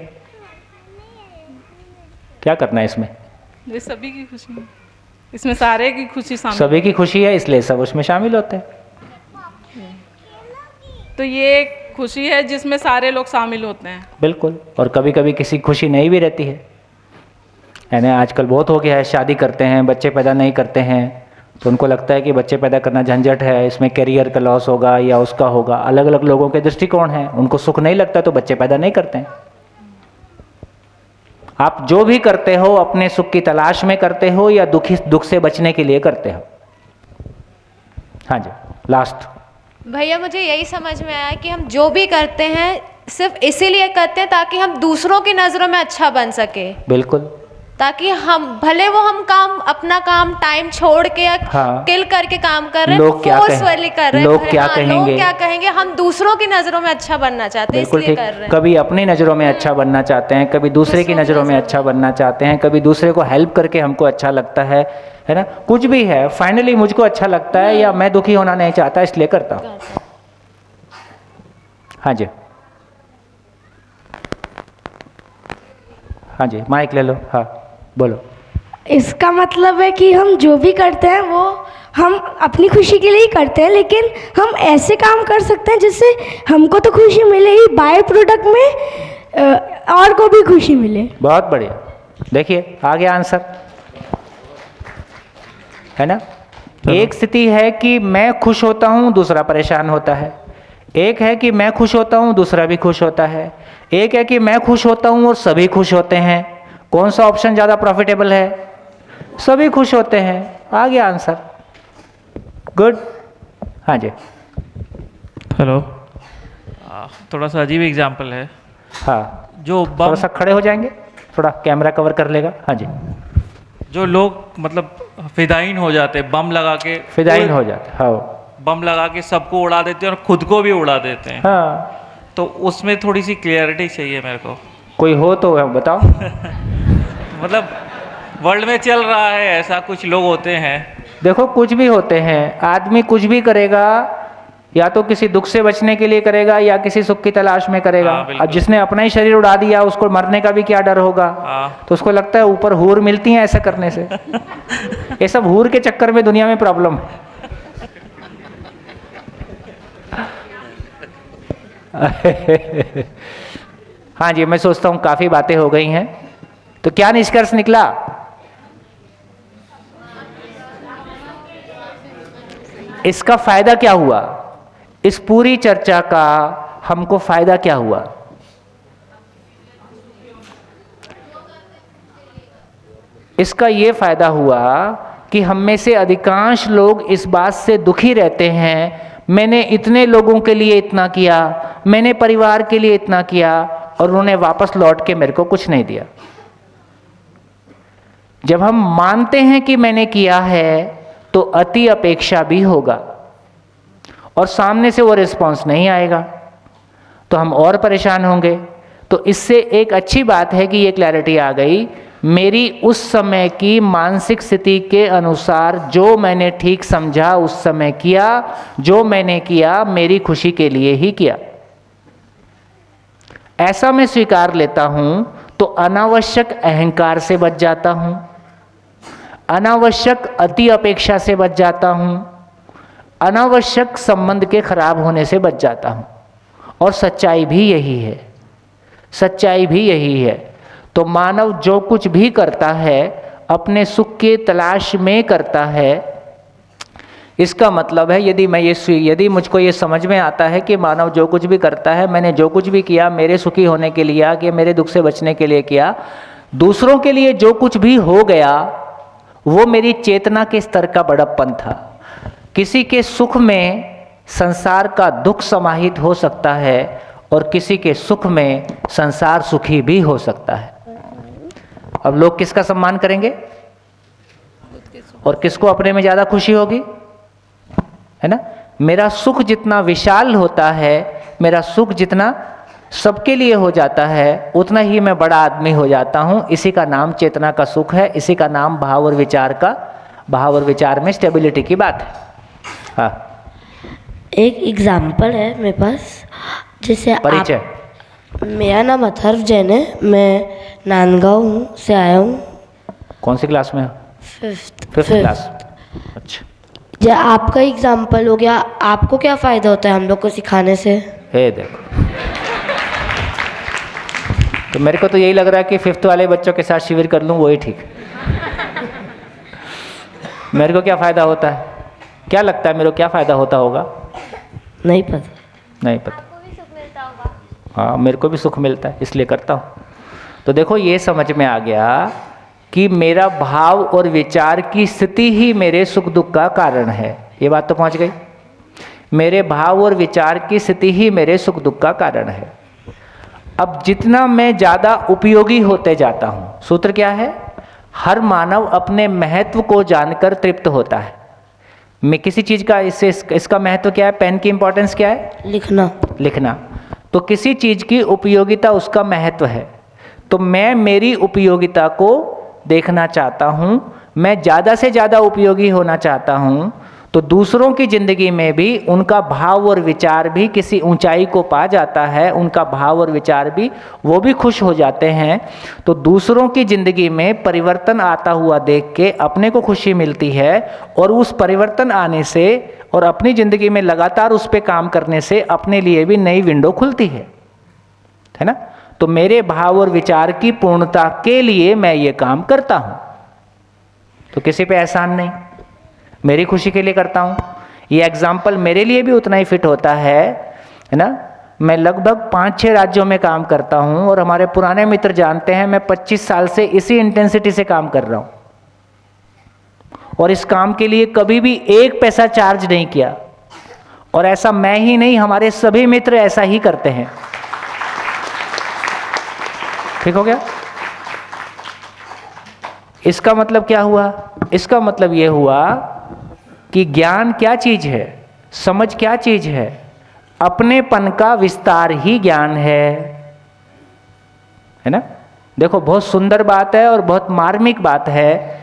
क्या करना है इसमें? ये सभी की खुशी है, इसमें सारे की खुशी शामिल। सभी की खुशी है इसलिए सब उसमें शामिल होते हैं। तो ये एक खुशी है जिसमें सारे लोग शामिल होते हैं। बिल्कुल। और कभी कभी किसी खुशी नहीं भी रहती है, यानी आजकल बहुत हो गया है, शादी करते हैं, बच्चे पैदा नहीं करते हैं, तो उनको लगता है कि बच्चे पैदा करना झंझट है, इसमें करियर का लॉस होगा या उसका होगा। अलग अलग लोगों के दृष्टिकोण हैं, उनको सुख नहीं लगता तो बच्चे पैदा नहीं करते हैं। आप जो भी करते हो अपने सुख की तलाश में करते हो या दुख से बचने के लिए करते हो? हाँ जी, लास्ट। भैया मुझे यही समझ में आया कि हम जो भी करते हैं सिर्फ इसीलिए करते हैं ताकि हम दूसरों की नज़रों में अच्छा बन सके। बिल्कुल। ताकि हम भले वो हम काम, अपना काम टाइम छोड़ के, हाँ, किल करके काम कर रहे हैं, लोग क्या फोर्सफुली कर रहे हैं, लोग क्या कहेंगे, लोग क्या कहेंगे, हम दूसरों की नज़रों में अच्छा बनना चाहते हैं इसलिए कर रहे हैं। कभी अपनी नज़रों में अच्छा बनना चाहते हैं, कभी दूसरे की नज़रों में अच्छा बनना चाहते हैं, कभी दूसरे को हेल्प करके हमको अच्छा लगता है ना, कुछ भी है। फाइनली मुझको अच्छा लगता है या मैं दुखी होना नहीं चाहता इसलिए करता हूँ। हाँ जी, हाँ जी, माइक ले लो। हाँ बोलो। इसका मतलब है कि हम जो भी करते हैं वो हम अपनी खुशी के लिए ही करते हैं, लेकिन हम ऐसे काम कर सकते हैं जिससे हमको तो खुशी मिले ही, बाय प्रोडक्ट में और को भी खुशी मिले। बहुत बढ़िया। देखिए आ गया आंसर, है ना। एक स्थिति है कि मैं खुश होता हूं, दूसरा परेशान होता है। एक है कि मैं खुश होता हूं, दूसरा भी खुश होता है। एक है कि मैं खुश होता हूं और सभी खुश होते हैं। कौन सा ऑप्शन ज़्यादा प्रॉफिटेबल है? सभी खुश होते हैं। आ गया आंसर। गुड। हाँ जी। हेलो। थोड़ा सा अजीब एग्जाम्पल है। हाँ, जो थोड़ा सा खड़े हो जाएंगे, थोड़ा कैमरा कवर कर लेगा। हाँ जी। जो लोग मतलब फिदाइन हो जाते, बम लगा के फिदाइन हो जाते, हाँ, बम लगा के सबको उड़ा देते हैं और खुद को भी उड़ा देते हैं। हाँ, तो उसमें थोड़ी सी क्लियरिटी चाहिए मेरे को। कोई हो तो बताओ। मतलब वर्ल्ड में चल रहा है ऐसा, कुछ लोग होते हैं। देखो, कुछ भी होते हैं, आदमी कुछ भी करेगा, या तो किसी दुख से बचने के लिए करेगा या किसी सुख की तलाश में करेगा। अब जिसने अपना ही शरीर उड़ा दिया, उसको मरने का भी क्या डर होगा? तो उसको लगता है ऊपर हूर मिलती है ऐसा करने से। ये सब हूर के चक्कर में दुनिया में प्रॉब्लम है। हाँ जी, मैं सोचता हूँ काफी बातें हो गई हैं, तो क्या निष्कर्ष निकला? इसका फायदा क्या हुआ? इस पूरी चर्चा का हमको फायदा क्या हुआ? इसका ये फायदा हुआ कि हम में से अधिकांश लोग इस बात से दुखी रहते हैं, मैंने इतने लोगों के लिए इतना किया, मैंने परिवार के लिए इतना किया, और उन्होंने वापस लौट के मेरे को कुछ नहीं दिया। जब हम मानते हैं कि मैंने किया है, तो अति अपेक्षा भी होगा, और सामने से वो रिस्पॉन्स नहीं आएगा, तो हम और परेशान होंगे। तो इससे एक अच्छी बात है कि ये क्लैरिटी आ गई, मेरी उस समय की मानसिक स्थिति के अनुसार जो मैंने ठीक समझा उस समय किया, जो मैंने किया मेरी खुशी के लिए ही किया। ऐसा मैं स्वीकार लेता हूं तो अनावश्यक अहंकार से बच जाता हूं, अनावश्यक अति अपेक्षा से बच जाता हूं, अनावश्यक संबंध के खराब होने से बच जाता हूं। और सच्चाई भी यही है, सच्चाई भी यही है। तो मानव जो कुछ भी करता है अपने सुख के तलाश में करता है। इसका मतलब है यदि मुझको ये समझ में आता है कि मानव जो कुछ भी करता है, मैंने जो कुछ भी किया मेरे सुखी होने के लिए कि मेरे दुख से बचने के लिए किया, दूसरों के लिए जो कुछ भी हो गया वो मेरी चेतना के स्तर का बड़प्पन था। किसी के सुख में संसार का दुख समाहित हो सकता है और किसी के सुख में संसार सुखी भी हो सकता है। अब लोग किसका सम्मान करेंगे और किसको अपने में ज़्यादा खुशी होगी, है ना? मेरा सुख जितना विशाल होता है, मेरा सुख जितना सबके लिए हो जाता है, उतना ही मैं बड़ा आदमी हो जाता हूं। इसी का नाम चेतना का सुख है, इसी का नाम भाव और विचार में स्टेबिलिटी की बात है। हाँ, एक एग्जाम्पल है मेरे पास, जैसे परिचय। मेरा नाम अथर्व जैन है, मैं नांदगांव से आया हूँ। कौन सी क्लास में हो? Fifth class. अच्छा, जो आपका एग्जाम्पल हो गया, आपको क्या फ़ायदा होता है हम लोग को सिखाने से? देखो, तो मेरे को तो यही लग रहा है कि फिफ्थ वाले बच्चों के साथ शिविर कर लूँ, वही ठीक। मेरे को क्या फ़ायदा होता है? क्या लगता है मेरे को क्या फ़ायदा होता होगा? नहीं पता। नहीं पता। हाँ, मेरे को भी सुख मिलता है इसलिए करता हूँ। तो देखो, ये समझ में आ गया कि मेरा भाव और विचार की स्थिति ही मेरे सुख दुख का कारण है। ये बात तो पहुँच गई। मेरे भाव और विचार की स्थिति ही मेरे सुख दुख का कारण है। अब जितना मैं ज़्यादा उपयोगी होते जाता हूँ, सूत्र क्या है? हर मानव अपने महत्व को जानकर तृप्त होता है। मैं किसी चीज़ का इसका महत्व क्या है? पेन की इंपॉर्टेंस क्या है? लिखना। तो किसी चीज़ की उपयोगिता उसका महत्व है। तो मैं मेरी उपयोगिता को देखना चाहता हूँ, मैं ज़्यादा से ज़्यादा उपयोगी होना चाहता हूँ, तो दूसरों की ज़िंदगी में भी उनका भाव और विचार भी किसी ऊंचाई को पा जाता है, उनका भाव और विचार भी वो भी खुश हो जाते हैं। तो दूसरों की ज़िंदगी में परिवर्तन आता हुआ देख के अपने को खुशी मिलती है, और उस परिवर्तन आने से और अपनी ज़िंदगी में लगातार उस पर काम करने से अपने लिए भी नई विंडो खुलती है ना? तो मेरे भाव और विचार की पूर्णता के लिए मैं ये काम करता हूँ। तो किसी पे एहसान नहीं। मेरी खुशी के लिए करता हूँ। ये एग्जाम्पल मेरे लिए भी उतना ही फिट होता है ना। मैं लगभग 5-6 राज्यों में काम करता हूँ और हमारे पुराने मित्र जानते हैं मैं 25 साल से इसी इंटेंसिटी से काम कर रहा हूँ और इस काम के लिए कभी भी 1 पैसा चार्ज नहीं किया। और ऐसा मैं ही नहीं, हमारे सभी मित्र ऐसा ही करते हैं। ठीक हो गया? इसका मतलब क्या हुआ? इसका मतलब यह हुआ कि ज्ञान क्या चीज है, समझ क्या चीज है, अपनेपन का विस्तार ही ज्ञान है ना। देखो बहुत सुंदर बात है और बहुत मार्मिक बात है।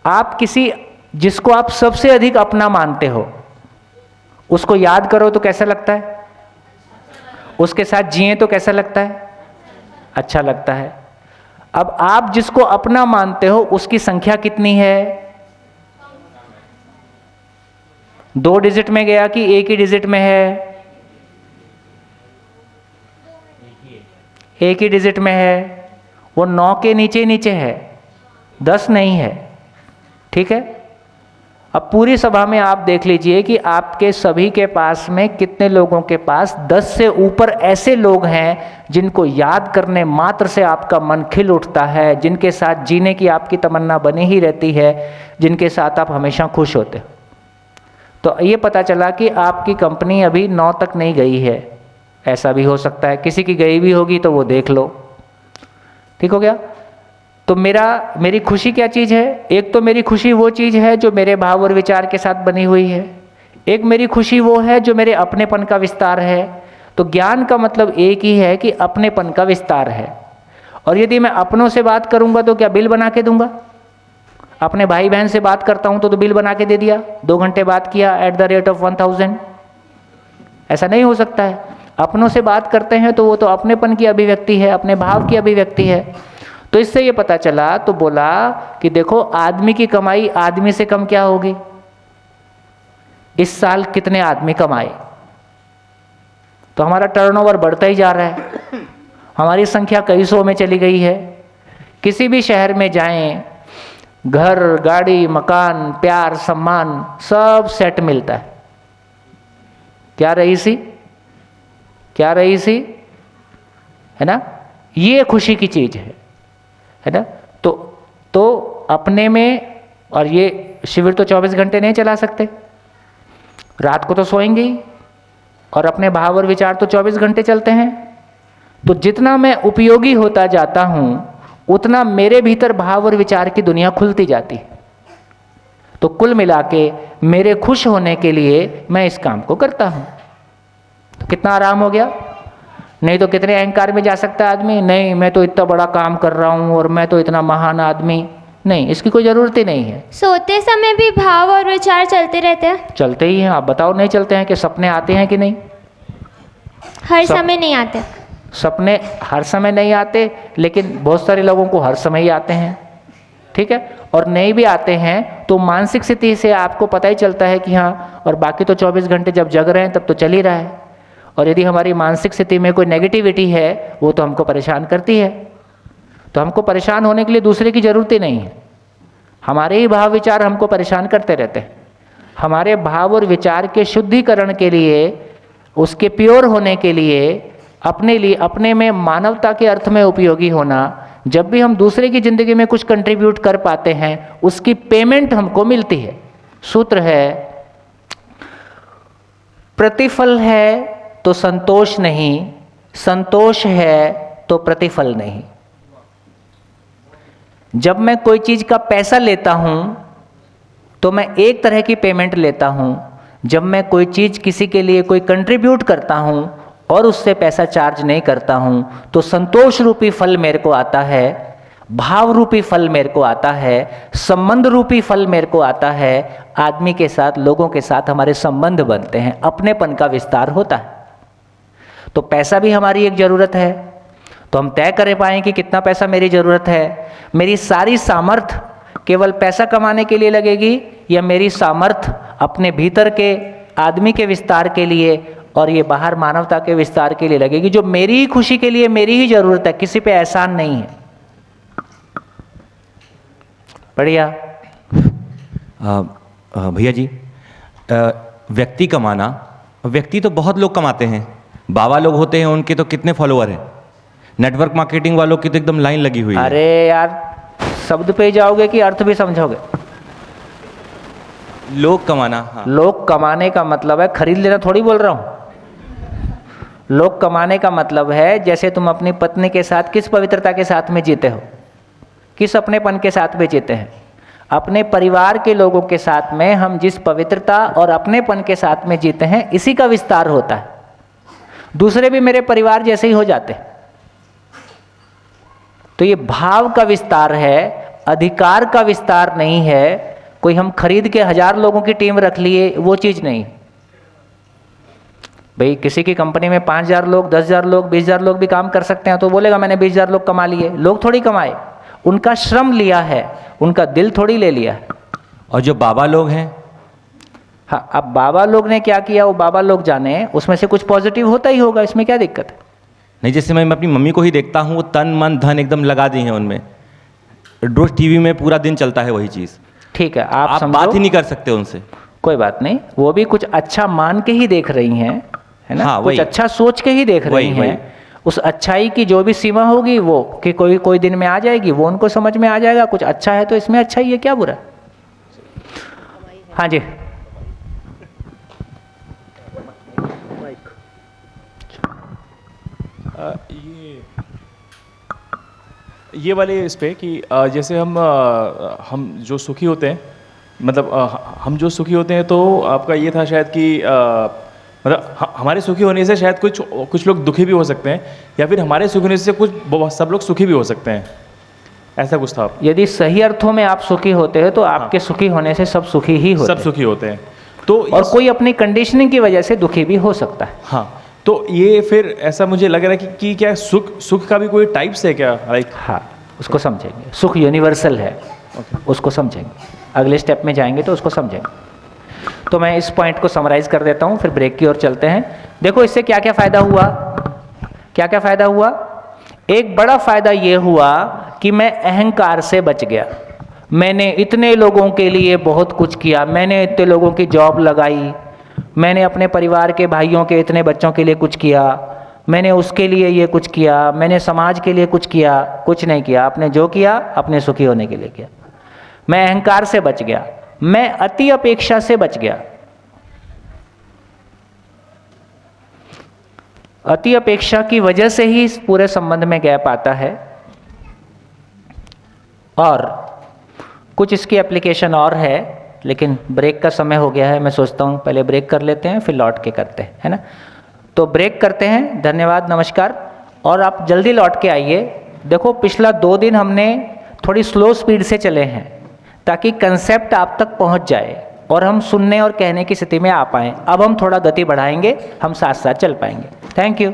आप किसी जिसको आप सबसे अधिक अपना मानते हो उसको याद करो तो कैसा लगता है? उसके साथ जिए तो कैसा लगता है? अच्छा लगता है। अब आप जिसको अपना मानते हो उसकी संख्या कितनी है? 2 डिजिट में गया कि 1 ही डिजिट में है? 1 ही डिजिट में है। वो 9 के नीचे नीचे है, 10 नहीं है। ठीक है? अब पूरी सभा में आप देख लीजिए कि आपके सभी के पास में कितने लोगों के पास 10 से ऊपर ऐसे लोग हैं जिनको याद करने मात्र से आपका मन खिल उठता है, जिनके साथ जीने की आपकी तमन्ना बनी ही रहती है, जिनके साथ आप हमेशा खुश होते हो। तो ये पता चला कि आपकी कंपनी अभी 9 तक नहीं गई है। ऐसा भी हो सकता है किसी की गई भी होगी तो वो देख लो। ठीक हो गया? तो मेरी खुशी क्या चीज़ है? एक तो मेरी खुशी वो चीज़ है जो मेरे भाव और विचार के साथ बनी हुई है। एक मेरी खुशी वो है जो मेरे अपनेपन का विस्तार है। तो ज्ञान का मतलब एक ही है कि अपनेपन का विस्तार है। और यदि मैं अपनों से बात करूंगा तो क्या बिल बना के दूंगा? अपने भाई बहन से बात करता हूं तो बिल बना के दे दिया, 2 घंटे बात किया @1000। ऐसा नहीं हो सकता है। अपनों से बात करते हैं तो वो तो अपनेपन की अभिव्यक्ति है, अपने भाव की अभिव्यक्ति है। तो इससे ये पता चला, तो बोला कि देखो आदमी की कमाई आदमी से कम क्या होगी? इस साल कितने आदमी कमाए? तो हमारा टर्नओवर बढ़ता ही जा रहा है, हमारी संख्या कई सौ में चली गई है। किसी भी शहर में जाएं, घर, गाड़ी, मकान, प्यार, सम्मान सब सेट मिलता है। क्या रईसी, क्या रईसी, है ना? ये खुशी की चीज है ना। तो अपने में, और ये शिविर तो 24 घंटे नहीं चला सकते, रात को तो सोएंगे ही, और अपने भाव और विचार तो 24 घंटे चलते हैं। तो जितना मैं उपयोगी होता जाता हूं उतना मेरे भीतर भाव और विचार की दुनिया खुलती जाती है। तो कुल मिला के मेरे खुश होने के लिए मैं इस काम को करता हूं। तो कितना आराम हो गया? नहीं तो कितने अहंकार में जा सकता है आदमी, नहीं मैं तो इतना बड़ा काम कर रहा हूं और मैं तो इतना महान आदमी। नहीं, इसकी कोई ज़रूरत ही नहीं है। सोते समय भी भाव और विचार चलते रहते हैं? चलते ही हैं। आप बताओ नहीं चलते हैं? कि सपने आते हैं कि नहीं? हर समय नहीं आते। सपने हर समय नहीं आते, लेकिन बहुत सारे लोगों को हर समय ही आते हैं। ठीक है? और नहीं भी आते हैं तो मानसिक स्थिति से आपको पता ही चलता है कि हाँ, और बाकी तो 24 घंटे जब जग रहे हैं तब तो चल ही रहा है। और यदि हमारी मानसिक स्थिति में कोई नेगेटिविटी है वो तो हमको परेशान करती है। तो हमको परेशान होने के लिए दूसरे की ज़रूरत ही नहीं है, हमारे ही भाव विचार हमको परेशान करते रहते हैं। हमारे भाव और विचार के शुद्धिकरण के लिए, उसके प्योर होने के लिए, अपने लिए, अपने में मानवता के अर्थ में उपयोगी होना, जब भी हम दूसरे की ज़िंदगी में कुछ कंट्रीब्यूट कर पाते हैं उसकी पेमेंट हमको मिलती है। सूत्र है, प्रतिफल है तो संतोष नहीं, संतोष है तो प्रतिफल नहीं। जब मैं कोई चीज़ का पैसा लेता हूं तो मैं एक तरह की पेमेंट लेता हूं। जब मैं कोई चीज़ किसी के लिए कोई कंट्रीब्यूट करता हूं और उससे पैसा चार्ज नहीं करता हूं तो संतोष रूपी फल मेरे को आता है, भाव रूपी फल मेरे को आता है, संबंध रूपी फल मेरे को आता है। आदमी के साथ, लोगों के साथ हमारे संबंध बनते हैं, अपनेपन का विस्तार होता है। तो पैसा भी हमारी एक ज़रूरत है। तो हम तय कर पाएँ कि कितना पैसा मेरी ज़रूरत है। मेरी सारी सामर्थ्य केवल पैसा कमाने के लिए लगेगी या मेरी सामर्थ्य अपने भीतर के आदमी के विस्तार के लिए और ये बाहर मानवता के विस्तार के लिए लगेगी, जो मेरी ही खुशी के लिए मेरी ही ज़रूरत है, किसी पे एहसान नहीं है। बढ़िया। भैया जी, व्यक्ति कमाना, व्यक्ति तो बहुत लोग कमाते हैं, बाबा लोग होते हैं, उनके तो कितने फॉलोअर हैं, नेटवर्क मार्केटिंग वालों की तो एकदम लाइन लगी हुई है। अरे यार, शब्द पे जाओगे कि अर्थ भी समझोगे? लोग कमाना, हाँ। लोग कमाने का मतलब है खरीद लेना, थोड़ी बोल रहा हूँ। लोग कमाने का मतलब है जैसे तुम अपनी पत्नी के साथ किस पवित्रता के साथ में जीते हो, किस अपनेपन के साथ में जीते हैं। अपने परिवार के लोगों के साथ में हम जिस पवित्रता और अपनेपन के साथ में जीते हैं, इसी का विस्तार होता है। दूसरे भी मेरे परिवार जैसे ही हो जाते हैं। तो ये भाव का विस्तार है, अधिकार का विस्तार नहीं है। कोई हम खरीद के 1000 लोगों की टीम रख लिए, वो चीज नहीं। भाई किसी की कंपनी में 5000 लोग, 10,000 लोग, 20,000 लोग भी काम कर सकते हैं, तो बोलेगा मैंने 20,000 लोग कमा लिए। लोग थोड़ी कमाए, उनका श्रम लिया है, उनका दिल थोड़ी ले लिया है। और जो बाबा लोग हैं, हाँ, अब बाबा लोग ने क्या किया वो बाबा लोग जाने, उसमें से कुछ पॉजिटिव होता ही होगा, इसमें क्या दिक्कत है? नहीं, जैसे मैं अपनी मम्मी को ही देखता हूँ, वो तन मन धन एकदम लगा दी है उनमें, रोज टीवी में पूरा दिन चलता है वही चीज़। ठीक है, आप बात ही नहीं कर सकते उनसे। कोई बात नहीं, वो भी कुछ अच्छा मान के ही देख रही हैं, है ना? हाँ, कुछ अच्छा सोच के ही देख रही हैं। उस अच्छाई की जो भी सीमा होगी वो कि कोई दिन में आ जाएगी, वो उनको समझ में आ जाएगा। कुछ अच्छा है तो इसमें अच्छा ही है, क्या बुरा? हाँ जी, ये वाले इस पे कि जैसे हम जो सुखी होते हैं, मतलब हम जो सुखी होते हैं, तो आपका ये था शायद कि मतलब हमारे सुखी होने से शायद कुछ लोग दुखी भी हो सकते हैं, या फिर हमारे सुखी होने से सब लोग सुखी भी हो सकते हैं, ऐसा कुछ था। यदि सही अर्थों में आप सुखी होते हैं तो आपके सुखी होने से सब सुखी ही होते हैं। सब सुखी होते हैं। तो और कोई अपनी कंडीशनिंग की वजह से दुखी भी हो सकता है। हाँ, तो ये फिर ऐसा मुझे लग रहा है कि क्या सुख का भी कोई टाइप्स है क्या? हाँ, उसको समझेंगे। सुख यूनिवर्सल है, उसको समझेंगे। अगले स्टेप में जाएंगे तो उसको समझेंगे। तो मैं इस पॉइंट को समराइज कर देता हूँ, फिर ब्रेक की ओर चलते हैं। देखो इससे क्या क्या फ़ायदा हुआ, क्या क्या फ़ायदा हुआ। एक बड़ा फ़ायदा ये हुआ कि मैं अहंकार से बच गया। मैंने इतने लोगों के लिए बहुत कुछ किया, मैंने इतने लोगों की जॉब लगाई, मैंने अपने परिवार के भाइयों के इतने बच्चों के लिए कुछ किया, मैंने उसके लिए ये कुछ किया, मैंने समाज के लिए कुछ किया। कुछ नहीं किया, आपने जो किया अपने सुखी होने के लिए किया। मैं अहंकार से बच गया, मैं अति अपेक्षा से बच गया। अति अपेक्षा की वजह से ही इस पूरे संबंध में गैप आता है। और कुछ इसकी एप्लीकेशन और है, लेकिन ब्रेक का समय हो गया है। मैं सोचता हूँ पहले ब्रेक कर लेते हैं, फिर लौट के करते हैं, है ना? तो ब्रेक करते हैं। धन्यवाद, नमस्कार। और आप जल्दी लौट के आइए। देखो पिछला 2 दिन हमने थोड़ी स्लो स्पीड से चले हैं ताकि कंसेप्ट आप तक पहुंच जाए और हम सुनने और कहने की स्थिति में आ पाएँ। अब हम थोड़ा गति बढ़ाएंगे, हम साथ साथ चल पाएंगे। Thank you.